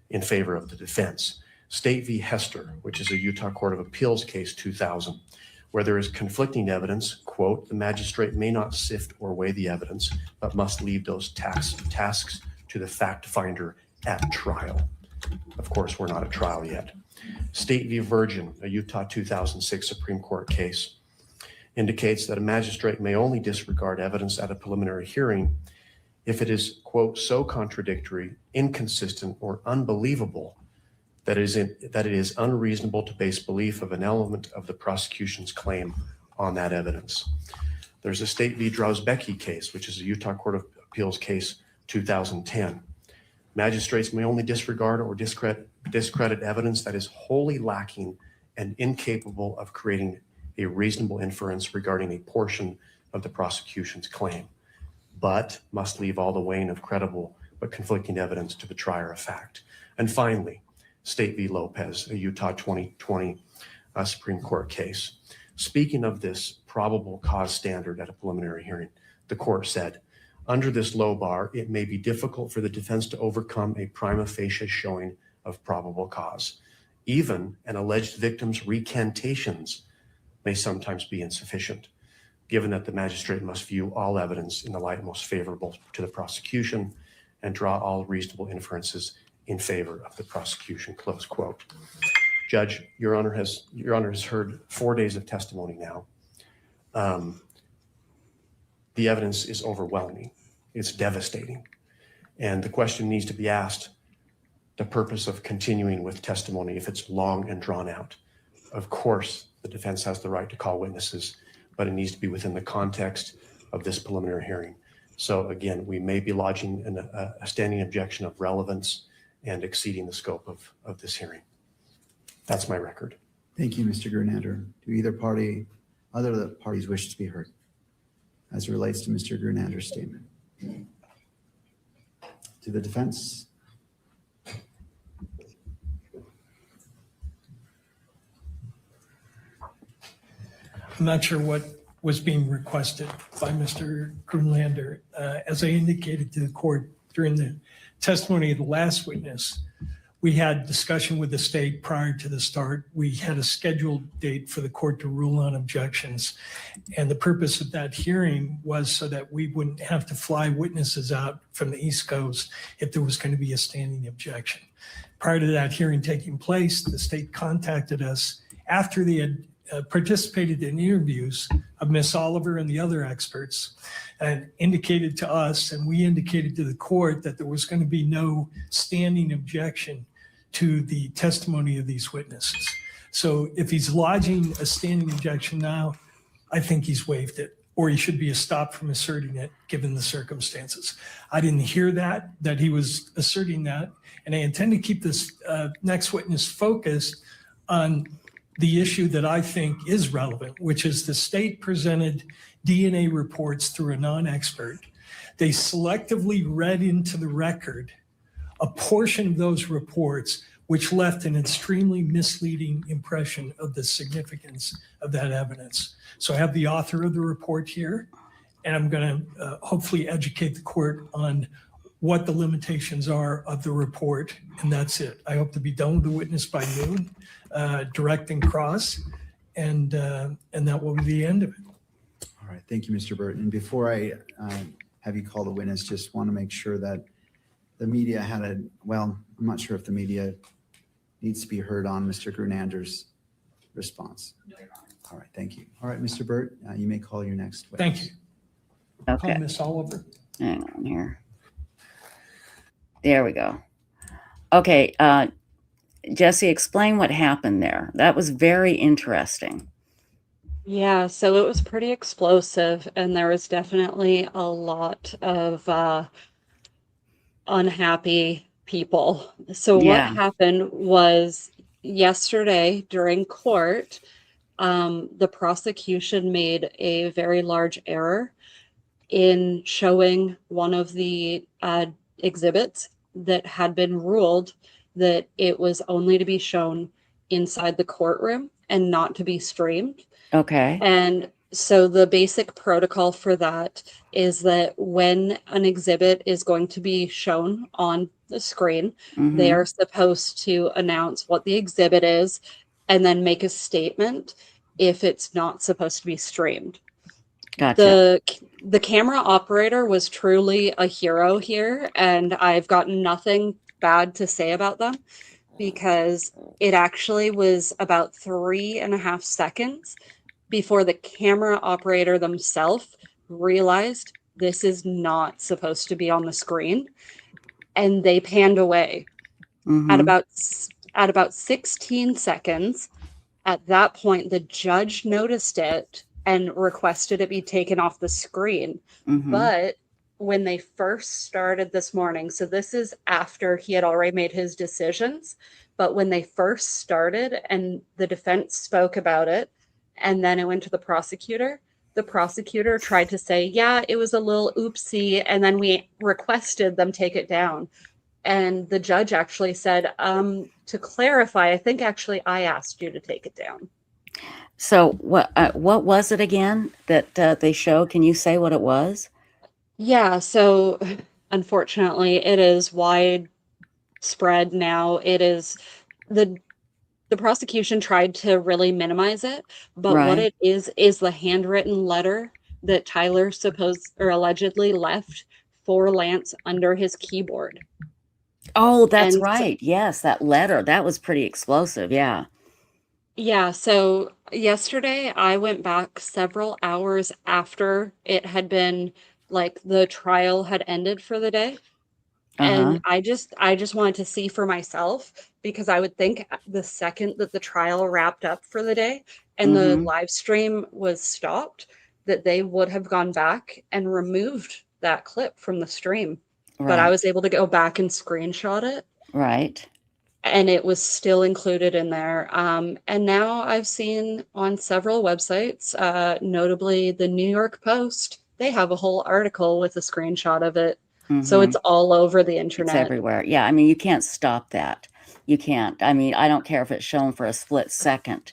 in favor of the defense. State v. Hester, which is a Utah Court of Appeals case 2000, where there is conflicting evidence, quote, the magistrate may not sift or weigh the evidence, but must leave those tasks to the fact finder at trial. Of course, we're not at trial yet. State v. Virgin, a Utah 2006 Supreme Court case, indicates that a magistrate may only disregard evidence at a preliminary hearing if it is, quote, so contradictory, inconsistent, or unbelievable that it is unreasonable to base belief of an element of the prosecution's claim on that evidence. There's a State v. Drozbecki case, which is a Utah Court of Appeals case 2010. Magistrates may only disregard or discredit evidence that is wholly lacking and incapable of creating a reasonable inference regarding a portion of the prosecution's claim, but must leave all the weighing of credible but conflicting evidence to the trier of fact. And finally, State v. Lopez, a Utah 2020 Supreme Court case. Speaking of this probable cause standard at a preliminary hearing, the court said, under this low bar, it may be difficult for the defense to overcome a prima facie showing of probable cause. Even an alleged victim's recantations may sometimes be insufficient, given that the magistrate must view all evidence in the light most favorable to the prosecution and draw all reasonable inferences in favor of the prosecution, close quote. Judge, Your Honor has heard 4 days of testimony now. The evidence is overwhelming. It's devastating. And the question needs to be asked, the purpose of continuing with testimony if it's long and drawn out. Of course, the defense has the right to call witnesses, but it needs to be within the context of this preliminary hearing. So again, we may be lodging a standing objection of relevance and exceeding the scope of this hearing. That's my record. Thank you, Mr. Grunander. Do other parties wish to be heard as it relates to Mr. Grunander's statement? To the defense? I'm not sure what was being requested by Mr. Grunlander. As I indicated to the court during the testimony of the last witness, we had discussion with the state prior to the start. We had a scheduled date for the court to rule on objections. And the purpose of that hearing was so that we wouldn't have to fly witnesses out from the East Coast if there was going to be a standing objection. Prior to that hearing taking place, the state contacted us after they had participated in interviews of Miss Oliver and the other experts, and indicated to us, and we indicated to the court, that there was going to be no standing objection to the testimony of these witnesses. So if he's lodging a standing objection now, I think he's waived it, or he should be stopped from asserting it given the circumstances. I didn't hear that he was asserting that, and I intend to keep this next witness focused on the issue that I think is relevant, which is the state presented DNA reports through a non-expert. They selectively read into the record a portion of those reports, which left an extremely misleading impression of the significance of that evidence. So I have the author of the report here, and I'm going to hopefully educate the court on what the limitations are of the report, and that's it. I hope to be done with the witness by noon, direct and cross, and that will be the end of it. All right, thank you, Mr. Burton. And before I have you call the witness, just want to make sure that the media I'm not sure if the media needs to be heard on Mr. Grunander's response. All right, thank you. All right, Mr. Burt, you may call your next witness. Thank you. Okay. Call Miss Oliver. Hang on here. There we go. Okay, Jesse, explain what happened there. That was very interesting. Yeah, so it was pretty explosive, and there was definitely a lot of unhappy people. So what happened was yesterday during court, the prosecution made a very large error in showing one of the exhibits that had been ruled that it was only to be shown inside the courtroom and not to be streamed. Okay. And so the basic protocol for that is that when an exhibit is going to be shown on the screen, they are supposed to announce what the exhibit is and then make a statement if it's not supposed to be streamed. Gotcha. The camera operator was truly a hero here, and I've gotten nothing bad to say about them, because it actually was about 3.5 seconds before the camera operator themselves realized this is not supposed to be on the screen, and they panned away. At about 16 seconds. At that point, the judge noticed it and requested it be taken off the screen. But when they first started this morning, so this is after he had already made his decisions, but when they first started and the defense spoke about it, and then it went to the prosecutor tried to say, yeah, it was a little oopsie, and then we requested them take it down. And the judge actually said, to clarify, I think actually I asked you to take it down. So what was it again that they showed? Can you say what it was? Yeah, so unfortunately, it is widespread now. It is the prosecution tried to really minimize it, but what Right. it is the handwritten letter that Tyler allegedly left for Lance under his keyboard. Oh, that's And right. Yes, that letter. That was pretty explosive. Yeah. yeah, so yesterday I went back several hours after it had been, like, the trial had ended for the day. And I just wanted to see for myself, because I would think the second that the trial wrapped up for the day and the live stream was stopped, that they would have gone back and removed that clip from the stream. But I Right. was able to go back and screenshot it, Right. and it was still included in there. And now I've seen on several websites, notably the New York Post, they have a whole article with a screenshot of it. So it's all over the It's internet. everywhere. Yeah. I mean, you can't stop that. You can't. I mean, I don't care if it's shown for a split second.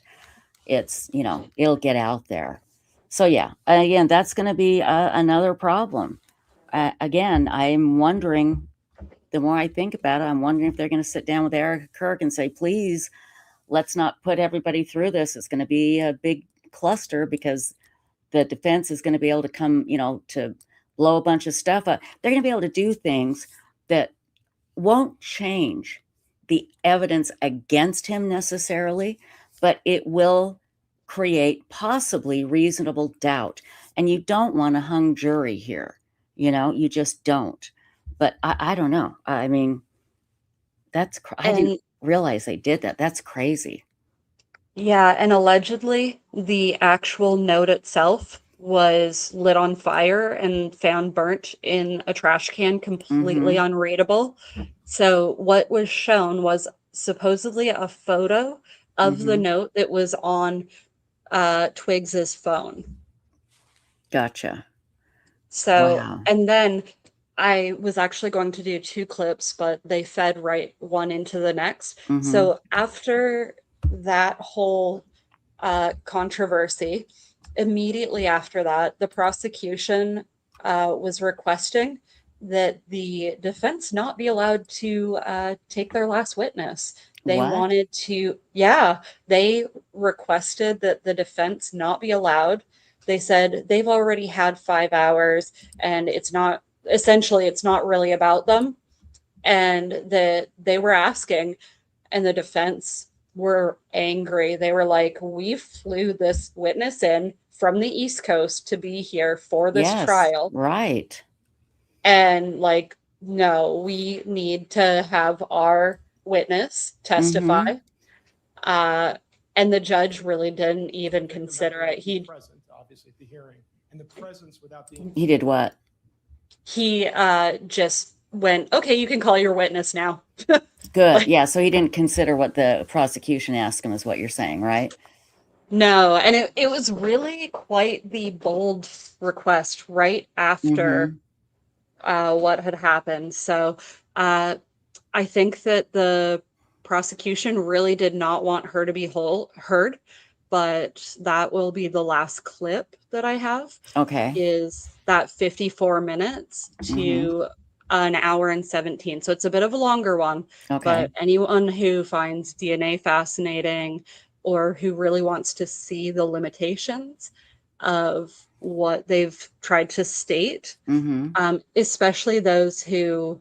It's, it'll get out there. So yeah, again, that's going to be another problem. Again, I'm wondering, the more I think about it, I'm wondering if they're going to sit down with Erica Kirk and say, please, let's not put everybody through this. It's going to be a big cluster, because the defense is going to be able to come, to blow a bunch of stuff up. They're going to be able to do things that won't change the evidence against him necessarily, but it will create possibly reasonable doubt. And you don't want a hung jury here. You just don't. But I don't know. I mean, I didn't realize they did that. That's crazy. Yeah, and allegedly the actual note itself was lit on fire and found burnt in a trash can, completely unreadable. So what was shown was supposedly a photo of the note that was on Twiggs's phone. Gotcha. So, Wow. and then I was actually going to do 2 clips, but they fed right one into the next. So after that whole controversy, immediately after that, the prosecution was requesting that the defense not be allowed to take their last witness. They What? wanted to, they requested that the defense not be allowed. They said they've already had 5 hours, and it's not really about them. And that they were asking, and the defense were angry. They were like, we flew this witness in from the East Coast to be here for this trial. Right. And like, no, we need to have our witness testify. And the judge really didn't even consider it. He present, obviously, at the hearing, and the presence without the. He did what? He just went, okay, you can call your witness now. Good. Yeah. So he didn't consider what the prosecution asked him, is what you're saying, right? No, and it was really quite the bold request right after what had happened. So I think that the prosecution really did not want her to be heard, but that will be the last clip that I have. Okay. Is that 54 minutes to an hour and 17. So it's a bit of a longer one. Okay. But anyone who finds DNA fascinating or who really wants to see the limitations of what they've tried to state, especially those who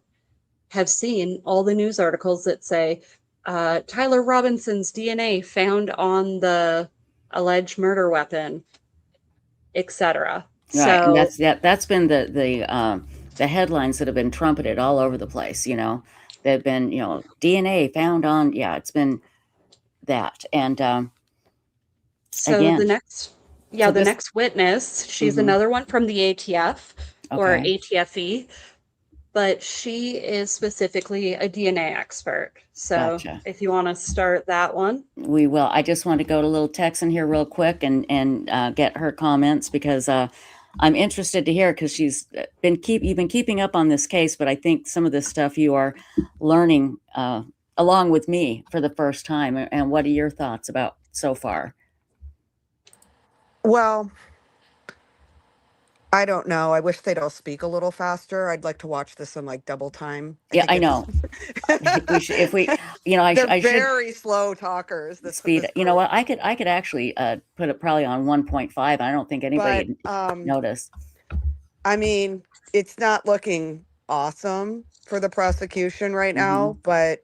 have seen all the news articles that say Tyler Robinson's DNA found on the alleged murder weapon, etc. Right, and So that's been the headlines that have been trumpeted all over the place. You know, they've been, you know, DNA found on. Yeah, it's been that. And so again, the next, so the this, next witness, she's another one from the ATF or okay. ATFE, but she is specifically a DNA expert. So Gotcha. if you want to start that one. We will. I just want to go to little Tex in here real quick and get her comments because I'm interested to hear, because you've been keeping up on this case, but I think some of this stuff you are learning along with me for the first time. And what are your thoughts about so far? Well, I don't know. I wish they'd all speak a little faster. I'd like to watch this in like double time. Yeah, I know. We should, if we, you know, They're I should very slow talkers. speed. You know what? I could actually put it probably on 1.5. I don't think anybody noticed. I mean, it's not looking awesome for the prosecution right now, but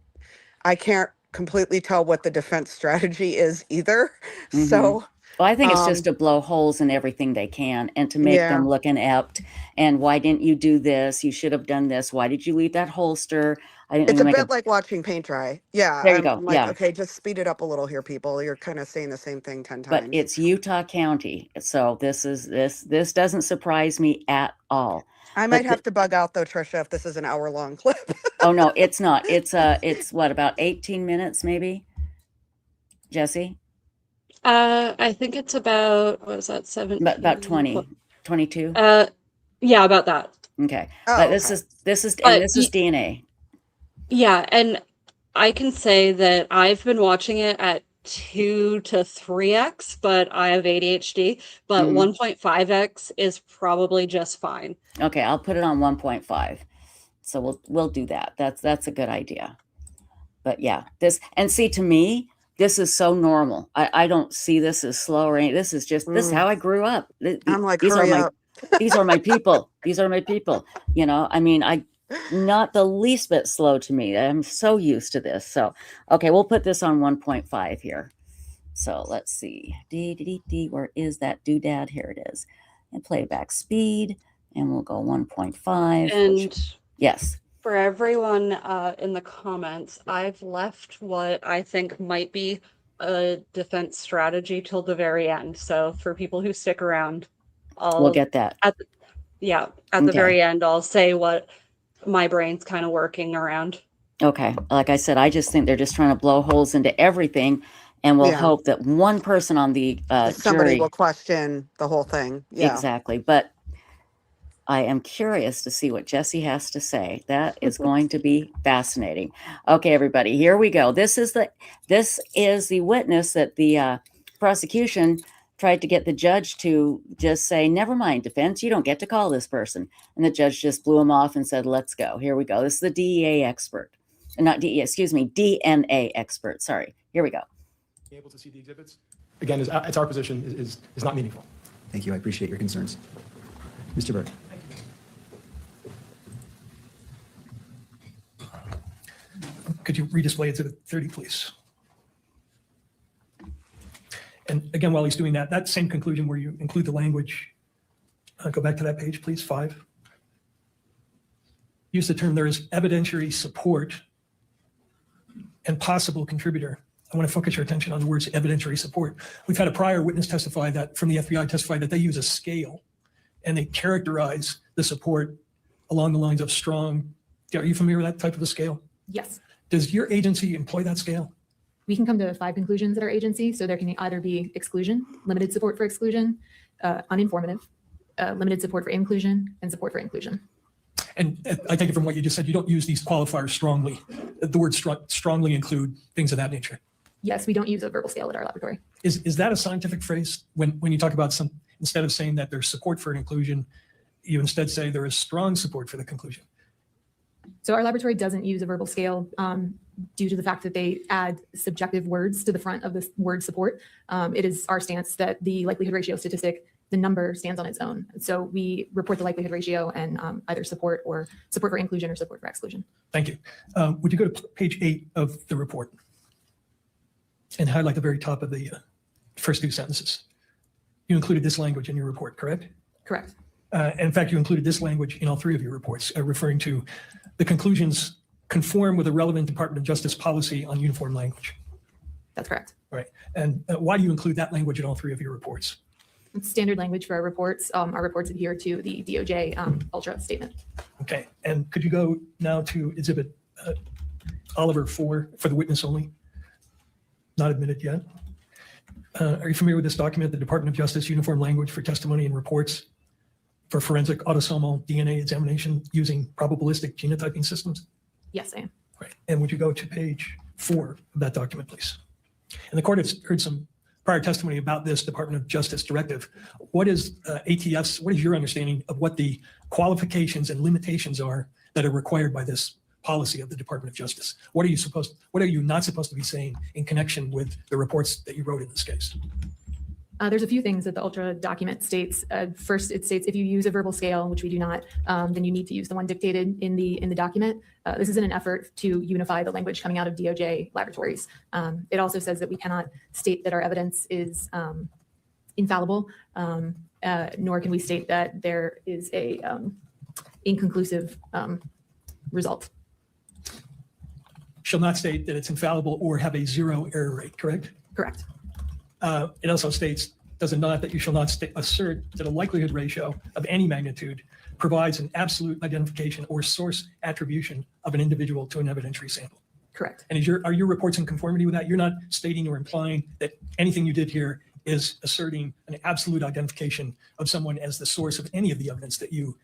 I can't completely tell what the defense strategy is either. So, well, I think it's just to blow holes in everything they can and to make them look inept. And why didn't you do this? You should have done this. Why did you leave that holster? it's a bit like watching paint dry. Yeah. There you go. I'm like, okay, just speed it up a little here, people. You're kind of saying the same thing 10 times. But it's Utah County. So this doesn't surprise me at all. I might have to bug out though, Trisha, if this is an hour-long clip. Oh no, it's not. It's what, about 18 minutes maybe? Jesse? I think it's about, what was that, 17? About 20, 22? Yeah, about that. Okay. Oh, But this is DNA. Yeah, and I can say that I've been watching it at 2 to 3x, but I have ADHD, but 1.5x is probably just fine. Okay, I'll put it on 1.5. So we'll do that. That's a good idea. But yeah, to me, this is so normal. I don't see this as slow or anything. This is how I grew up. I'm like, these hurry up. These are my people. These are my people. You know, I mean, not the least bit slow to me. I'm so used to this. So, okay, we'll put this on 1.5 here. So let's see. Where is that doodad? Here it is. And playback speed. And we'll go 1.5. And yes. For everyone in the comments, I've left what I think might be a defense strategy till the very end. So for people who stick around, we'll get that. At the very end, I'll say what my brain's kind of working around. Okay. Like I said, I just think they're just trying to blow holes into everything. And we'll hope that one person on the somebody jury will question the whole thing. Yeah. Exactly. But I am curious to see what Jesse has to say. That is going to be fascinating. Okay, everybody, here we go. This is the witness that the prosecution tried to get the judge to just say, never mind, defense, you don't get to call this person. And the judge just blew him off and said, let's go. Here we go. This is the DEA expert. Not DEA, excuse me, DNA expert. Sorry. Here we go. Being able to see the exhibits, again, it's our position, is not meaningful. Thank you. I appreciate your concerns. Mr. Burke. Could you redisplay Exhibit 30, please? And again, while he's doing that, that same conclusion where you include the language, go back to that page, please, 5. Use the term, there is evidentiary support and possible contributor. I want to focus your attention on the words evidentiary support. We've had a prior witness testify that, from the FBI, testify that they use a scale and they characterize the support along the lines of strong. Are you familiar with that type of a scale? Yes. Does your agency employ that scale? We can come to 5 conclusions at our agency. So there can either be exclusion, limited support for exclusion, uninformative, limited support for inclusion, and support for inclusion. And I take it from what you just said, you don't use these qualifiers strongly. The word strongly include things of that nature. Yes, we don't use a verbal scale at our laboratory. Is that a scientific phrase? When you talk about some, instead of saying that there's support for an inclusion, you instead say there is strong support for the conclusion. So our laboratory doesn't use a verbal scale due to the fact that they add subjective words to the front of the word support. It is our stance that the likelihood ratio statistic, the number stands on its own. So we report the likelihood ratio and either support for inclusion or support for exclusion. Thank you. Would you go to page 8 of the report and highlight the very top of the first 2 sentences? You included this language in your report, correct? Correct. In fact, you included this language in all 3 of your reports, referring to the conclusions conform with a relevant Department of Justice policy on uniform language. That's correct. Right. And why do you include that language in all 3 of your reports? It's standard language for our reports. Our reports adhere to the DOJ Ultra statement. Okay. And could you go now to Exhibit Oliver 4 for the witness only? Not admitted yet. Are you familiar with this document, the Department of Justice Uniform Language for Testimony and Reports for Forensic Autosomal DNA Examination using probabilistic genotyping systems? Yes, I am. Right. And would you go to page 4 of that document, please? And the court has heard some prior testimony about this Department of Justice directive. What is ATF's, what is your understanding of what the qualifications and limitations are that are required by this policy of the Department of Justice? What are you not supposed to be saying in connection with the reports that you wrote in this case? There's a few things that the Ultra document states. First, it states if you use a verbal scale, which we do not, then you need to use the one dictated in the document. This is in an effort to unify the language coming out of DOJ laboratories. It also says that we cannot state that our evidence is infallible, nor can we state that there is a inconclusive result. Shall not state that it's infallible or have a 0 error rate, correct? Correct. It also states, does it not, that you shall not assert that a likelihood ratio of any magnitude provides an absolute identification or source attribution of an individual to an evidentiary sample. Correct. And are your reports in conformity with that? You're not stating or implying that anything you did here is asserting an absolute identification of someone as the source of any of the evidence that you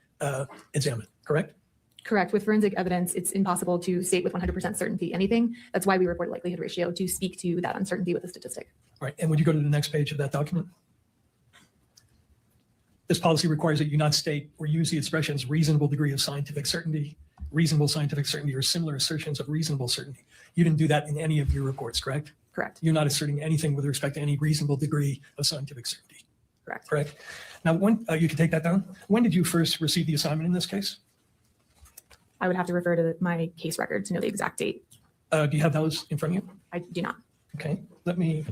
examined, correct? Correct. With forensic evidence, it's impossible to state with 100% certainty anything. That's why we report a likelihood ratio to speak to that uncertainty with a statistic. All right. And would you go to the next page of that document? This policy requires that you not state or use the expressions reasonable degree of scientific certainty, reasonable scientific certainty, or similar assertions of reasonable certainty. You didn't do that in any of your reports, correct? Correct. You're not asserting anything with respect to any reasonable degree of scientific certainty. Correct. Correct. Now, when you can take that down. When did you first receive the assignment in this case? I would have to refer to my case record to know the exact date. Do you have those in front of you? I do not. Okay. Let me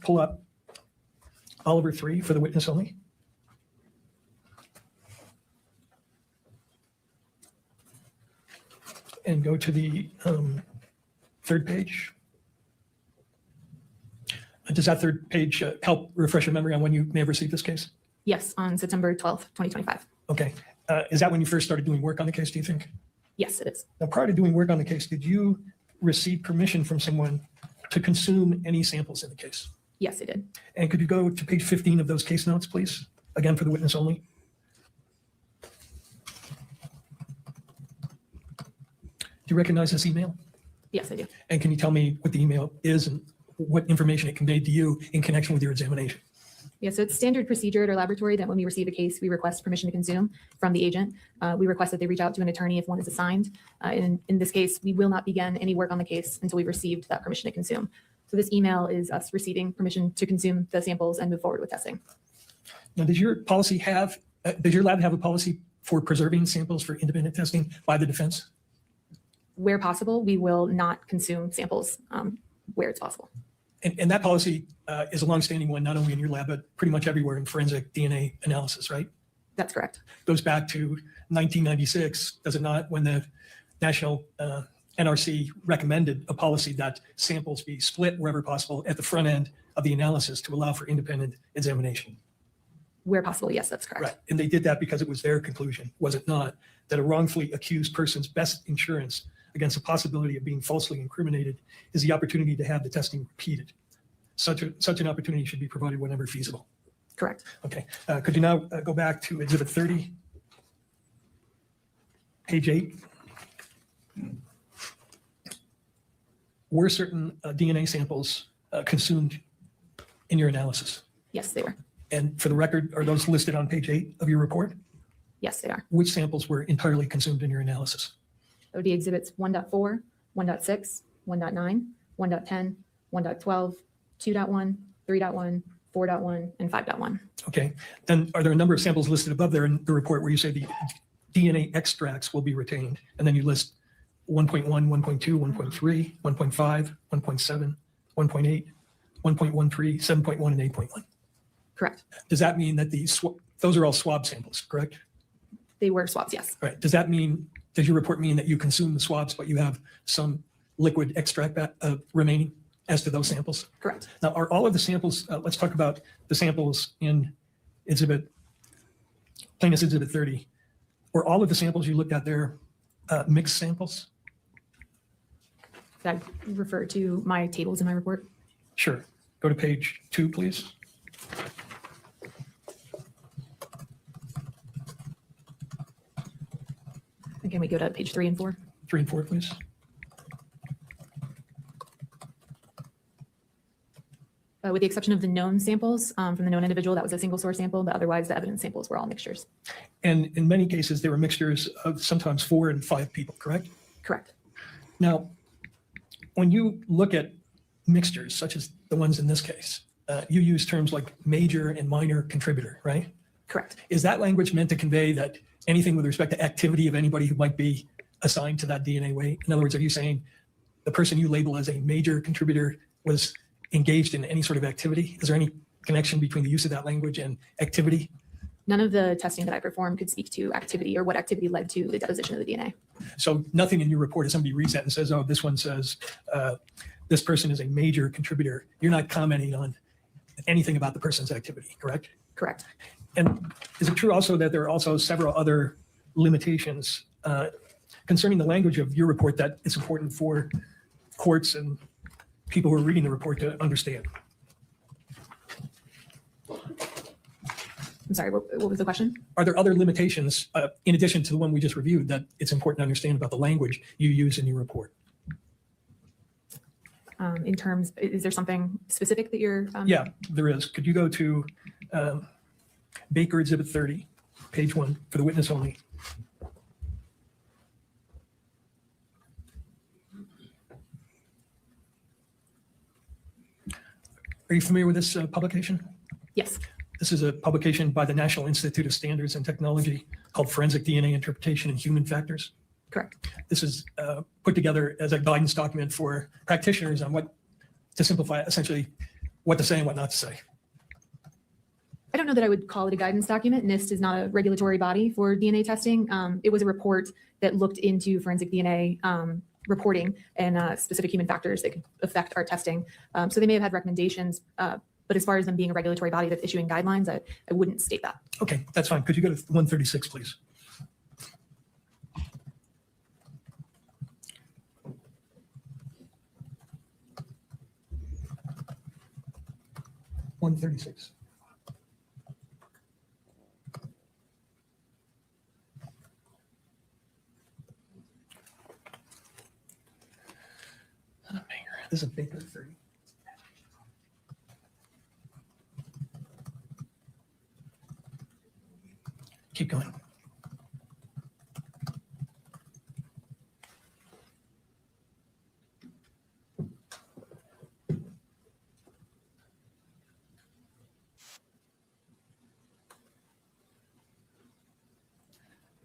pull up Oliver 3 for the witness only. And go to the 3rd page. Does that 3rd page help refresh your memory on when you may have received this case? Yes, on September 12th, 2025. Okay. Is that when you first started doing work on the case, do you think? Yes, it is. Now, prior to doing work on the case, did you receive permission from someone to consume any samples in the case? Yes, I did. And could you go to page 15 of those case notes, please? Again, for the witness only. Do you recognize this email? Yes, I do. And can you tell me what the email is and what information it conveyed to you in connection with your examination? Yeah, so it's standard procedure at our laboratory that when we receive a case, we request permission to consume from the agent. We request that they reach out to an attorney if one is assigned. In this case, we will not begin any work on the case until we've received that permission to consume. So this email is us receiving permission to consume the samples and move forward with testing. Now, does your lab have a policy for preserving samples for independent testing by the defense? Where possible, we will not consume samples where it's possible. And that policy is a longstanding one, not only in your lab, but pretty much everywhere in forensic DNA analysis, right? That's correct. Goes back to 1996, does it not, when the National NRC recommended a policy that samples be split wherever possible at the front end of the analysis to allow for independent examination. Where possible, yes, that's correct. Right. And they did that because it was their conclusion, was it not, that a wrongfully accused person's best insurance against the possibility of being falsely incriminated is the opportunity to have the testing repeated. Such an opportunity should be provided whenever feasible. Correct. Okay. Could you now go back to Exhibit 30? page 8, were certain DNA samples consumed in your analysis? Yes, they were. And for the record, are those listed on page 8 of your report? Yes, they are. Which samples were entirely consumed in your analysis? That would be exhibits 1.4, 1.6, 1.9, 1.10, 1.12, 2.1, 3.1, 4.1, and 5.1. Okay. Then are there a number of samples listed above there in the report where you say the DNA extracts will be retained? And then you list 1.1, 1.2, 1.3, 1.5, 1.7, 1.8, 1.13, 7.1, and 8.1. Correct. Does that mean that those are all swab samples, correct? They were swabs, yes. Right. Does your report mean that you consume the swabs, but you have some liquid extract remaining as to those samples? Correct. Now, are all of the samples, let's talk about the samples in plaintiff's exhibit 30. Were all of the samples you looked at there mixed samples? Did I refer to my tables in my report? Sure. Go to page 2, please. Can we go to page 3 and 4? 3 and 4, please. With the exception of the known samples from the known individual, that was a single source sample, but otherwise the evidence samples were all mixtures. And in many cases, they were mixtures of sometimes 4 and 5 people, correct? Correct. Now, when you look at mixtures, such as the ones in this case, you use terms like major and minor contributor, right? Correct. Is that language meant to convey that anything with respect to activity of anybody who might be assigned to that DNA weight? In other words, are you saying the person you label as a major contributor was engaged in any sort of activity? Is there any connection between the use of that language and activity? None of the testing that I performed could speak to activity or what activity led to the deposition of the DNA. So nothing in your report, if somebody reads that and says, oh, this one says this person is a major contributor, you're not commenting on anything about the person's activity, correct? Correct. And is it true also that there are also several other limitations concerning the language of your report that it's important for courts and people who are reading the report to understand? I'm sorry, what was the question? Are there other limitations in addition to the one we just reviewed that it's important to understand about the language you use in your report? In terms, is there something specific that you're? Yeah, there is. Could you go to Baker Exhibit 30, page 1, for the witness only? Are you familiar with this publication? Yes. This is a publication by the National Institute of Standards and Technology called Forensic DNA Interpretation and Human Factors. Correct. This is put together as a guidance document for practitioners on what, to simplify it, essentially what to say and what not to say. I don't know that I would call it a guidance document. NIST is not a regulatory body for DNA testing. It was a report that looked into forensic DNA reporting and specific human factors that could affect our testing. So they may have had recommendations, but as far as them being a regulatory body that's issuing guidelines, I wouldn't state that. Okay, that's fine. Could you go to 136, please? (136). This is Baker 30. Keep going.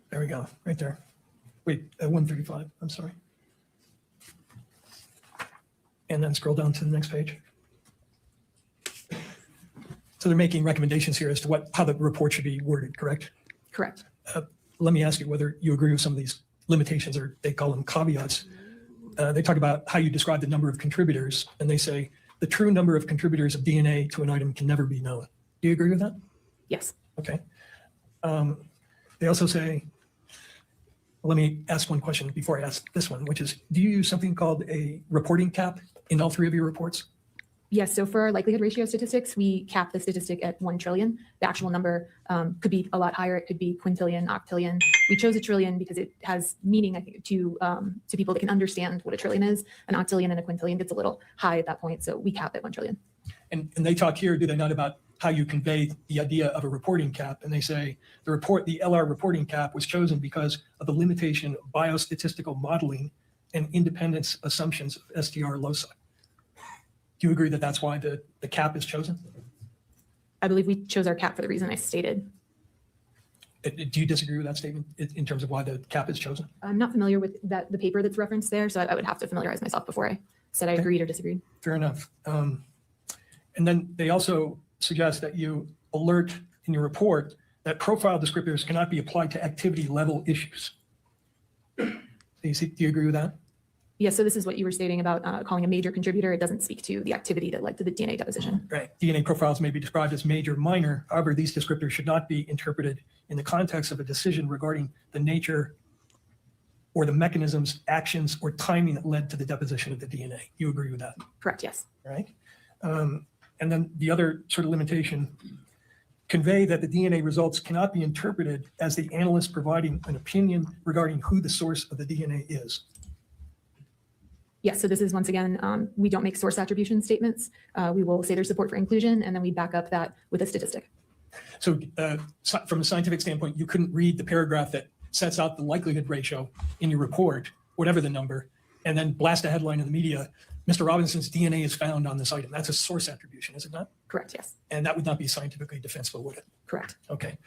There we go, right there. Wait, 135, I'm sorry. And then scroll down to the next page. So they're making recommendations here as to how the report should be worded, correct? Correct. Let me ask you whether you agree with some of these limitations, or they call them caveats. They talk about how you describe the number of contributors, and they say the true number of contributors of DNA to an item can never be known. Do you agree with that? Yes. Okay. They also say, let me ask one question before I ask this one, which is, do you use something called a reporting cap in all 3 of your reports? Yes, so for our likelihood ratio statistics, we cap the statistic at 1 trillion. The actual number could be a lot higher. It could be quintillion, octillion. We chose a trillion because it has meaning, I think, to people that can understand what a trillion is. An octillion and a quintillion gets a little high at that point, so we cap at 1 trillion. And they talk here, do they not, about how you convey the idea of a reporting cap? And they say the LR reporting cap was chosen because of the limitation of biostatistical modeling and independence assumptions of STR loci. Do you agree that that's why the cap is chosen? I believe we chose our cap for the reason I stated. Do you disagree with that statement in terms of why the cap is chosen? I'm not familiar with the paper that's referenced there, so I would have to familiarize myself before I said I agreed or disagreed. Fair enough. And then they also suggest that you alert in your report that profile descriptors cannot be applied to activity level issues. Do you agree with that? Yes, so this is what you were stating about calling a major contributor. It doesn't speak to the activity that led to the DNA deposition. Right. DNA profiles may be described as major, minor. However, these descriptors should not be interpreted in the context of a decision regarding the nature or the mechanisms, actions, or timing that led to the deposition of the DNA. You agree with that? Correct, yes. Right. And then the other sort of limitation, convey that the DNA results cannot be interpreted as the analyst providing an opinion regarding who the source of the DNA is. Yes, so this is once again, we don't make source attribution statements. We will say there's support for inclusion, and then we back up that with a statistic. So from a scientific standpoint, you couldn't read the paragraph that sets out the likelihood ratio in your report, whatever the number, and then blast a headline in the media, Mr. Robinson's DNA is found on this item. That's a source attribution, is it not? Correct, yes. And that would not be scientifically defensible, would it? Correct. Okay.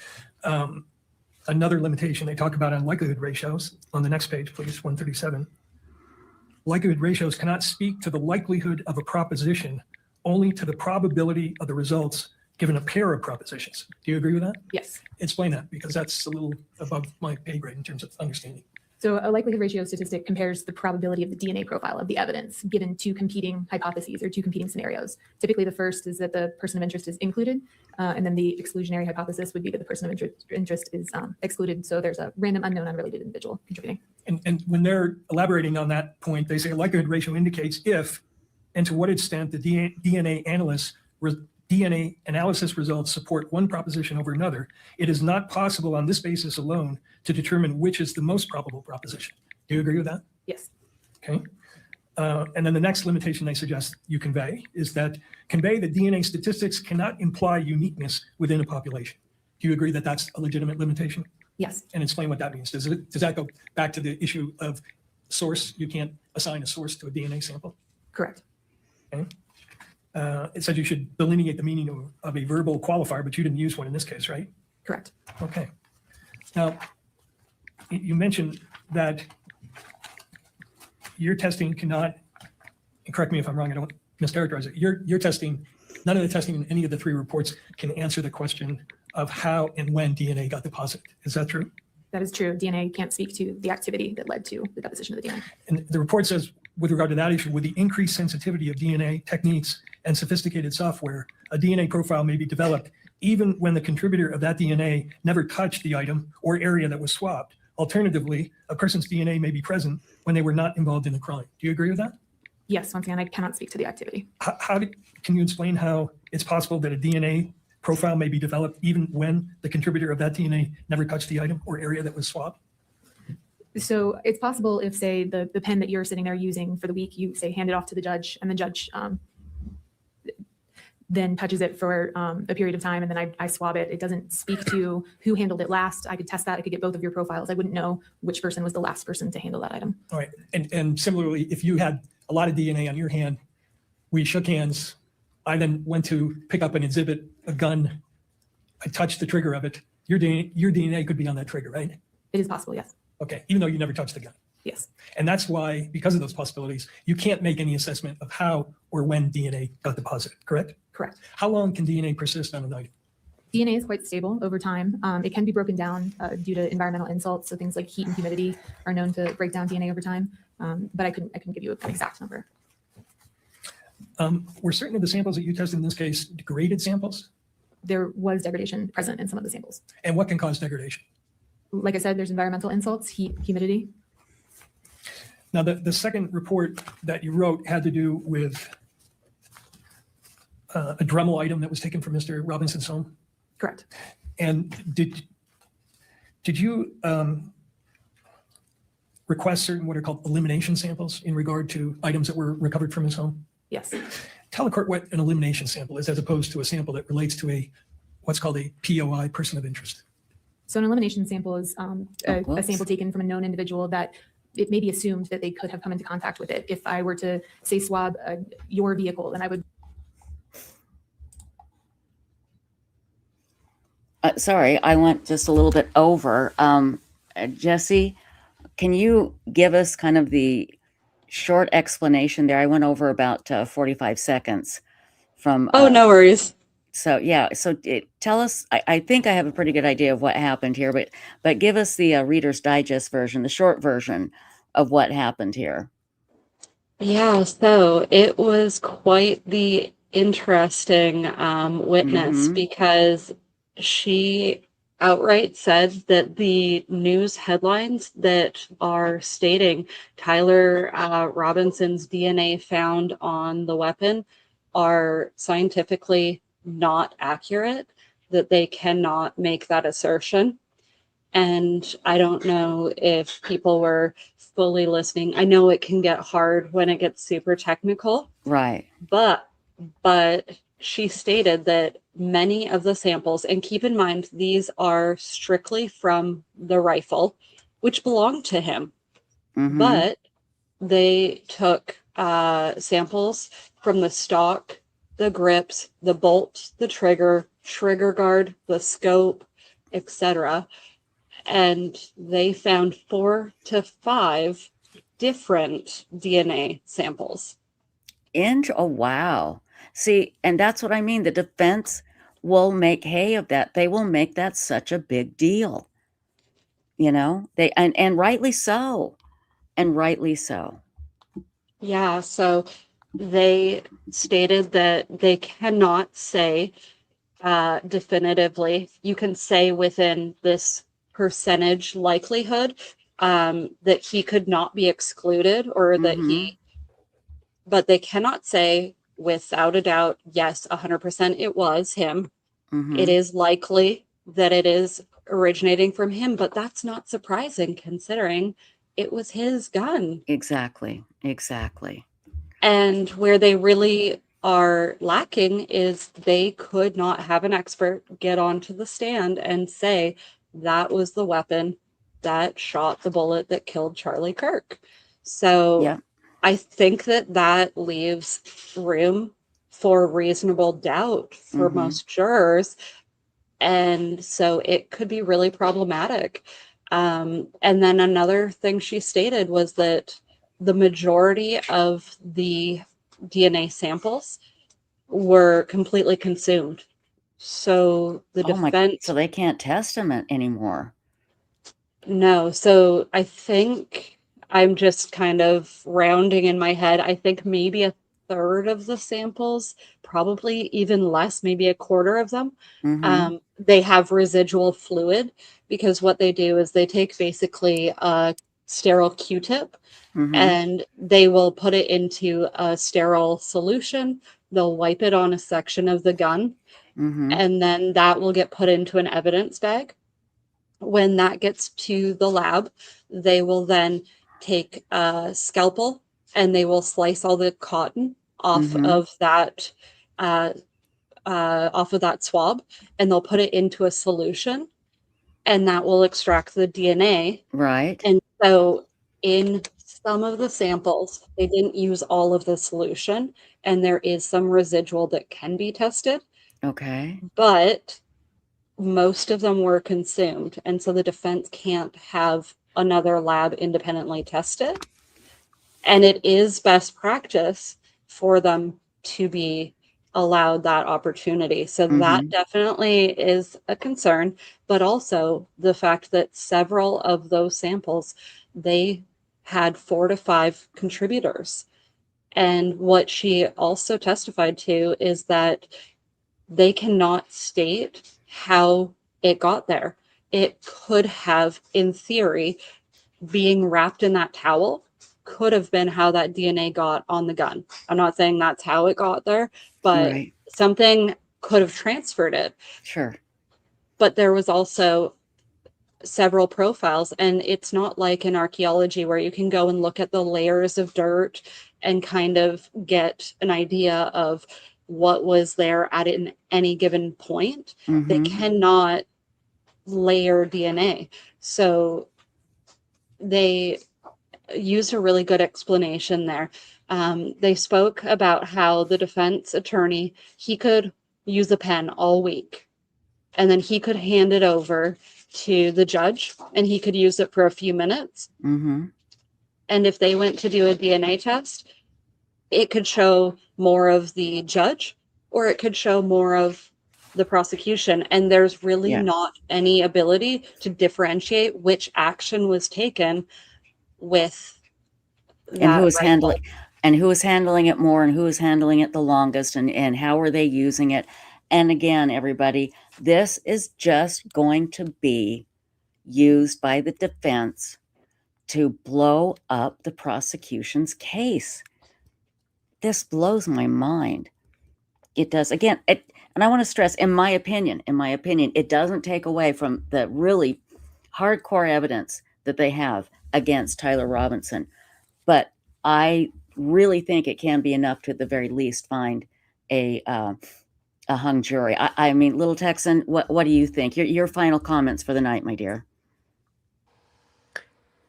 Another limitation they talk about on likelihood ratios on the next page, please, 137. Likelihood ratios cannot speak to the likelihood of a proposition, only to the probability of the results given a pair of propositions. Do you agree with that? Yes. Explain that, because that's a little above my pay grade in terms of understanding. So a likelihood ratio statistic compares the probability of the DNA profile of the evidence given two competing hypotheses or two competing scenarios. Typically, the first is that the person of interest is included, and then the exclusionary hypothesis would be that the person of interest is excluded. So there's a random, unknown, unrelated individual contributing. And when they're elaborating on that point, they say a likelihood ratio indicates if and to what extent the DNA analysis results support one proposition over another. It is not possible on this basis alone to determine which is the most probable proposition. Do you agree with that? Yes. Okay. And then the next limitation they suggest you convey is that convey that DNA statistics cannot imply uniqueness within a population. Do you agree that that's a legitimate limitation? Yes. And explain what that means. Does that go back to the issue of source? You can't assign a source to a DNA sample? Correct. Okay. It said you should delineate the meaning of a verbal qualifier, but you didn't use one in this case, right? Correct. Okay. Now, you mentioned that your testing cannot, and correct me if I'm wrong, I don't mischaracterize it. Your testing, none of the testing in any of the three reports can answer the question of how and when DNA got deposited. Is that true? That is true. DNA can't speak to the activity that led to the deposition of the DNA. And the report says, with regard to that issue, with the increased sensitivity of DNA techniques and sophisticated software, a DNA profile may be developed even when the contributor of that DNA never touched the item or area that was swapped. Alternatively, a person's DNA may be present when they were not involved in the crime. Do you agree with that? Yes, once again, I cannot speak to the activity. Can you explain how it's possible that a DNA profile may be developed even when the contributor of that DNA never touched the item or area that was swapped? So it's possible if, say, the pen that you're sitting there using for the week, you say hand it off to the judge, and the judge then touches it for a period of time, and then I swab it. It doesn't speak to who handled it last. I could test that. I could get both of your profiles. I wouldn't know which person was the last person to handle that item. All right. And similarly, if you had a lot of DNA on your hand, we shook hands. I then went to pick up an exhibit, a gun. I touched the trigger of it. Your DNA could be on that trigger, right? It is possible, yes. Okay, even though you never touched the gun. Yes. And that's why, because of those possibilities, you can't make any assessment of how or when DNA got deposited, correct? Correct. How long can DNA persist on an item? DNA is quite stable over time. It can be broken down due to environmental insults. So things like heat and humidity are known to break down DNA over time. But I couldn't give you an exact number. Were certain of the samples that you tested in this case degraded samples? There was degradation present in some of the samples. And what can cause degradation? Like I said, there's environmental insults, heat, humidity. Now, the second report that you wrote had to do with a Dremel item that was taken from Mr. Robinson's home? Correct. And did you request certain what are called elimination samples in regard to items that were recovered from his home? Yes. Tell the court what an elimination sample is as opposed to a sample that relates to what's called a POI, person of interest. So an elimination sample is a sample taken from a known individual that it may be assumed that they could have come into contact with it. If I were to say swab your vehicle, then I would. Sorry, I went just a little bit over. Jesse, can you give us kind of the short explanation there? I went over about 45 seconds from. Oh, no worries. So yeah, so tell us. I think I have a pretty good idea of what happened here, but give us the Reader's Digest version, the short version of what happened here. Yeah, so it was quite the interesting witness because she outright said that the news headlines that are stating Tyler Robinson's DNA found on the weapon are scientifically not accurate, that they cannot make that assertion. And I don't know if people were fully listening. I know it can get hard when it gets super technical. Right. But she stated that many of the samples, and keep in mind, these are strictly from the rifle, which belonged to him. But they took samples from the stock, the grips, the bolt, the trigger guard, the scope, etc. And they found 4 to 5 different DNA samples. Oh, wow. See, and that's what I mean. The defense will make hay of that. They will make that such a big deal. You know, and rightly so. And rightly so. Yeah, so they stated that they cannot say definitively. You can say within this percentage likelihood that he could not be excluded or that but they cannot say without a doubt, yes, 100% it was him. It is likely that it is originating from him, but that's not surprising considering it was his gun. Exactly. And where they really are lacking is they could not have an expert get onto the stand and say that was the weapon that shot the bullet that killed Charlie Kirk. So I think that leaves room for reasonable doubt for most jurors. And so it could be really problematic. And then another thing she stated was that the majority of the DNA samples were completely consumed. So the defense... So they can't test them anymore. No. So I think I'm just kind of rounding in my head. I think maybe a third of the samples, probably even less, maybe a quarter of them, they have residual fluid because what they do is they take basically a sterile Q-tip and they will put it into a sterile solution. They'll wipe it on a section of the gun and then that will get put into an evidence bag. When that gets to the lab, they will then take a scalpel and they will slice all the cotton off of that swab, and they'll put it into a solution, and that will extract the DNA. Right. And so in some of the samples, they didn't use all of the solution, and there is some residual that can be tested. Okay. But most of them were consumed, and so the defense can't have another lab independently test it. And it is best practice for them to be allowed that opportunity. So that definitely is a concern, but also the fact that several of those samples, they had 4 to 5 contributors. And what she also testified to is that they cannot state how it got there. It could have, in theory, being wrapped in that towel could have been how that DNA got on the gun. I'm not saying that's how it got there, but Right. something could have transferred it. Sure. But there was also several profiles, and it's not like in archaeology where you can go and look at the layers of dirt and kind of get an idea of what was there at any given point. They cannot layer DNA. So they used a really good explanation there. They spoke about how the defense attorney, he could use a pen all week, and then he could hand it over to the judge, and he could use it for a few minutes. And if they went to do a DNA test, it could show more of the judge, or it could show more of the prosecution. And there's really not any ability to differentiate which action was taken with that And who is rifle. handling it more, and who is handling it the longest, and how are they using it. And again, everybody, this is just going to be used by the defense to blow up the prosecution's case. This blows my mind. It does. Again, and I want to stress, in my opinion, it doesn't take away from the really hardcore evidence that they have against Tyler Robinson. But I really think it can be enough to, at the very least, find a hung jury. I mean, Little Texan, what do you think? Your final comments for the night, my dear.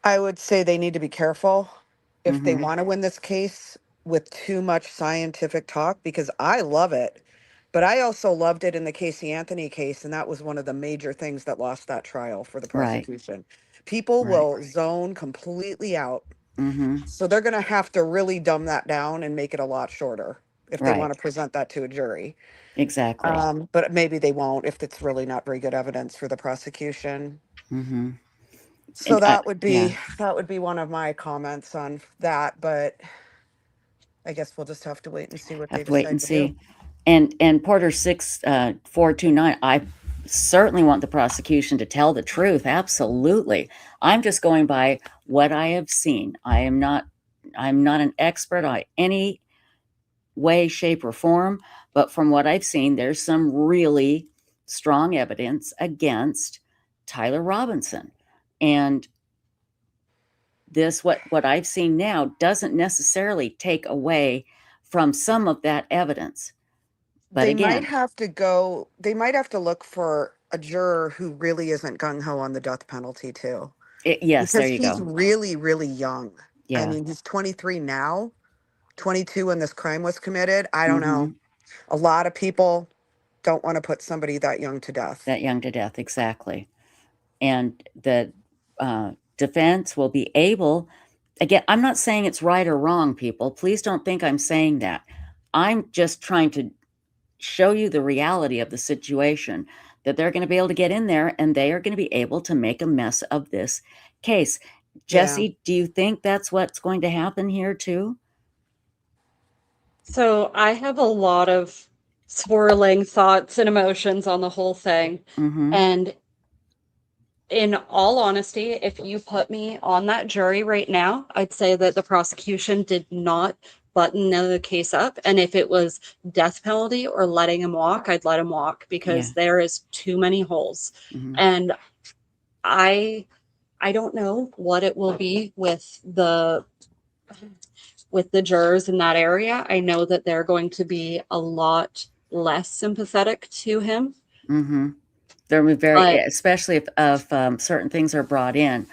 I would say they need to be careful if they want to win this case with too much scientific talk, because I love it, but I also loved it in the Casey Anthony case, and that was one of the major things that lost that trial for the prosecution. People will zone completely out. So they're going to have to really dumb that down and make it a lot shorter if they want to present that to a jury. Exactly. But maybe they won't if it's really not very good evidence for the prosecution. So And, that would be one of my comments on that, but I guess we'll just have to wait and see what they have to wait decide and to see. do. And Porter 6429, I certainly want the prosecution to tell the truth. Absolutely. I'm just going by what I have seen. I'm not an expert on any way, shape, or form, but from what I've seen, there's some really strong evidence against Tyler Robinson. And this, what I've seen now, doesn't necessarily take away from some of that evidence. But They again, might have to look for a juror who really isn't gung-ho on the death penalty too. Yes, there Because you he's go. really, really young. Yeah. I mean, he's 23 now, 22 when this crime was committed. I don't know. A lot of people don't want to put somebody that young to death. That young to death, exactly. And the defense will be able, again, I'm not saying it's right or wrong, people. Please don't think I'm saying that. I'm just trying to show you the reality of the situation, that they're going to be able to get in there and they are going to be able to make a mess of this case. Jesse, do you think that's what's going to happen here too? So I have a lot of swirling thoughts and emotions on the whole thing. And in all honesty, if you put me on that jury right now, I'd say that the prosecution did not button the case up. And if it was death penalty or letting him walk, I'd let him walk, because there is too many holes. And I don't know what it will be with the jurors in that area. I know that they're going to be a lot less sympathetic to him. They're very, especially if certain things are brought in,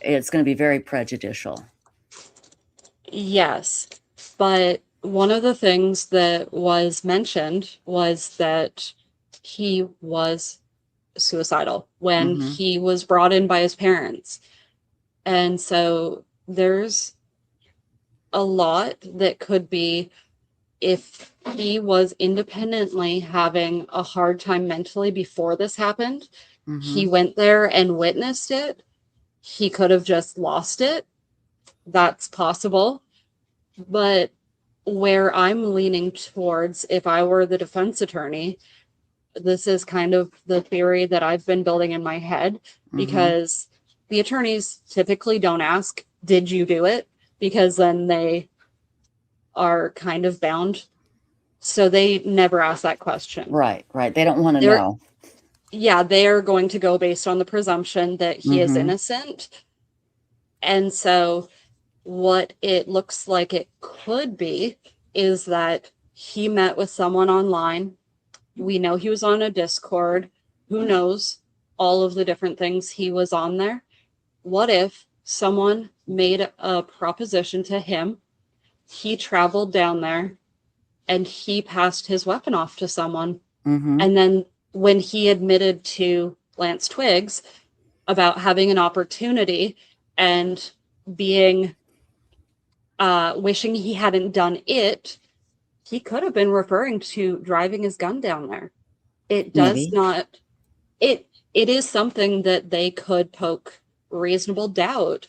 it's going to be very prejudicial. Yes, but one of the things that was mentioned was that he was suicidal when he was brought in by his parents. And so there's a lot that could be, if he was independently having a hard time mentally before this happened, he went there and witnessed it, he could have just lost it. That's possible. But where I'm leaning towards, if I were the defense attorney, this is kind of the theory that I've been building in my head, because the attorneys typically don't ask, did you do it? Because then they are kind of bound So they never asked that question. Right. They don't want to They're- know. Yeah, they're going to go based on the presumption that he is innocent. And so what it looks like it could be is that he met with someone online. We know he was on a Discord. Who knows all of the different things he was on there? What if someone made a proposition to him? He traveled down there and he passed his weapon off to someone. And then when he admitted to Lance Twiggs about having an opportunity and being wishing he hadn't done it, he could have been referring to driving his gun down there. It does not, it is something that they could poke reasonable doubt.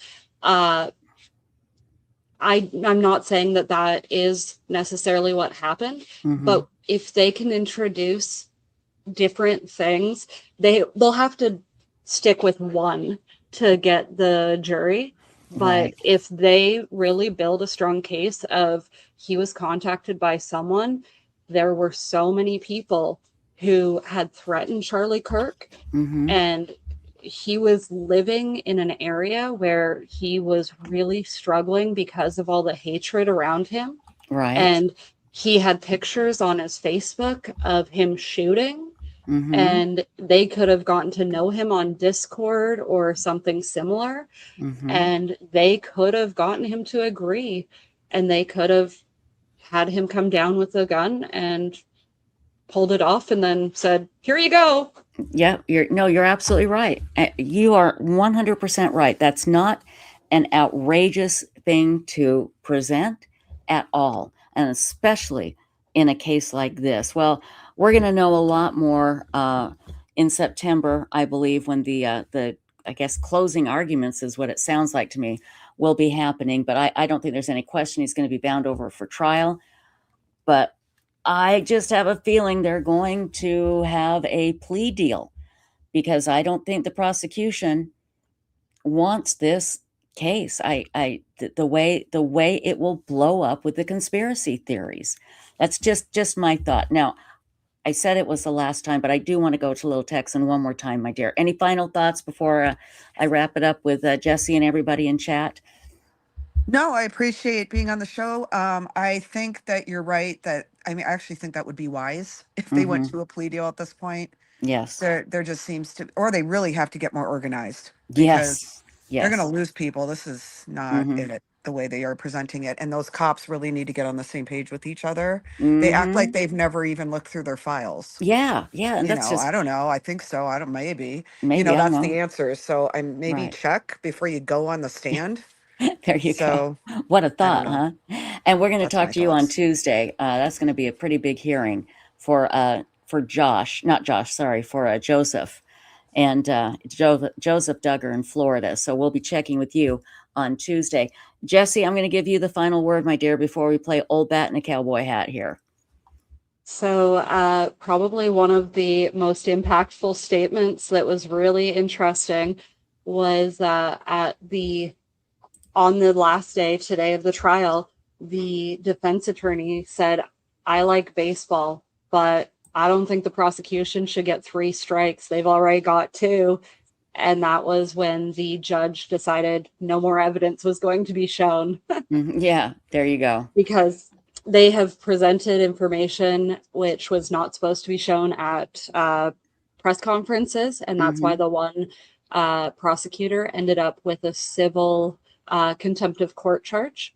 I'm not saying that that is necessarily what happened, but if they can introduce different things, they'll have to stick with one to get the jury. But if they really build a strong case of he was contacted by someone, there were so many people who had threatened Charlie Kirk, and he was living in an area where he was really struggling because of all the hatred around him. And he had pictures on his Facebook of him shooting, and they could have gotten to know him on Discord or something similar, and they could have gotten him to agree, and they could have had him come down with a gun and pulled it off and then said, "Here you go." Yeah, you're absolutely right. You are 100% right. That's not an outrageous thing to present at all, and especially in a case like this. Well, we're going to know a lot more in September, I believe, when the I guess closing arguments is what it sounds like to me will be happening. But I don't think there's any question he's going to be bound over for trial. But I just have a feeling they're going to have a plea deal, because I don't think the prosecution wants this case. The way it will blow up with the conspiracy theories. That's just my thought. Now, I said it was the last time, but I do want to go to Little Texan one more time, my dear. Any final thoughts before I wrap it up with Jesse and everybody in chat? No, I appreciate being on the show. I think that you're right I actually think that would be wise if they went to a plea deal at this point. Yes. There just seems to, or they really have to get more organized, because they're going to lose people. This is not it, the way they are presenting it. And those cops really need to get on the same page with each other. They act like they've never even looked through their files. Yeah. And that's just, I don't know. I think so. I don't, maybe, I that's don't the know. answer. So I maybe check before you go on the stand. There you go. What a thought, huh? And we're going to talk to you on Tuesday. That's going to be a pretty big hearing for Joseph and Joseph Duggar in Florida. So we'll be checking with you on Tuesday. Jesse, I'm going to give you the final word, my dear, before we play Old Bat in a Cowboy Hat here. So probably one of the most impactful statements that was really interesting was on the last day today of the trial, the defense attorney said, "I like baseball, but I don't think the prosecution should get 3 strikes. They've already got 2. And that was when the judge decided no more evidence was going to be shown. Yeah, there you go. Because they have presented information which was not supposed to be shown at press conferences. And that's why the one prosecutor ended up with a civil contempt of court charge.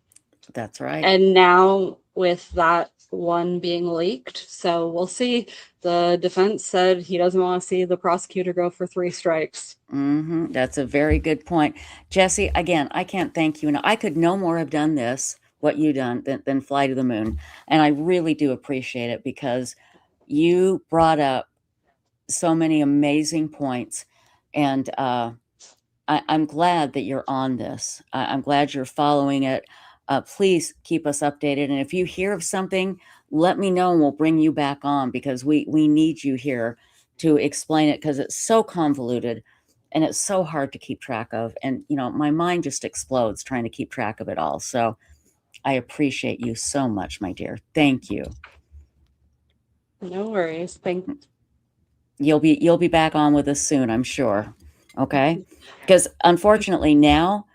That's right. And now with that one being leaked, so we'll see. The defense said he doesn't want to see the prosecutor go for 3 strikes. That's a very good point. Jesse, again, I can't thank you enough. I could no more have done this, what you done, than fly to the moon. And I really do appreciate it, because you brought up so many amazing points. And I'm glad that you're on this. I'm glad you're following it. Please keep us updated. And if you hear of something, let me know and we'll bring you back on, because we need you here to explain it, because it's so convoluted and it's so hard to keep track of. And, my mind just explodes trying to keep track of it all. So I appreciate you so much, my dear. Thank you. No worries. You'll be back on with us soon, I'm sure. Okay, because unfortunately now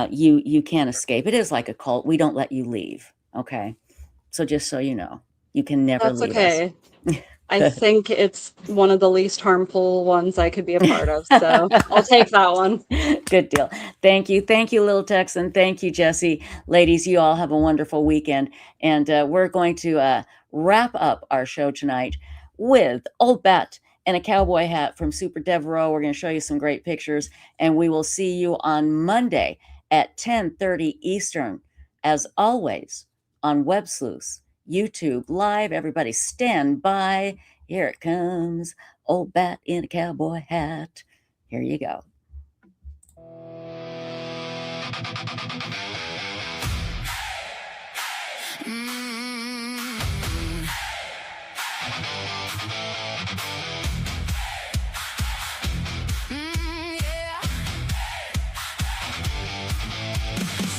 you can't escape. It is like a cult. We don't let you leave. Okay, so just so you know, you can never That's leave okay. us. I think it's one of the least harmful ones I could be a part of, so I'll take that one. Good deal. Thank you, Little Texan. Thank you, Jesse. Ladies, you all have a wonderful weekend, and we're going to wrap up our show tonight with Old Bat and a cowboy hat from Super Devereaux. We're going to show you some great pictures, and we will see you on Monday at 10:30 Eastern, as always, on WebSleuths, YouTube Live. Everybody stand by. Here it comes. Old Bat in a cowboy hat. Here you go.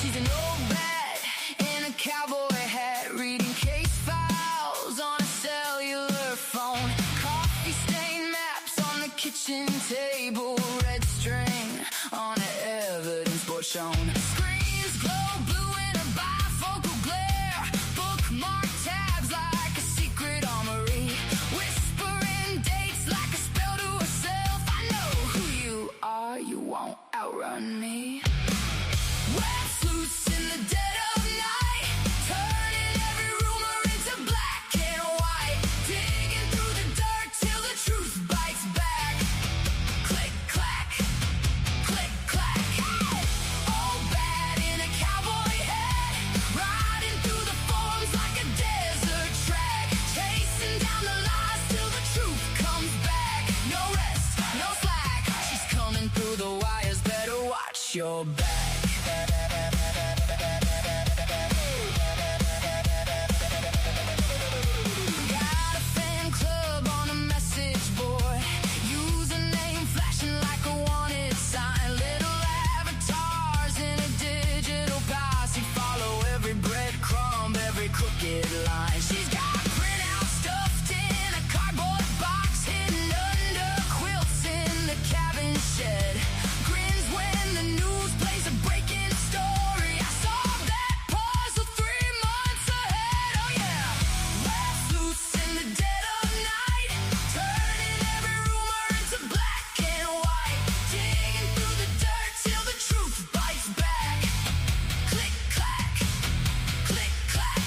She's an old bat in a cowboy hat, reading case files on a cellular phone. Coffee stain maps on the kitchen table, red string on an evidence board shown. Screens glow blue in a bifocal glare, bookmark tabs like a secret armory, whispering dates like a spell to herself. I know who you are, you won't outrun me. WebSleuths in the dead of night, turning every rumor into black and white, digging through the dirt till the truth bites back. Click, clack, click, clack. Old bat in a cowboy hat, riding through the forums like a desert track, chasing down the lies till the truth comes back. No rest, no slack, she's coming through the wires, better watch your back. Got a fan club on a message board, username flashing like a wanted sign. Little avatars in a digital posse, follow every breadcrumb, every crooked line. She's got printouts stuffed in a cardboard box, hidden under quilts in the cabin shed. Grins when the news plays a breaking story. I solved that puzzle 3 months ahead. Oh yeah, WebSleuths in the dead of night, turning every rumor into black and white, digging through the dirt till the truth bites back. Click clack, click clack.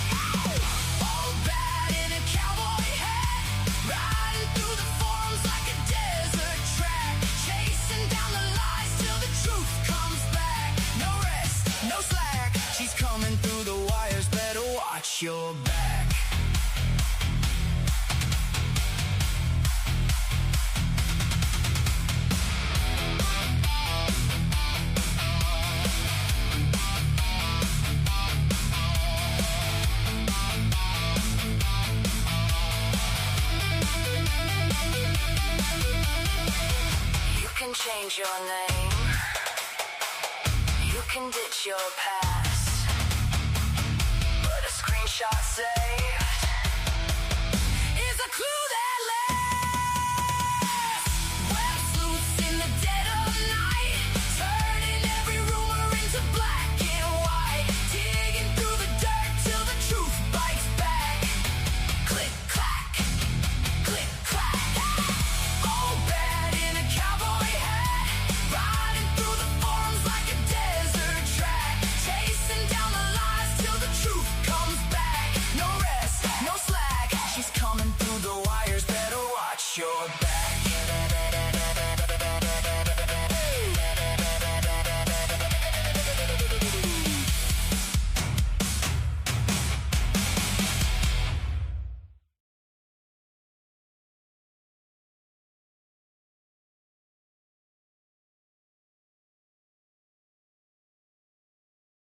Old bat in a cowboy hat, riding through the forums like a desert track, chasing down the lies till the truth comes back. No rest, no slack, she's coming through the wires, better watch your back. You can change your name, you can ditch your past, but a screenshot saved is a clue that lasts. WebSleuths in the dead of night, turning every rumor into black and white, digging through the dirt till the truth bites back. Click clack, click clack. Old bat in a cowboy hat, riding through the forums like a desert track, chasing down the lies till the truth comes back. No rest, no slack, she's coming through the wires, better watch your back.